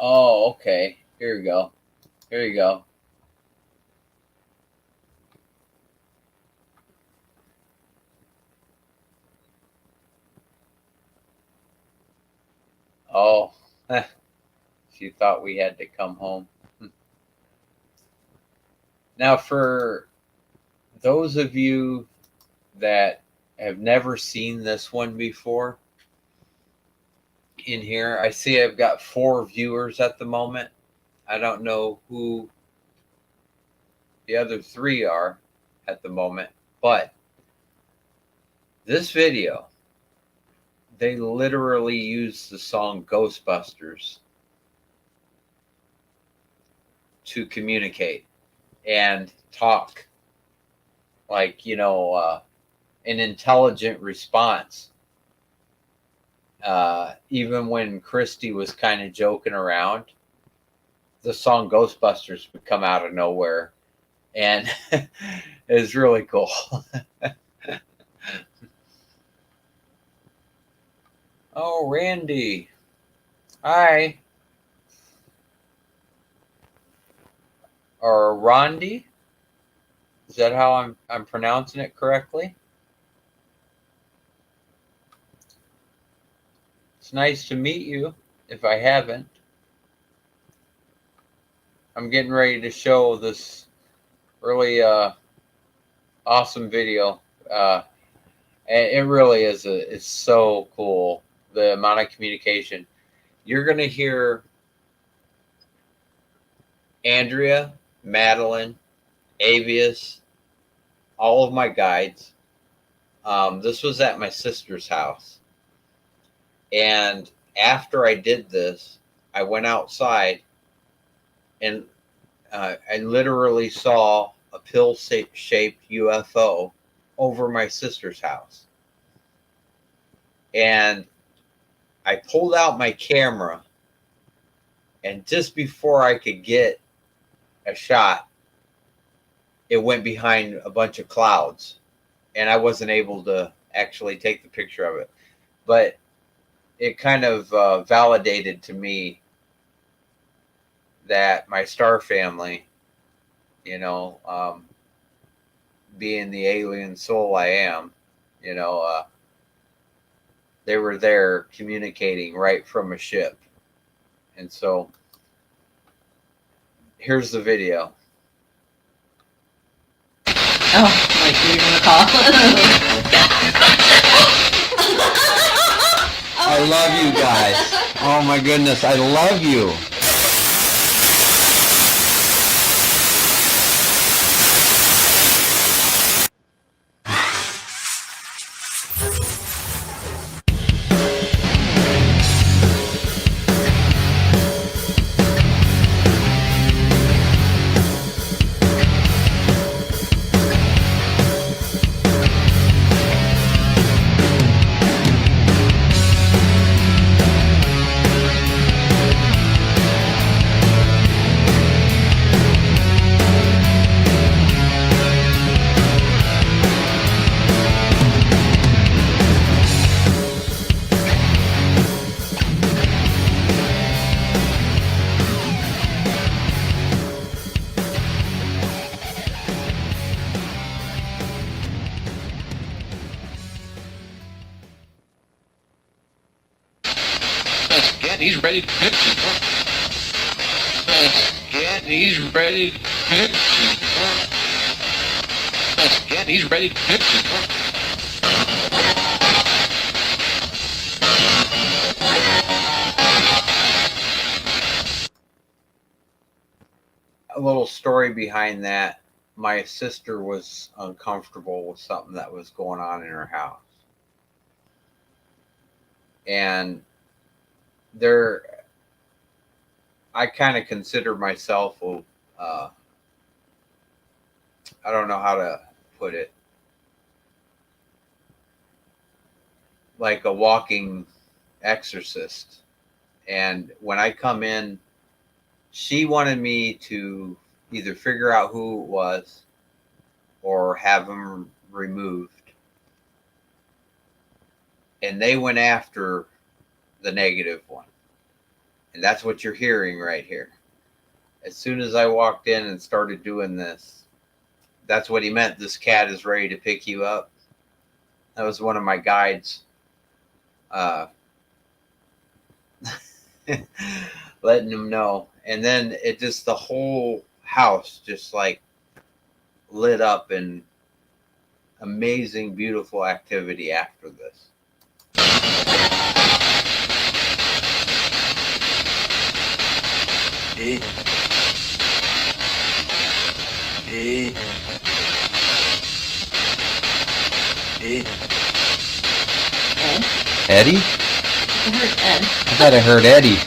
oh, okay. Here we go. Here you go. Oh, she thought we had to come home. Now, for those of you that have never seen this one before, in here, I see I've got 4 viewers at the moment. I don't know who The other 3 are at the moment. But this video, they literally use the song Ghostbusters to communicate and talk, like, an intelligent response. Even when Christy was kind of joking around, the song Ghostbusters would come out of nowhere, and it's really cool. Oh, Randy. Hi. Or Rondi? Is that how I'm pronouncing it correctly? It's nice to meet you, if I haven't. I'm getting ready to show this really awesome video. And it really is it's so cool, the amount of communication. You're going to hear Andrea, Madeline, Avius, all of my guides. This was at my sister's house. And after I did this, I went outside and I literally saw a pill-shaped UFO over my sister's house. And I pulled out my camera, and just before I could get a shot, it went behind a bunch of clouds, and I wasn't able to actually take the picture of it. But it kind of validated to me that my star family, being the alien soul I am, they were there communicating right from a ship. And so here's the video. Oh, like you're gonna call. I love you guys. Oh my goodness, I love you. He's ready to hit you. He's ready to hit you. He's ready to hit you. A little story behind that. My sister was uncomfortable with something that was going on in her house. And I kind of consider myself I don't know how to put it, like a walking exorcist. And when I come in, she wanted me to either figure out who it was or have them removed. And they went after the negative one. And that's what you're hearing right here. As soon as I walked in and started doing this, that's what he meant. This cat is ready to pick you up. That was one of my guides. Letting him know. And then the whole house just like lit up in amazing, beautiful activity after this. Hey. Eddie? I heard Ed. I thought I heard Eddie.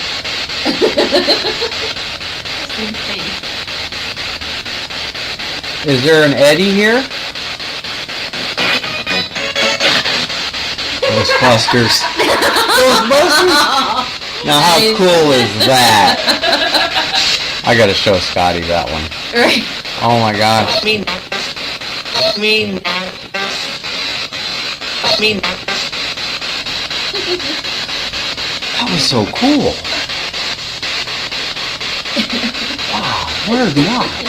Same thing. Is there an Eddie here? Ghostbusters. Ghostbusters? Now how cool is that? I gotta show Scotty that one. Right. Oh my gosh. That was so cool. Wow, where are the eyes?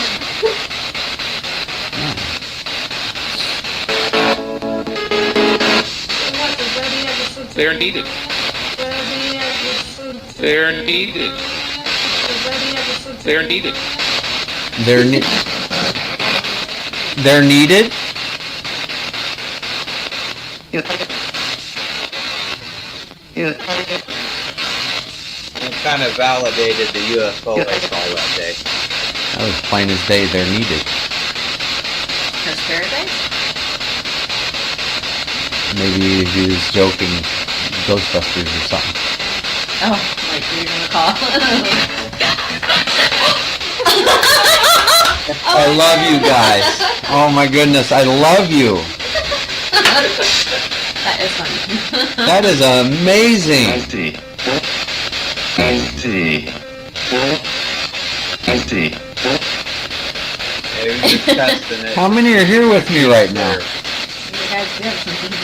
They're needed. They're needed. They're needed. They're needed? It kind of validated the UFO I saw that day. That was plain as day, they're needed. That's paradise? Maybe he was joking Ghostbusters or something. Oh, like you're gonna call. I love you guys. Oh my goodness, I love you. That is funny. That is amazing. Empty. Empty. Empty. It was just testing it. How many are here with me right now? You guys do have something here.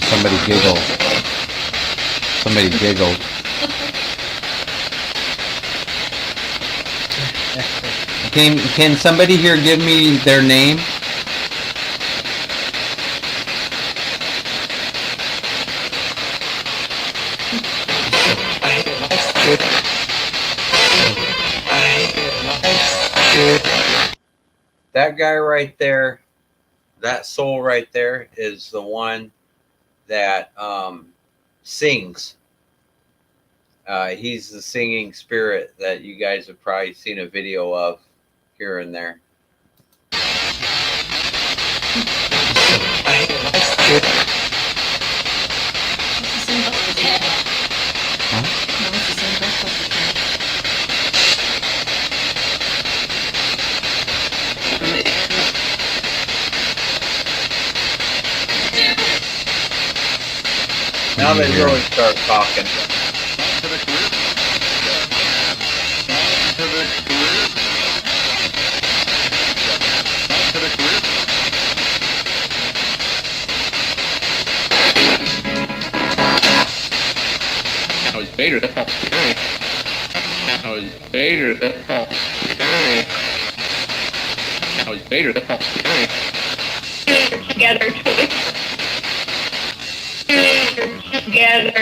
Somebody giggled. Somebody giggled. Can somebody here give me their name? That guy right there, that soul right there, is the one that sings. He's the singing spirit that you guys have probably seen a video of here and there. Now they really start talking. Now he's Vader, that's all. Now he's Vader, that's all. Now he's Vader, that's all. Together, together,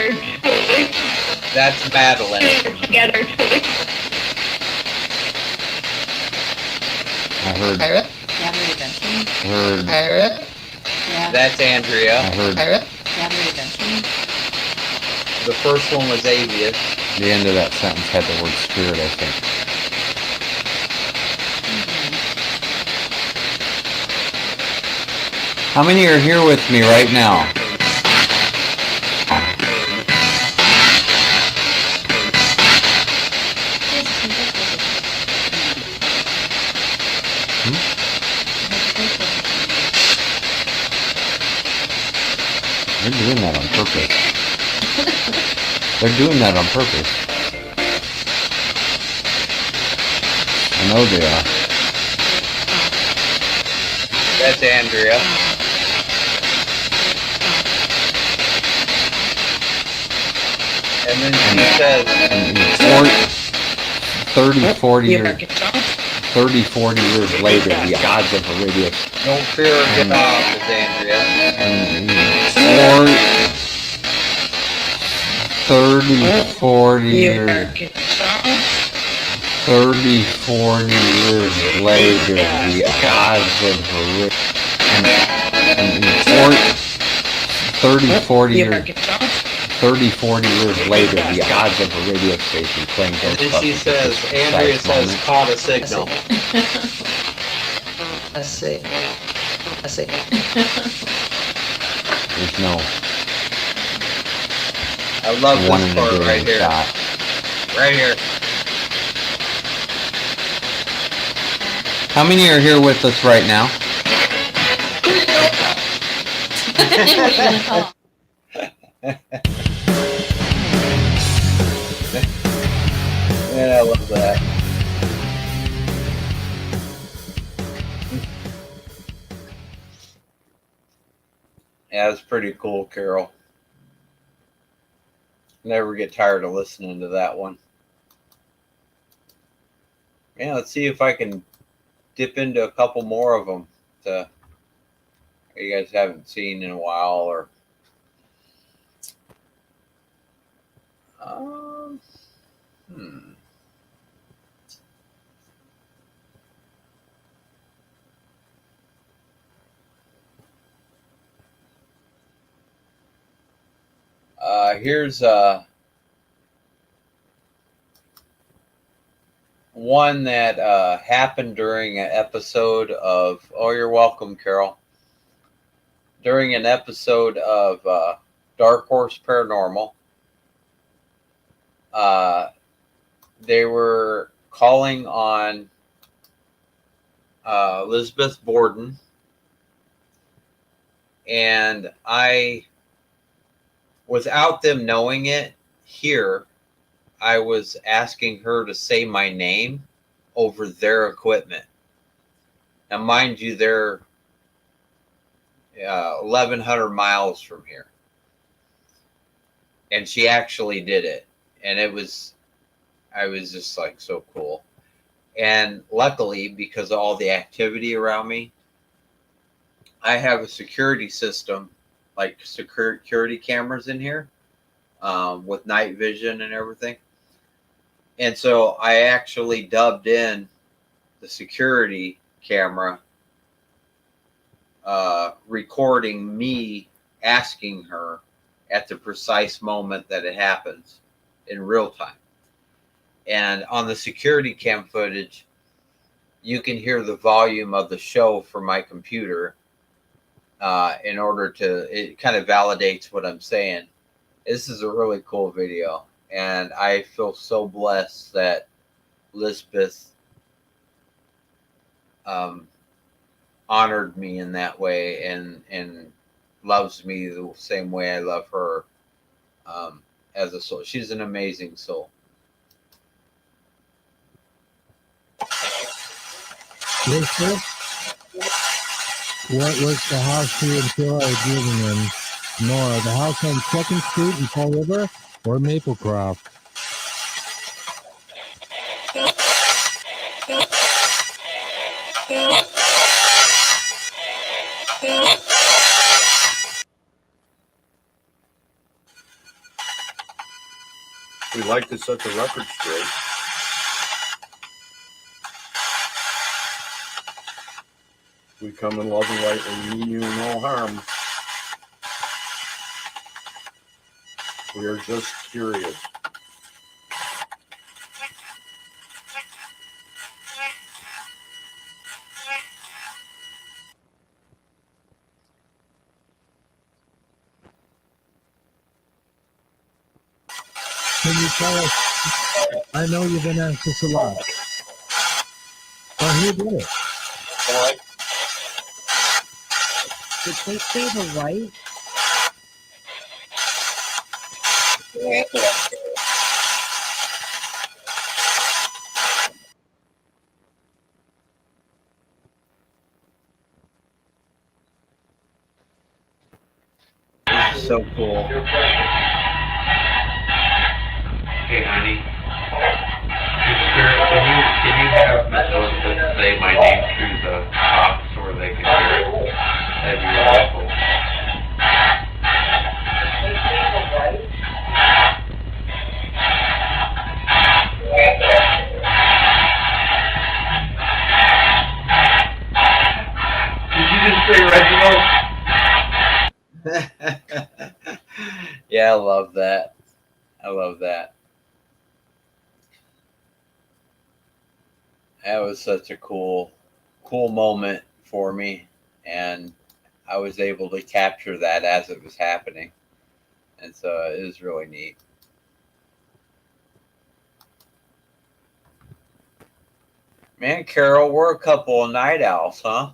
That's Madeline. together. I heard. Gathering eventually. Heard. Yeah. That's Andrea. I heard. Gathering eventually. The first one was Avius. The end of that sentence had the word spirit, I think. How many are here with me right now? They're doing that on purpose. They're doing that on purpose. I know they are. That's Andrea. And then she says, And 30, 40 years, 30, 40 years later, the odds of a radio "Don't fear or give off," is Andrea. and 30, 40 years, 30, 40 years later, the odds of and 30, 40 years 30, 40 years later, the odds of a radio station playing And then she Ghostbusters says, at this Andrea precise says, moment, caught a signal. I see. I see. there's no I love one this in a part billion right here. shot. Right here. How many are here with us right now? Yeah, I love that. Yeah, it's pretty cool, Carol. Never get tired of listening to that one. Yeah, let's see if I can dip into a couple more of them that you guys haven't seen in a while, or here's one that happened during an episode of, oh, you're welcome, Carol. During an episode of Dark Horse Paranormal, they were calling on Elizabeth Borden, and I, without them knowing it, here I was asking her to say my name over their equipment. Now, mind you, they're 1,100 miles from here, and she actually did it, and I was just like so cool. And luckily, because of all the activity around me, I have a security system, like security cameras in here, with night vision and everything. And so I actually dubbed in the security camera recording me asking her at the precise moment that it happens in real time. And on the security cam footage, you can hear the volume of the show from my computer in order to, it kind of validates what I'm saying. This is a really cool video, and I feel so blessed that Lisbeth honored me in that way and loves me the same way I love her as a soul. She's an amazing soul. What was the house you and Phil are living in? Nora, the house on 2nd Street in Fall River or Maplecroft? We like to set the record straight. We come in love and light and mean you no harm. We are just curious. Can you tell us? I know you've been asked this a lot. But who did it? Did they say the right? So cool. Hey, honey. Can you have Miss Elizabeth say my name through the top so they can hear it? That'd be really cool. just say, Reginald? Yeah, I love that. I love that. That was such a cool moment for me, and I was able to capture that as it was happening, and so it was really neat. Man, Carol, we're a couple of night owls, huh?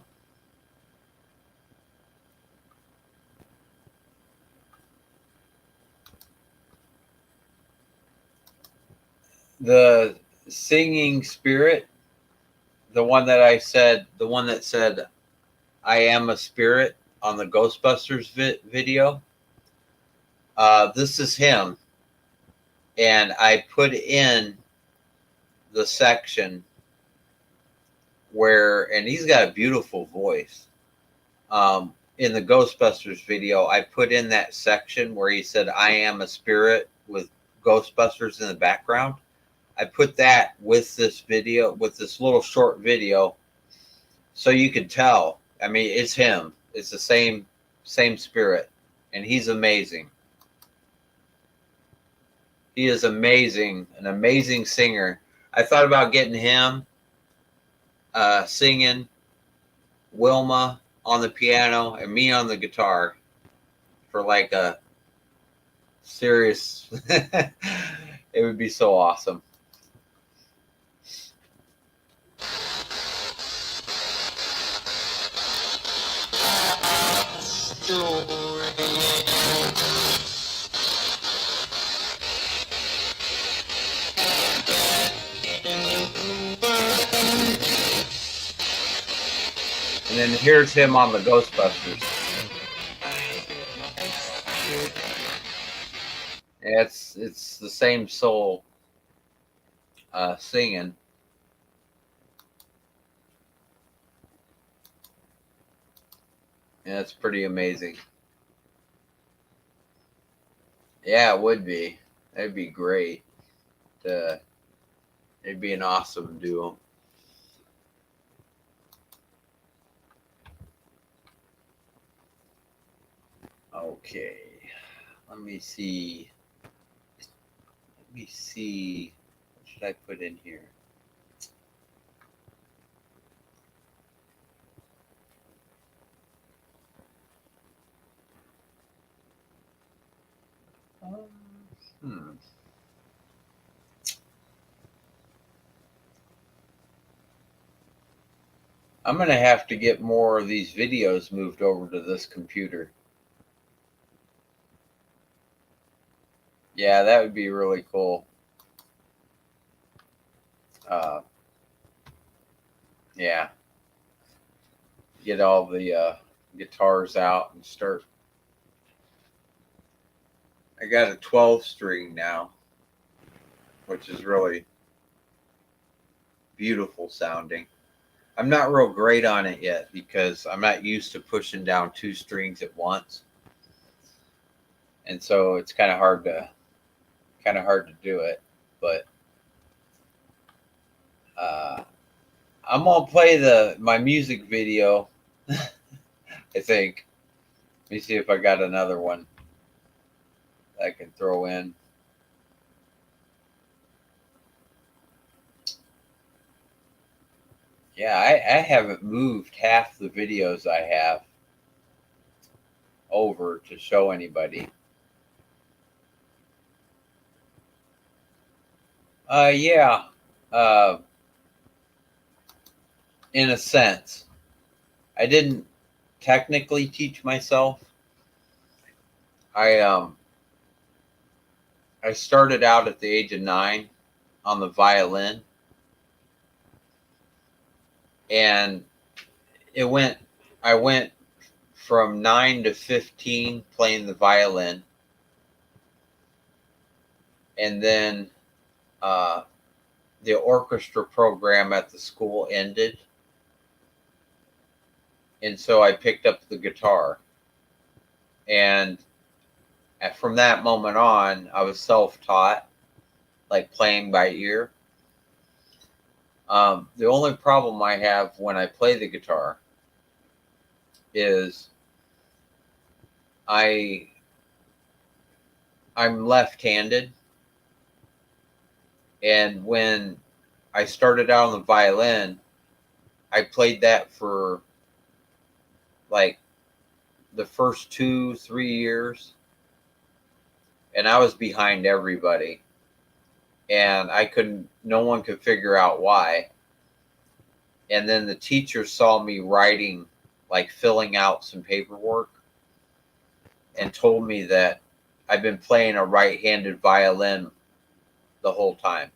The singing spirit, the one that said, I am a spirit on the Ghostbusters video. This is him. And I put in the section where, and he's got a beautiful voice. In the Ghostbusters video, I put in that section where he said, I am a spirit with Ghostbusters in the background. I put that with this video, with this little short video, so you could tell. I mean, it's him. It's the same spirit, and he's amazing. He is amazing, an amazing singer. I thought about getting him singing, Wilma on the piano, and me on the guitar for like a serious. It would be so awesome. And then here's him on the Ghostbusters. It's the same soul singing. Yeah, it's pretty amazing. Yeah, it would be. That'd be great. It'd be an awesome duo. Okay, let me see. What should I put in here? I'm going to have to get more of these videos moved over to this computer. Yeah, that would be really cool. Yeah. Get all the guitars out and start. I got a 12 string now, which is really beautiful sounding. I'm not real great on it yet because I'm not used to pushing down 2 strings at once. And so it's kind of hard to do it, but I'm gonna play my music video. I think. Let me see if I got another one that I can throw in. Yeah, I haven't moved half the videos I have over to show anybody. Yeah. In a sense. I didn't technically teach myself. I started out at the age of 9 on the violin. And I went from 9 to 15 playing the violin. And then the orchestra program at the school ended. And so I picked up the guitar. And from that moment on, I was self-taught, like playing by ear. The only problem I have when I play the guitar is I'm left-handed, and when I started out on the violin, I played that for like the first 2-3 years, and I was behind everybody, and no one could figure out why. And then the teacher saw me writing, like filling out some paperwork, and told me that I've been playing a right-handed violin the whole time.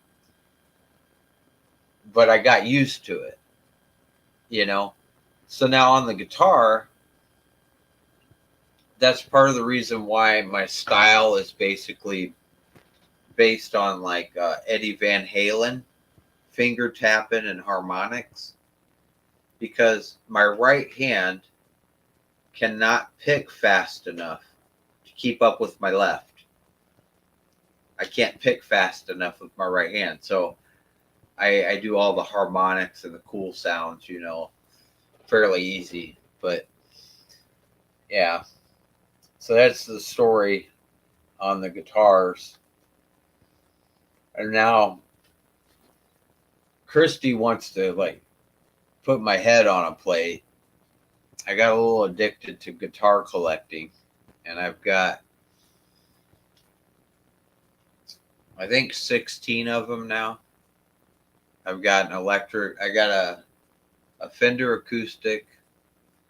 But I got used to it, you know? So now on the guitar, that's part of the reason why my style is basically based on like Eddie Van Halen, finger tapping and harmonics, because my right hand cannot pick fast enough to keep up with my left. I can't pick fast enough with my right hand. So I do all the harmonics and the cool sounds, you know, fairly easy. But yeah, so that's the story on the guitars. And now Christy wants to like put my head on a plate. I got a little addicted to guitar collecting, and I've got, I think, 16 of them now. I've got an electric, I got a Fender acoustic,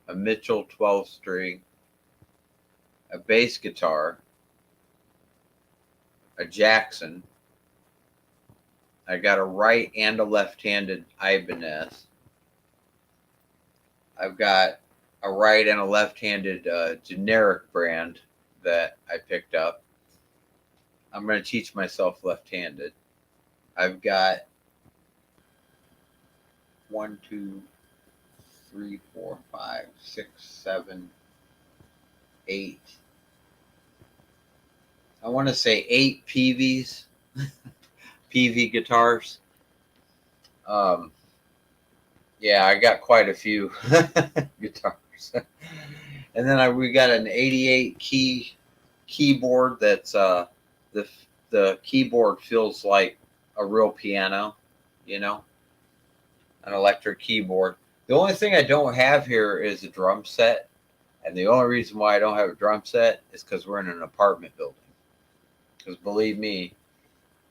a Mitchell 12-string, a bass guitar, a Jackson. I got a right and a left-handed Ibanez. I've got a right and a left-handed generic brand that I picked up. I'm going to teach myself left-handed. I've got 1, 2, 3, 4, 5, 6, 7, 8. I want to say 8 PVs, PV guitars. Yeah, I got quite a few guitars. And then we got an 88 keyboard that's the keyboard feels like a real piano, you know, an electric keyboard. The only thing I don't have here is a drum set. And the only reason why I don't have a drum set is because we're in an apartment building. Because believe me,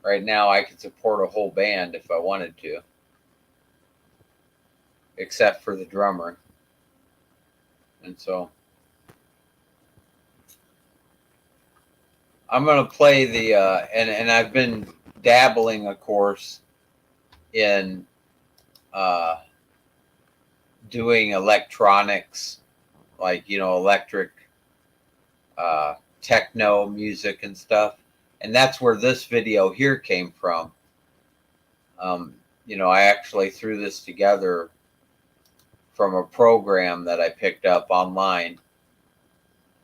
right now I could support a whole band if I wanted to. Except for the drummer. And so I'm going to play the, and I've been dabbling, of course, in doing electronics, like, you know, electric techno music and stuff. And that's where this video here came from. You know, I actually threw this together from a program that I picked up online.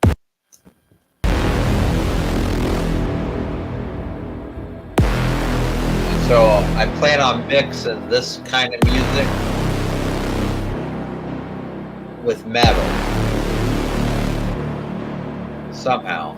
And so I plan on mixing this kind of music with metal somehow.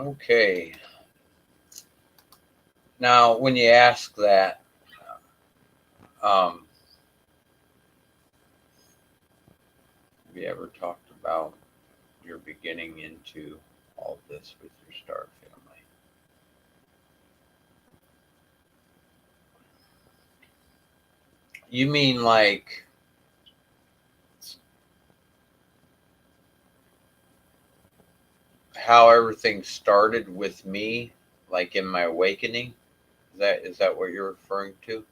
Okay. Now, when you ask that, have you ever talked about your beginning into all this with your star family? You mean like how everything started with me, like in my awakening? Is that what you're referring to?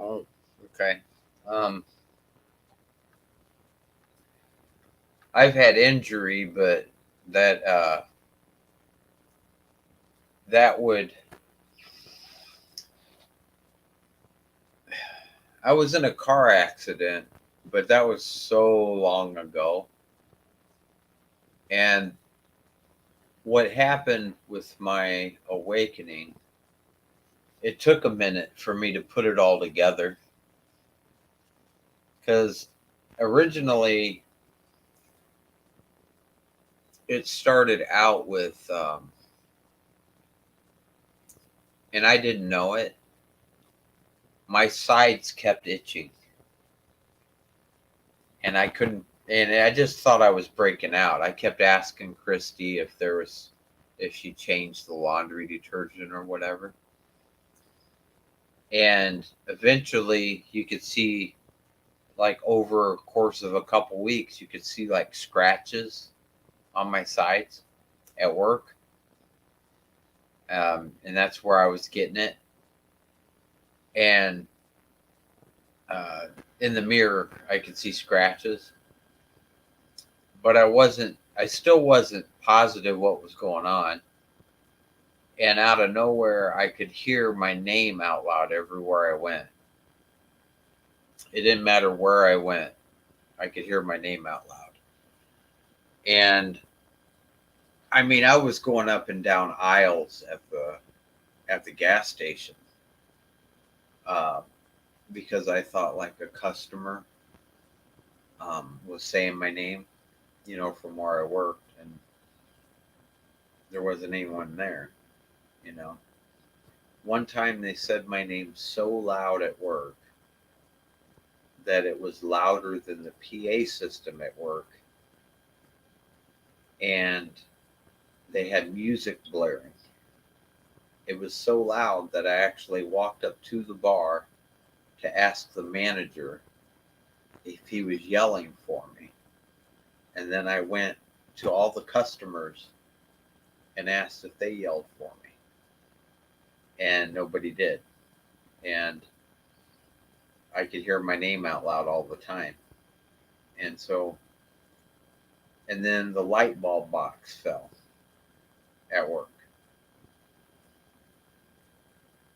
Oh, okay. I've had injury, but that that would. I was in a car accident, but that was so long ago. And what happened with my awakening, it took a minute for me to put it all together. Because originally, it started out with, and I didn't know it, my sides kept itching. And I couldn't, and I just thought I was breaking out. I kept asking Christy if she changed the laundry detergent or whatever. And eventually you could see, like over a course of a couple weeks, you could see like scratches on my sides at work. And that's where I was getting it. And in the mirror, I could see scratches. But I still wasn't positive what was going on. And out of nowhere, I could hear my name out loud everywhere I went. It didn't matter where I went. I could hear my name out loud. And I mean, I was going up and down aisles at the gas station because I thought like a customer was saying my name, from where I worked, and there wasn't anyone there. One time they said my name so loud at work that it was louder than the PA system at work, and they had music blaring. It was so loud that I actually walked up to the bar to ask the manager if he was yelling for me. And then I went to all the customers and asked if they yelled for me. And nobody did. And I could hear my name out loud all the time. And then the light bulb box fell at work.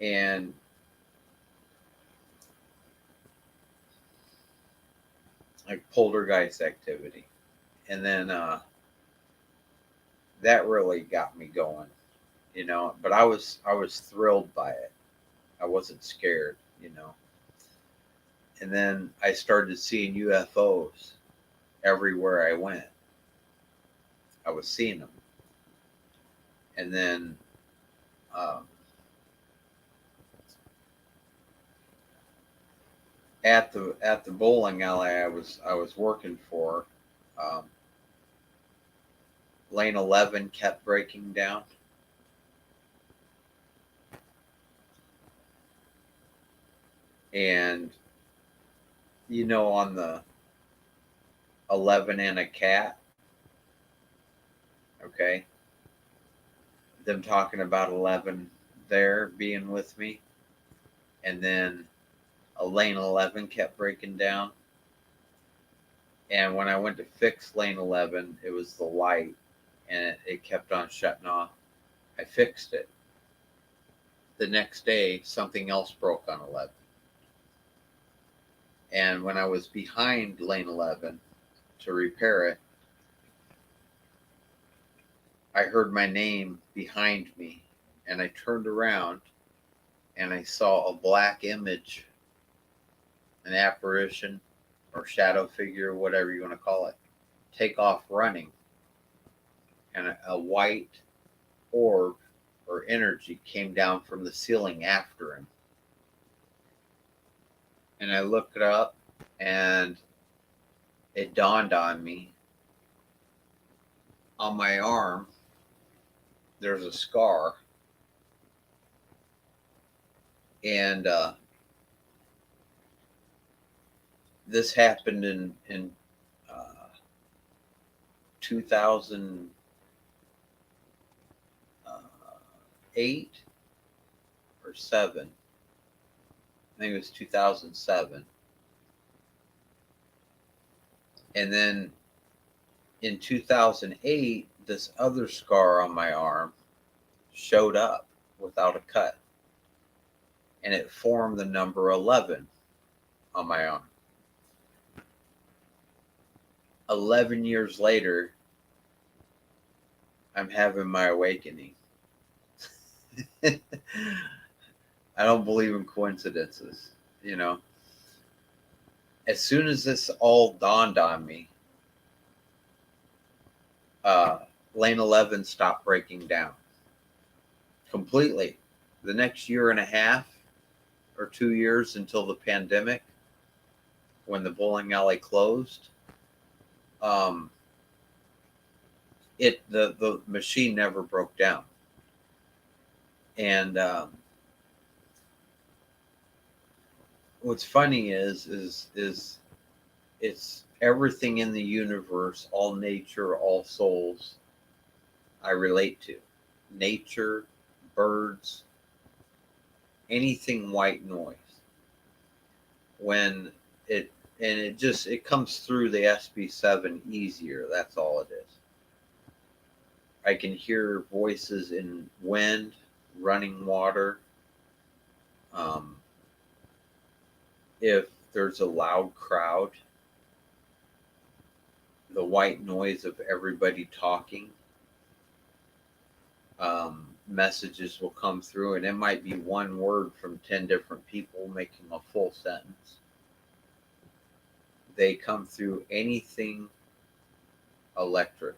And like poltergeist activity. And then that really got me going, but I was thrilled by it. I wasn't scared, And then I started seeing UFOs everywhere I went. I was seeing them. And then at the bowling alley I was working for, lane 11 kept breaking down. And on the 11 and a cat, okay, them talking about 11 there being with me, and then a lane 11 kept breaking down. And when I went to fix lane 11, it was the light, and it kept on shutting off. I fixed it. The next day, something else broke on 11. And when I was behind lane 11 to repair it, I heard my name behind me, and I turned around and I saw a black image, an apparition or shadow figure, whatever you want to call it, take off running. And a white orb or energy came down from the ceiling after him. And I looked it up, and it dawned on me, on my arm, there's a scar. And this happened in 2008 or 7. I think it was 2007. And then in 2008, this other scar on my arm showed up without a cut. And it formed the number 11 on my arm. 11 years later, I'm having my awakening. I don't believe in coincidences, you know. As soon as this all dawned on me, Lane 11 stopped breaking down completely. The next year and a half or 2 years until the pandemic, when the bowling alley closed, the machine never broke down. And what's funny is it's everything in the universe, all nature, all souls I relate to. Nature, birds, anything white noise. When it comes through the SB7 easier, that's all it is. I can hear voices in wind, running water. If there's a loud crowd, the white noise of everybody talking, messages will come through, and it might be one word from 10 different people making a full sentence. They come through anything electric.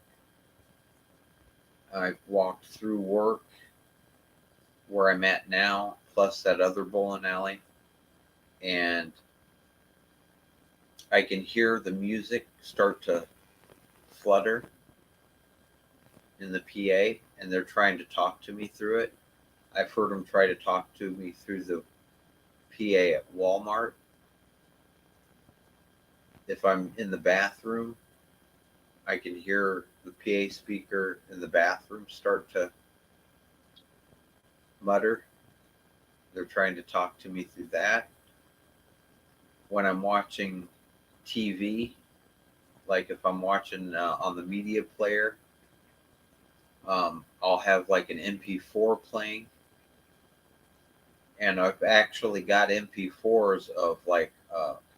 I've walked through work where I'm at now, plus that other bowling alley, and I can hear the music start to flutter in the PA, and they're trying to talk to me through it. I've heard them try to talk to me through the PA at Walmart. If I'm in the bathroom, I can hear the PA speaker in the bathroom start to mutter. They're trying to talk to me through that. When I'm watching TV, like if I'm watching on the media player, I'll have like an MP4 playing. And I've actually got MP4s of like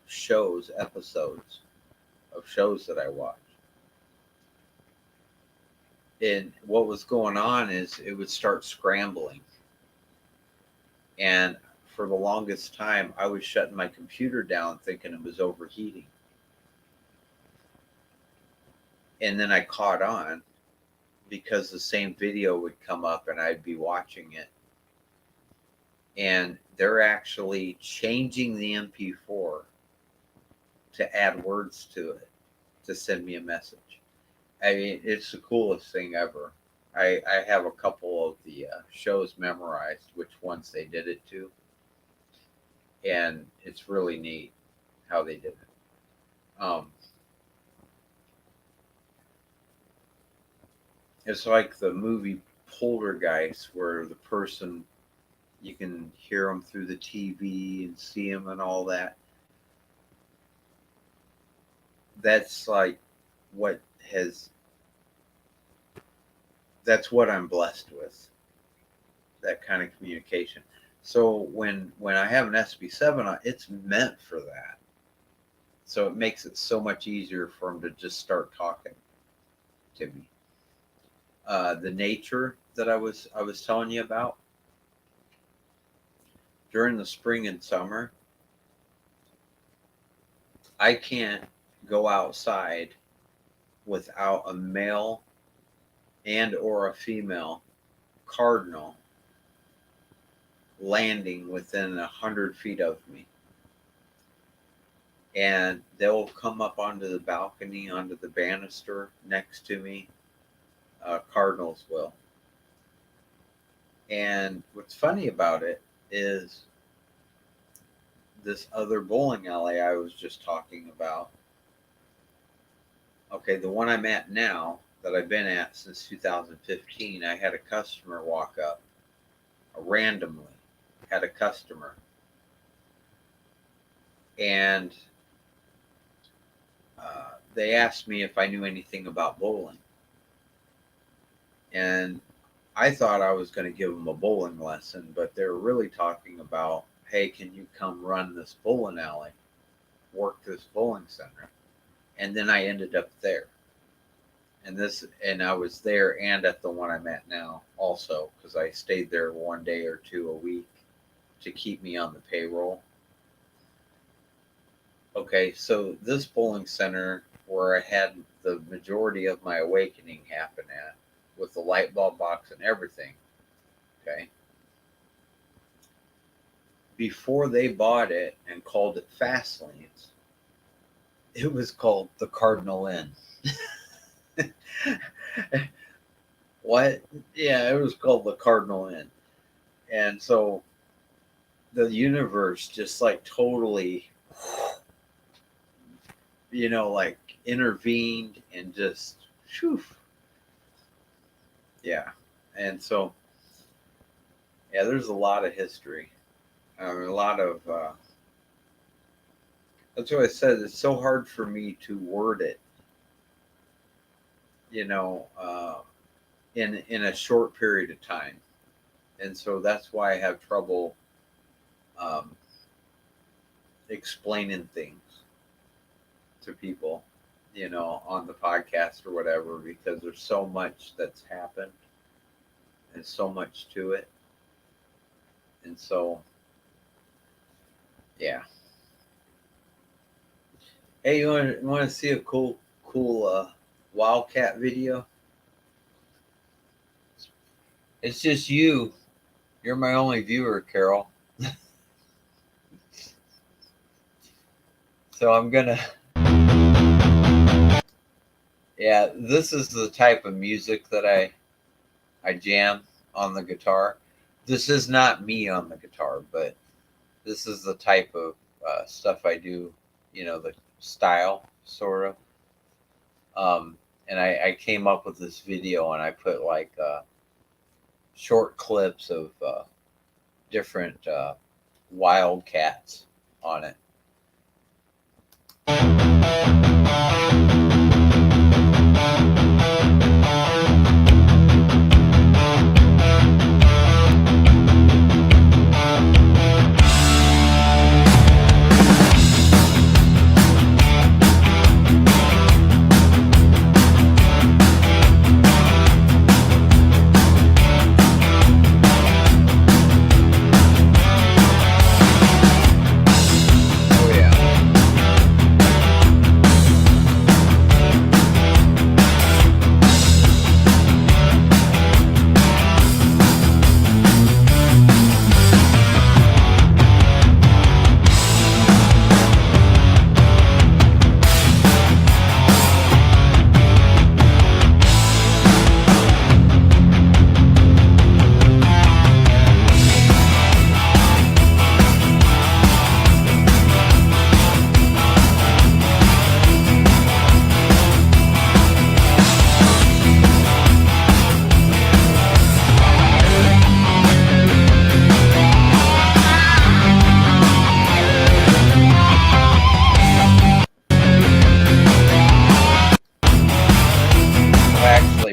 shows, episodes of shows that I watch. And what was going on is it would start scrambling. And for the longest time, I was shutting my computer down thinking it was overheating. And then I caught on because the same video would come up and I'd be watching it. And they're actually changing the MP4 to add words to it to send me a message. I mean, it's the coolest thing ever. I have a couple of the shows memorized, which ones they did it to. And it's really neat how they did it. It's like the movie Poltergeist, where the person, you can hear them through the TV and see them and all that. That's like that's what I'm blessed with, that kind of communication. So when I have an SB7 on, it's meant for that. So it makes it so much easier for them to just start talking to me. The nature that I was telling you about, during the spring and summer, I can't go outside without a male and or a female cardinal landing within 100 feet of me. And they'll come up onto the balcony, onto the banister next to me. Cardinals will. And what's funny about it is this other bowling alley I was just talking about. Okay, the one I'm at now, that I've been at since 2015, I had a customer walk up randomly. Had a customer. And they asked me if I knew anything about bowling. And I thought I was going to give them a bowling lesson, but they're really talking about, hey, can you come run this bowling alley, work this bowling center? And then I ended up there. And I was there and at the one I'm at now also, because I stayed there one day or two a week to keep me on the payroll. Okay, so this bowling center where I had the majority of my awakening happen at, with the light bulb box and everything, okay? Before they bought it and called it Fast Lanes, it was called the Cardinal Inn. What? Yeah, it was called the Cardinal Inn. And so the universe just like totally, like intervened and just, whew. Yeah. And so, yeah, there's a lot of history. A lot of, that's what I said. It's so hard for me to word it, in a short period of time. And so that's why I have trouble explaining things to people, on the podcast or whatever, because there's so much that's happened and so much to it. And so, yeah. Hey, you want to see a cool Wildcat video? It's just you. You're my only viewer, Carol. So I'm gonna. Yeah, this is the type of music that I jam on the guitar. This is not me on the guitar, but this is the type of stuff I do, the style, sort of. And I came up with this video, and I put like short clips of different Wildcats on it.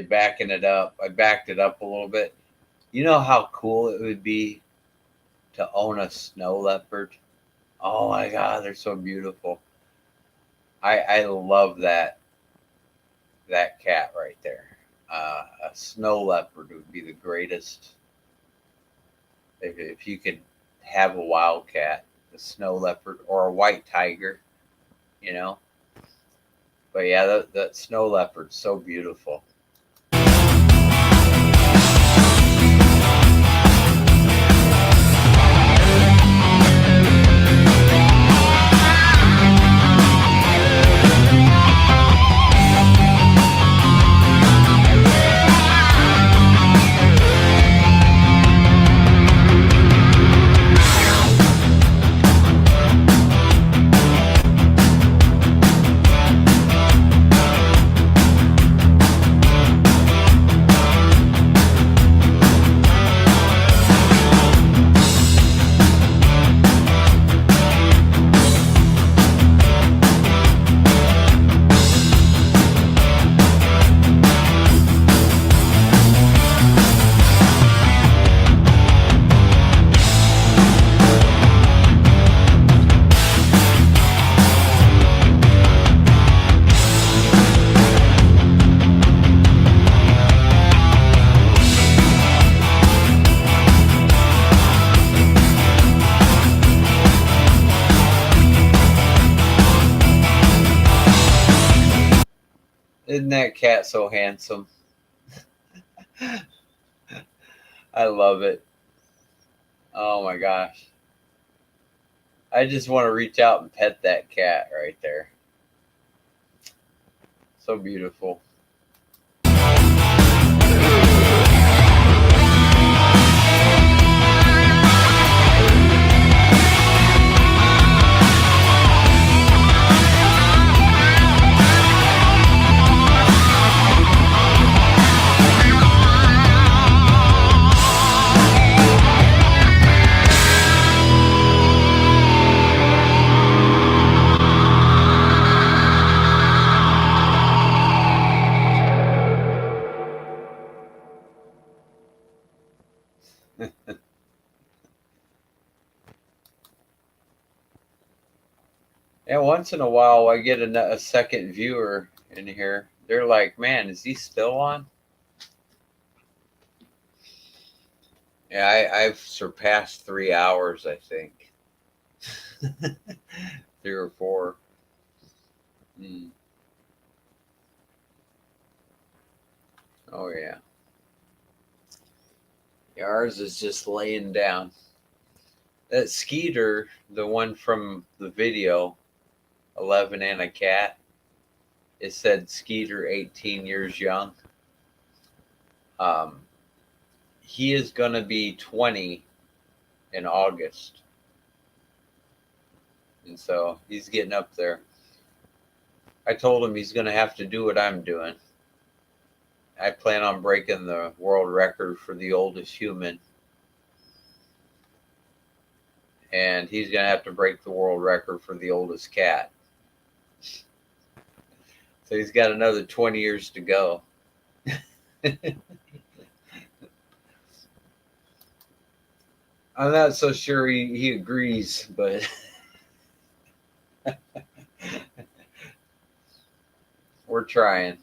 Backing it up. I backed it up a little bit. You know how cool it would be to own a snow leopard? Oh my God, they're so beautiful. I love that cat right there. A snow leopard would be the greatest. If you could have a wildcat, a snow leopard, or a white tiger, you know. But yeah, that snow leopard's so beautiful. Isn't that cat so handsome? I love it. Oh my gosh. I just want to reach out and pet that cat right there. So beautiful. And once in a while, I get a second viewer in here. They're like, man, is he still on? Yeah, I've surpassed 3 hours, I think. 3 or 4. Oh, yeah. Ours is just laying down. That Skeeter, the one from the video, 11 and a cat, it said Skeeter 18 years young. He is going to be 20 in August. And so he's getting up there. I told him he's going to have to do what I'm doing. I plan on breaking the world record for the oldest human. And he's going to have to break the world record for the oldest cat. So he's got another 20 years to go. I'm not so sure he agrees, but we're trying.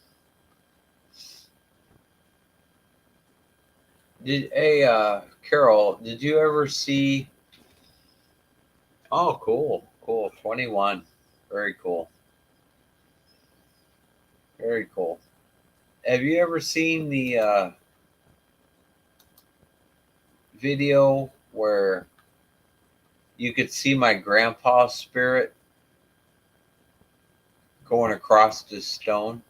Carol, did you ever see? Oh, cool. 21. Very cool. Very cool. Have you ever seen the video where you could see my grandpa's spirit going across this stone?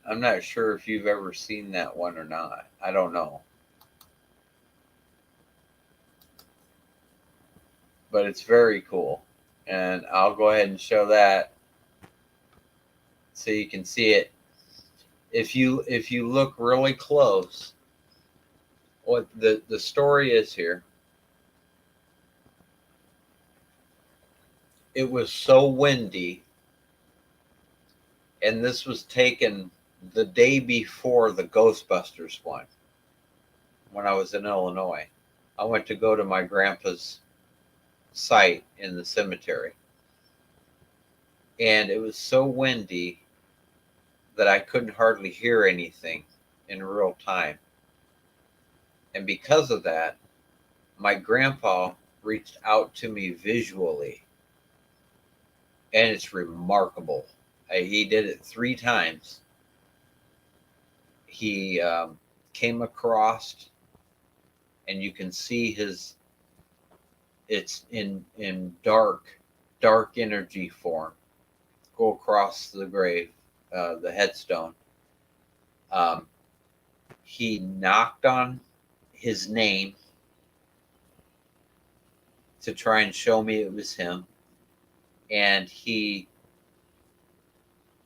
I'm not sure if you've ever seen that one or not. I don't know. But it's very cool. And I'll go ahead and show that so you can see it. If you look really close, what the story is here. It was so windy, and this was taken the day before the Ghostbusters one. When I was in Illinois, I went to go to my grandpa's site in the cemetery, and it was so windy that I couldn't hardly hear anything in real time. And because of that, my grandpa reached out to me visually. And it's remarkable. He did it 3 times. He came across, and you can see it's in dark energy form, go across the grave, the headstone. He knocked on his name to try and show me it was him, and he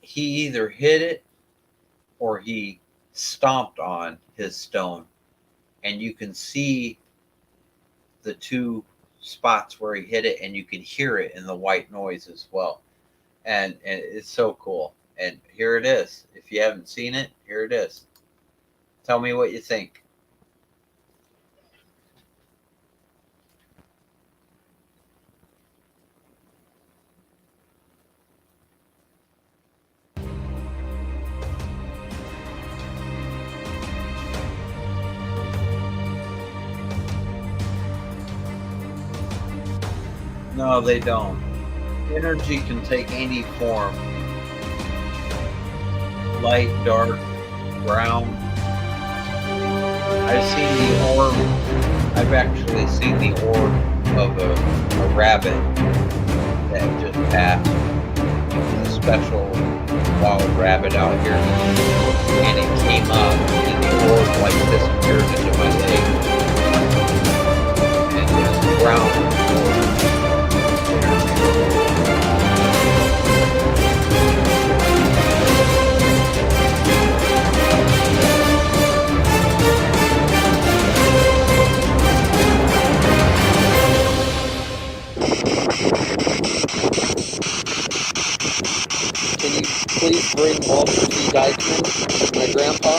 either hit it or he stomped on his stone, and you can see the 2 spots where he hit it, and you can hear it in the white noise as well. And it's so cool. And here it is. If you haven't seen it, here it is. Tell me what you think. No, they don't. Energy can take any form. Light, dark, brown. I've seen the orb. I've actually seen the orb of a rabbit that just passed. It's a special wild rabbit out here. And it came up and the orb like disappeared into my leg. And it's brown. Can you please bring Walter C. Dykeman, my grandpa?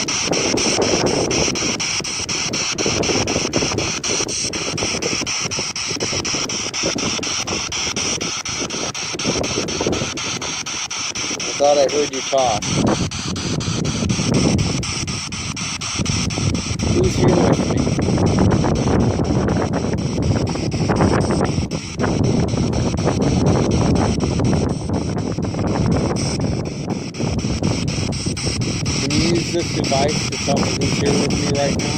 I thought I heard you talk. Who's here with me? Can you use this device to tell me who's here with me right now?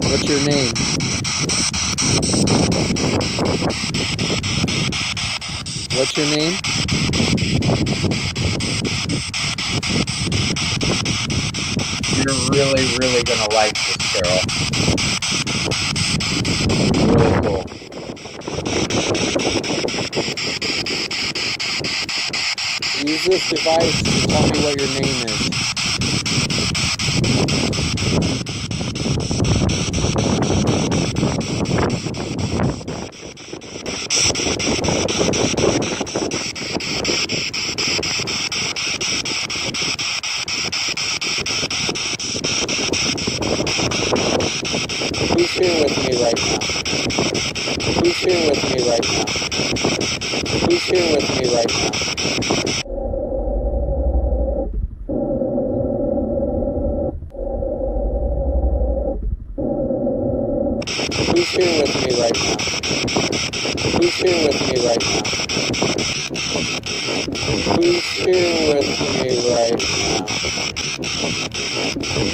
What's your name? What's your name? You're really gonna like this, Carol. Really cool. Use this device to tell me what your name is. Who's here with me right now? Who's here with me right now? Who's here with me right now? Who's here with me right now? Who's here with me right now? Who's here with me right now?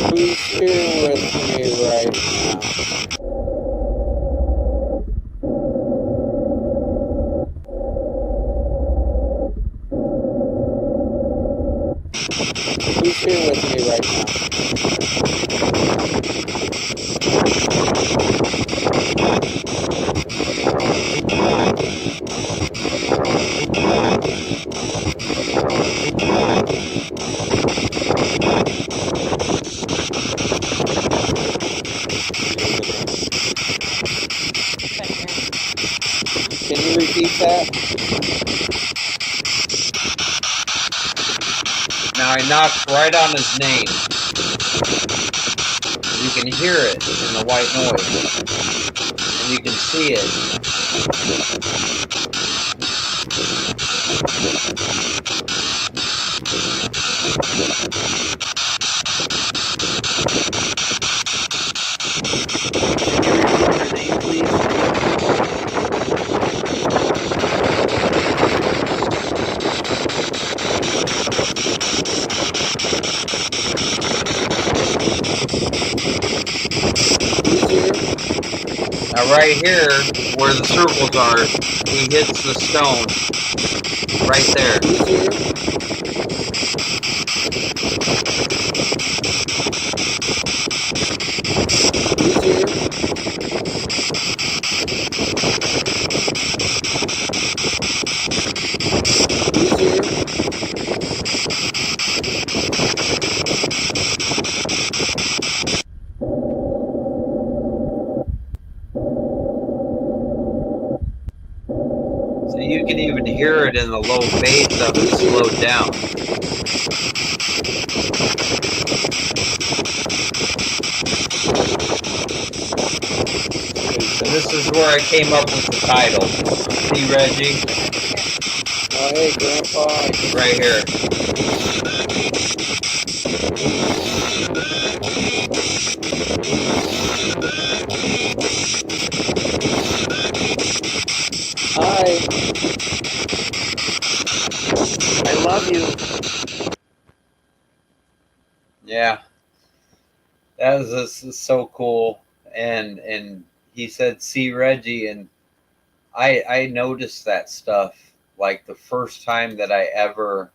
Who's here with me right now? Who's here with me right now? Can you repeat that? Now I knocked right on his name. You can hear it in the white noise. And you can see it. Now right here, where the circles are, he hits the stone. Right there. So you can even hear it in the low bass of it slowed down. So this is where I came up with the title. See, Reggie? Oh, hey, Grandpa. Right here. Hi. I love you. Yeah. That was this is so cool. And he said, see, Reggie, and I noticed that stuff like the first time that I ever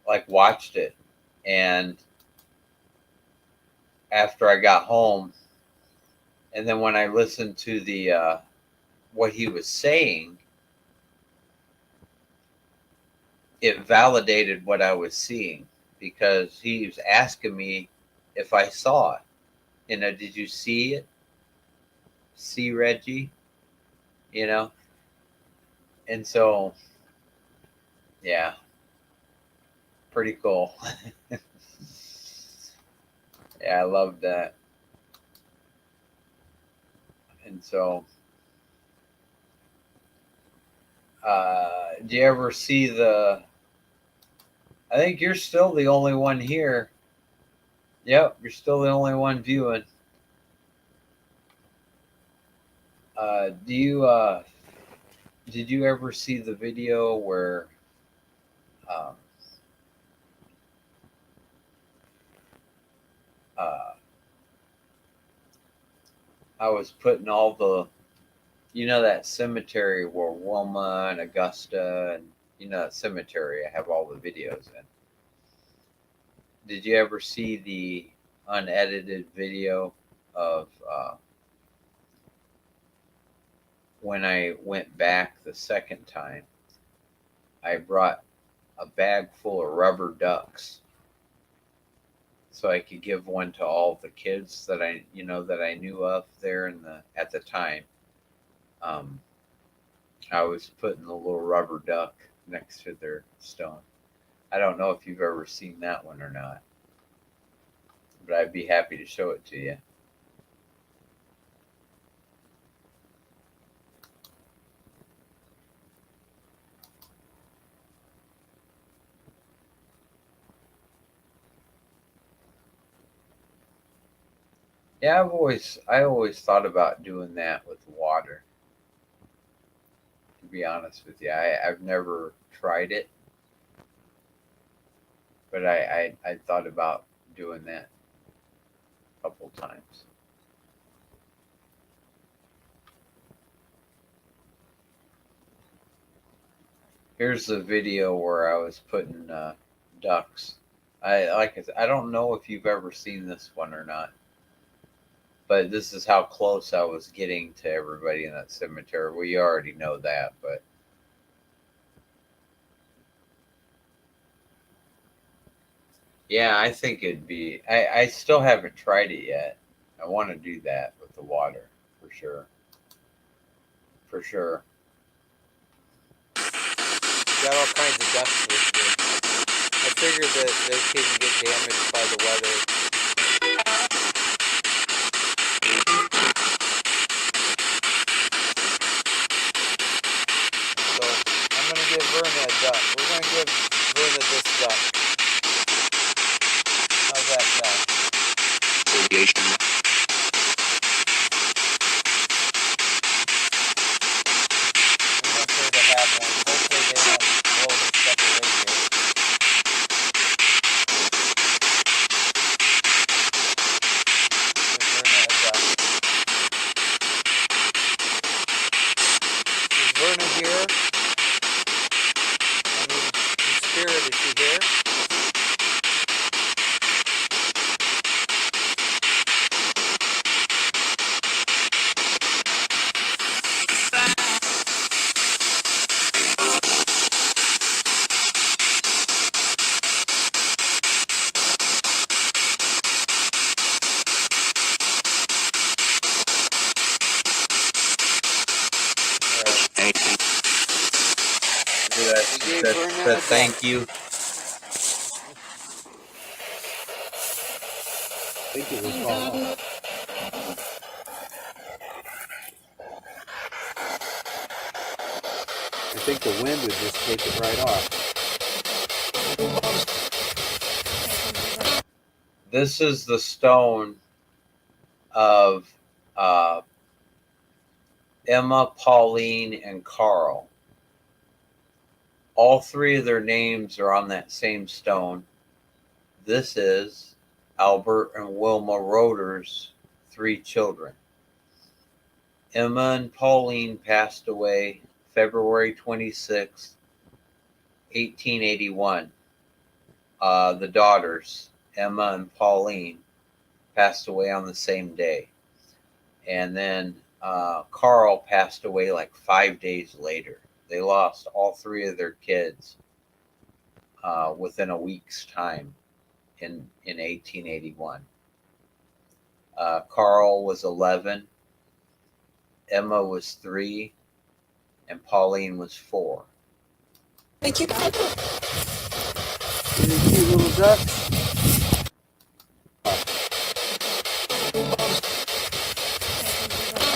like watched it. And after I got home, and then when I listened to the what he was saying, it validated what I was seeing, because he was asking me if I saw it. You know, did you see it? See, Reggie? You know? And so, yeah, pretty cool. Yeah, I love that. And so, do you ever see the, I think you're still the only one here. Yep, you're still the only one viewing. Did you ever see the video where I was putting all the, you know, that cemetery where Wilma and Augusta, and you know that cemetery I have all the videos in. Did you ever see the unedited video of when I went back the second time? I brought a bag full of rubber ducks so I could give one to all the kids that I knew of there at the time. I was putting the little rubber duck next to their stone. I don't know if you've ever seen that one or not, but I'd be happy to show it to you. Yeah, I always thought about doing that with water. To be honest with you, I've never tried it, but I thought about doing that a couple times. Here's the video where I was putting ducks. I don't know if you've ever seen this one or not, but this is how close I was getting to everybody in that cemetery. Well, you already know that, but yeah, I think it'd be, I still haven't tried it yet. I want to do that with the water, for sure. For sure. Got all kinds of ducks this year. I figured that they couldn't get damaged by the weather. Verna a duck. We're gonna give Verna this duck. How's that sound? Radiation. We want her to have one. Hopefully they won't blow this stuff away here. Give Verna a duck. Is Verna here? I mean, in spirit, is she here? That thank you. I think it was all off. I think the wind would just take it right off. This is the stone of Emma, Pauline, and Carl. All three of their names are on that same stone. This is Albert and Wilma Roeder's 3 children. Emma and Pauline passed away February 26, 1881. The daughters, Emma and Pauline, passed away on the same day. And then Carl passed away like 5 days later. They lost all 3 of their kids within a week's time in 1881. Carl was 11, Emma was 3, and Pauline was 4. Thank you. These cute little ducks.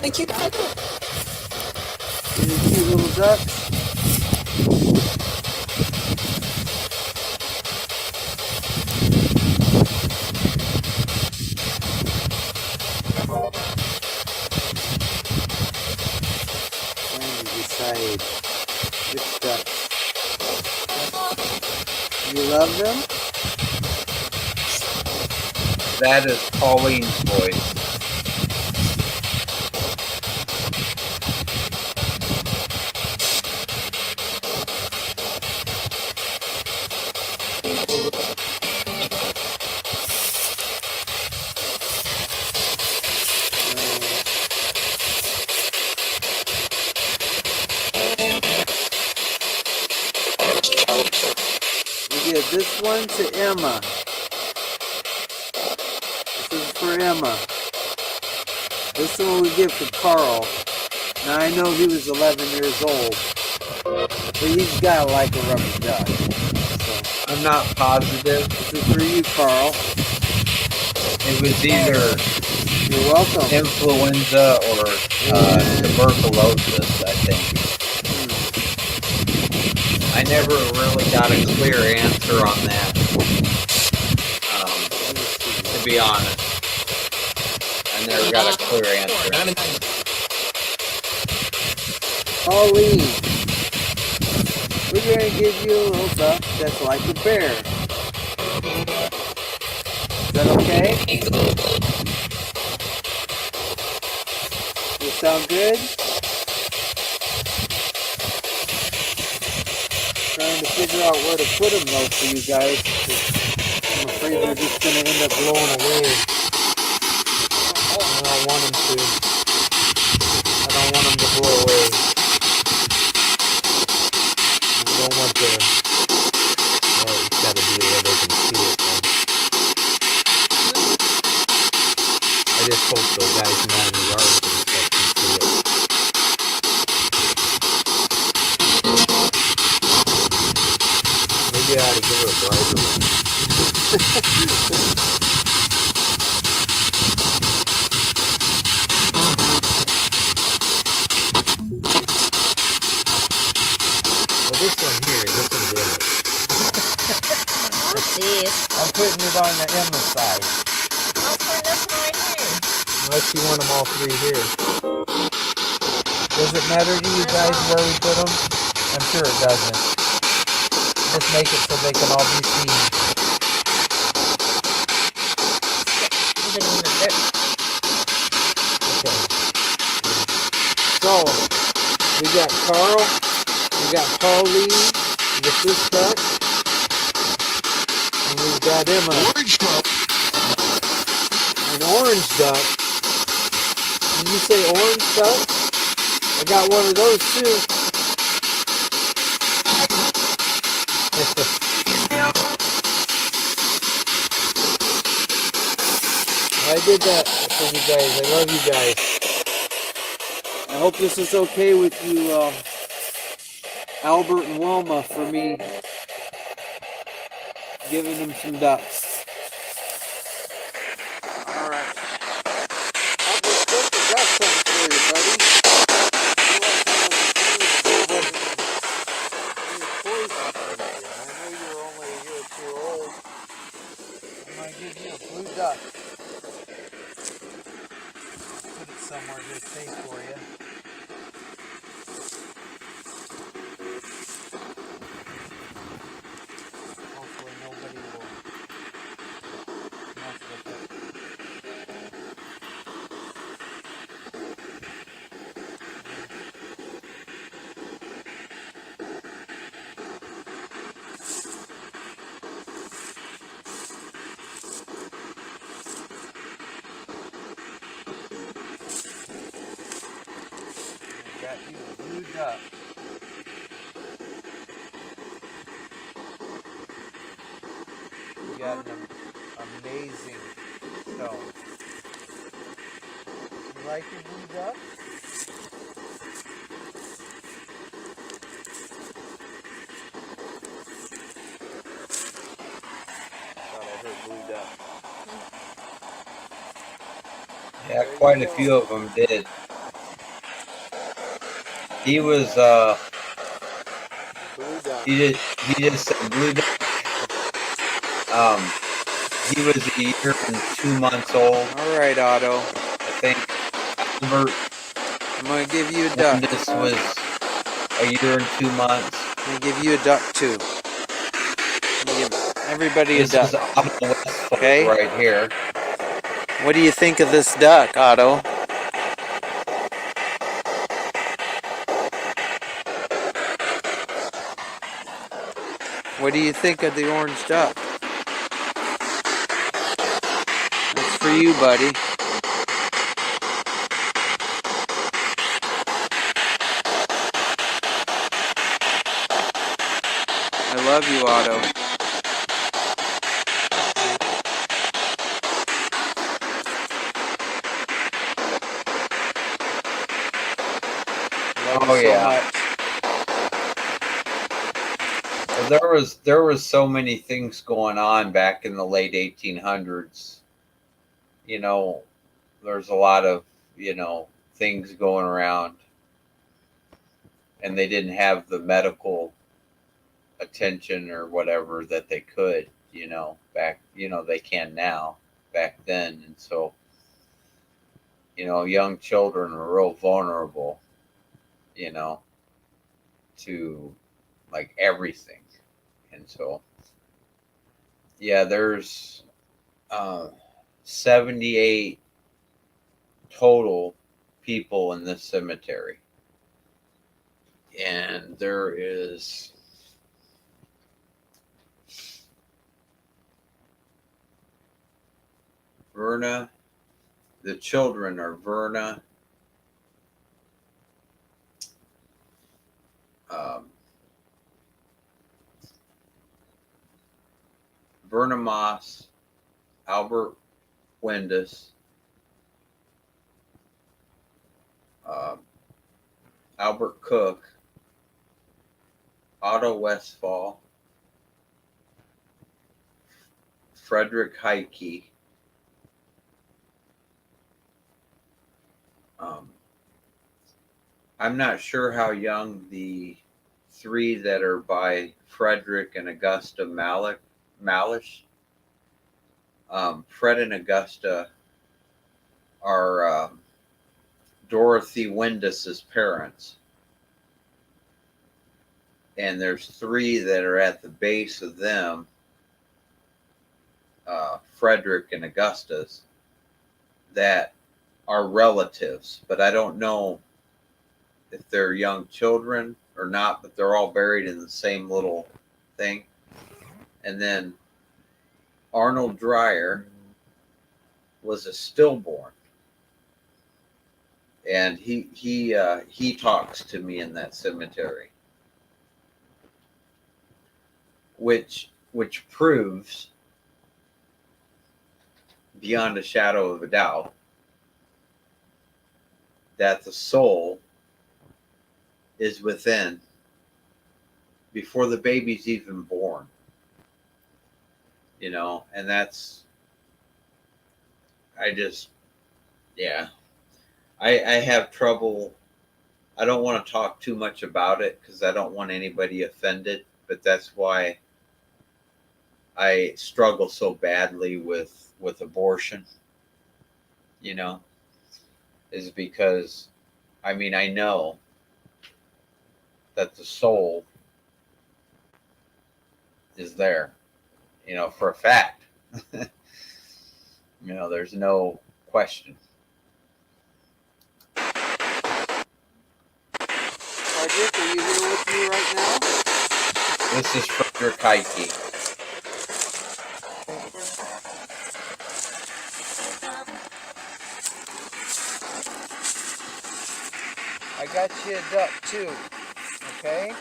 Thank you. These cute little ducks. Trying to decide which ducks. You love them? That is Pauline's voice. We give this one to Emma. This is for Emma. This one we give to Carl. Now I know he was 11 years old, but he's got like a rubber duck. So I'm not positive. this is for you, Carl. It was either You're welcome. influenza or tuberculosis, I think. I never really got a clear answer on that, to be honest. I never got a clear answer. Pauline, we're going to give you a little duck that's like a bear. Is that okay? Does it sound good? Trying to figure out where to put them though for you guys. 'Cause I'm afraid they're just going to end up blowing away. I don't want them to. I don't want them to blow away. I don't want the... Well, it's got to be where they can see it. I just hope those guys in the yard and stuff can see it. Maybe I ought to give her a brighter one. Well, this one here this. I'm putting it on the Emma side. I'll put this one right here. Unless you want them all three here. Does it matter to you guys where we put them? I'm sure it doesn't. Just make it so they can all be seen. Put it in the dirt. Okay. So, we got Carl, we got Pauline with this duck, and we've got Emma. An orange duck. Did you say orange duck? I got one of those too. I did that for you guys. I love you guys. I hope this is okay with you, Albert and Wilma, for me giving them some ducks. Alright. Albert, I got something for you, buddy. I know you're only a year or two old. I'm going to give you a blue duck. Put it somewhere here safe for you. Hopefully nobody will mess with it. Got you a blue duck. You got an amazing stone. You like your blue duck? Thought I heard blue duck. Yeah, quite a few of them did. He was he just said blue duck. He was a year and 2 months old. All right, Otto. I think Albert, I'm gonna give you a duck. this was a year and 2 months. I'm gonna give you a duck too. I'm gonna give everybody This a duck. is Otto Westfall Okay. right here. What do you think of this duck, Otto? What do you think of the orange duck? That's for you, buddy. I love you, Otto. Love you so much. There was so many things going on back in the late 1800s. You know, there's a lot of, things going around, and they didn't have the medical attention or whatever that they could, back, they can now back then. And so, young children are real vulnerable, to like everything. And so, yeah, there's 78 total people in this cemetery. And there is Verna. The children are Verna, Verna Moss, Albert Wendus, Albert Cook, Otto Westfall, Frederick Heike, I'm not sure how young the three that are by Frederick and Augusta Malish. Fred and Augusta are Dorothy Windus's parents. And there's 3 that are at the base of them, Frederick and Augusta's, that are relatives, but I don't know if they're young children or not, but they're all buried in the same little thing. And then Arnold Dreyer was a stillborn, and he talks to me in that cemetery, which proves beyond a shadow of a doubt that the soul is within before the baby's even born. You know, and that's, I have trouble. I don't want to talk too much about it because I don't want anybody offended, but that's why I struggle so badly with abortion, you know, is because, I mean, I know that the soul is there, you know, for a fact. You know, there's no question. Frederick, are you here with me right now? This is Frederick Heike. I got you a duck too, okay?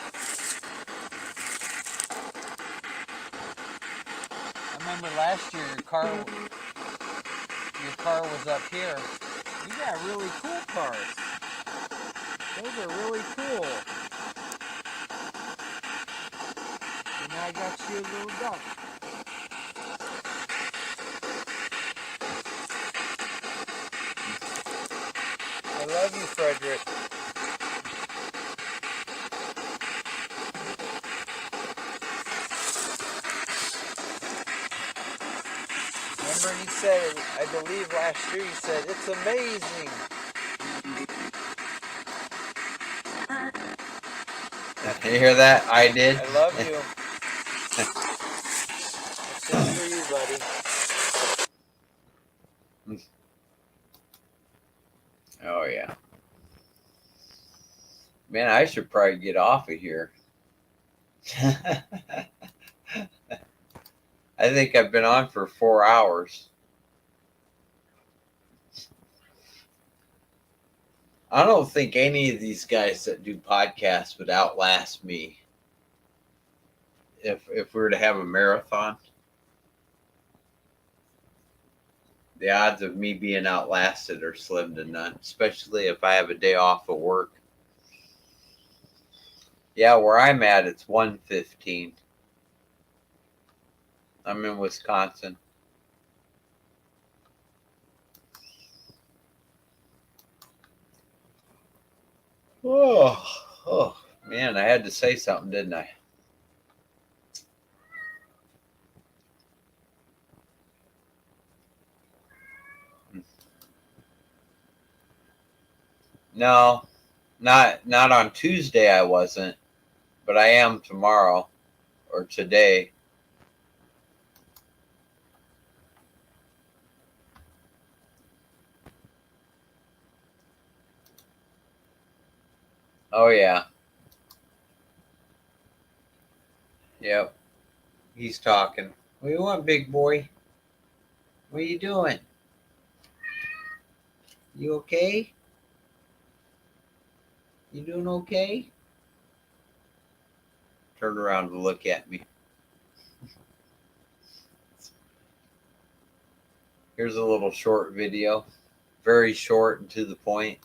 I remember last year your car was up here. You got really cool cars. Those are really cool. And now I got you a little duck. I love you, Frederick. Remember he said, I believe last year he said, it's amazing. You hear that? I did. I love you. This is for you, buddy. Oh, yeah. Man, I should probably get off of here. I think I've been on for 4 hours. I don't think any of these guys that do podcasts would outlast me if we were to have a marathon. The odds of me being outlasted are slim to none, especially if I have a day off of work. Yeah, where I'm at, it's 1:15. I'm in Wisconsin. Oh, man, I had to say something, didn't I? No, not on Tuesday I wasn't, but I am tomorrow or today. Oh, yeah. Yep. He's talking. What do you want, big boy? What are you doing? You okay? You doing okay? Turn around to look at me. Here's a little short video. Very short and to the point.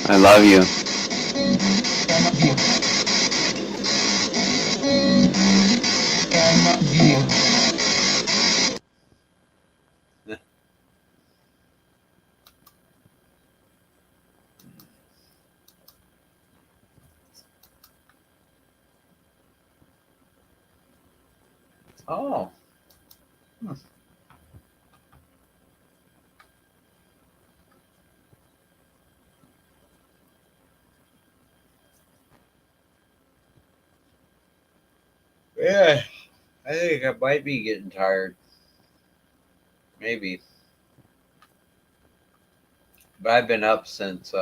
I love you. Oh. Yeah, I think I might be getting tired. Maybe. But I've been up since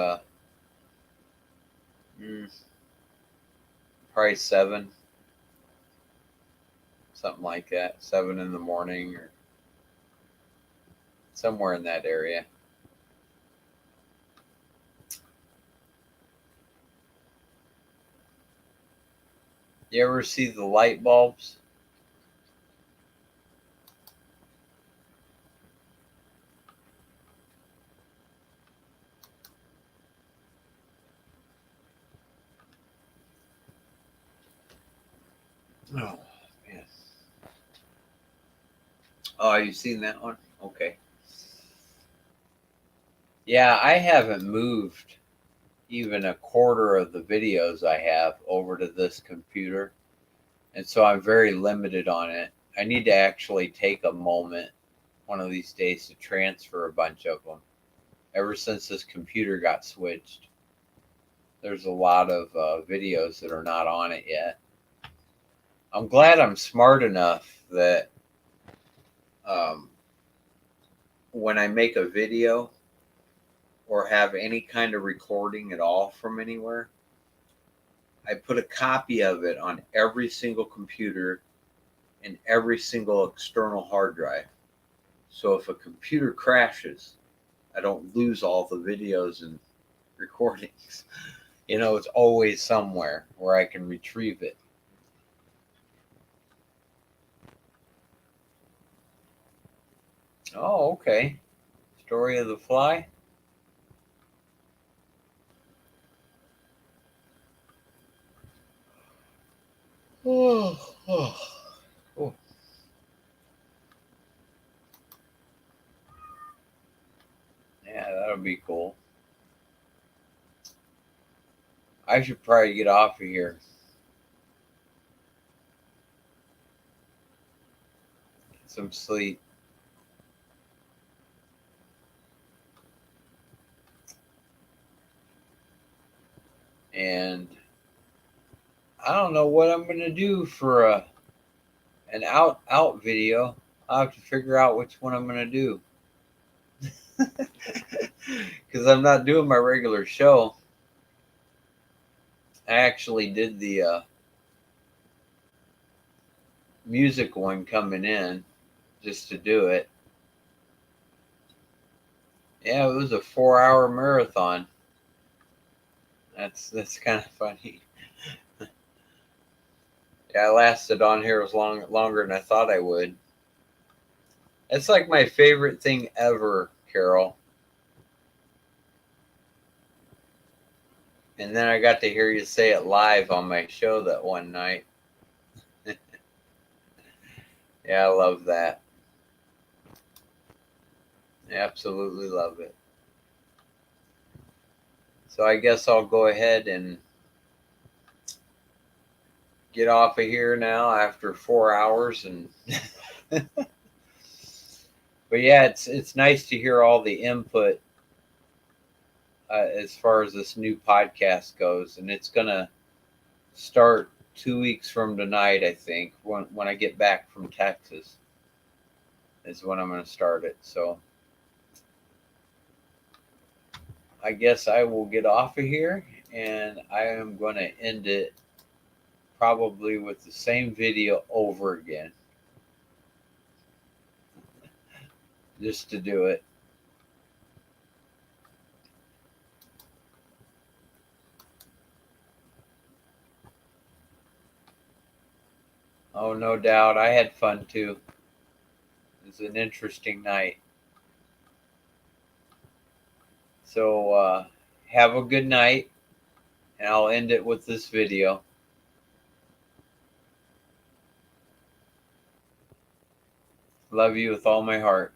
probably 7, something like that. 7 in the morning or somewhere in that area. You ever see the light bulbs? Oh, man. Oh, you've seen that one? Okay. Yeah, I haven't moved even a quarter of the videos I have over to this computer. And so I'm very limited on it. I need to actually take a moment one of these days to transfer a bunch of them. Ever since this computer got switched, there's a lot of videos that are not on it yet. I'm glad I'm smart enough that when I make a video or have any kind of recording at all from anywhere, I put a copy of it on every single computer and every single external hard drive. So if a computer crashes, I don't lose all the videos and recordings. You know, it's always somewhere where I can retrieve it. Oh, okay. Story of the Fly. Oh, oh, oh. Yeah, that'll be cool. I should probably get off of here. Get some sleep. And I don't know what I'm gonna do for an out video. I'll have to figure out which one I'm gonna do. Because I'm not doing my regular show. I actually did the music one coming in just to do it. Yeah, it was a 4-hour marathon. That's kind of funny. Yeah, I lasted on here as longer than I thought I would. It's like my favorite thing ever, Carol. And then I got to hear you say it live on my show that one night. Yeah, I love that. I absolutely love it. So I guess I'll go ahead and get off of here now after 4 hours. And but yeah, it's nice to hear all the input as far as this new podcast goes, and it's gonna start 2 weeks from tonight, I think, when I get back from Texas is when I'm gonna start it. So I guess I will get off of here, and I am going to end it probably with the same video over again, just to do it. Oh, no doubt. I had fun too. It was an interesting night. So have a good night, and I'll end it with this video. Love you with all my heart.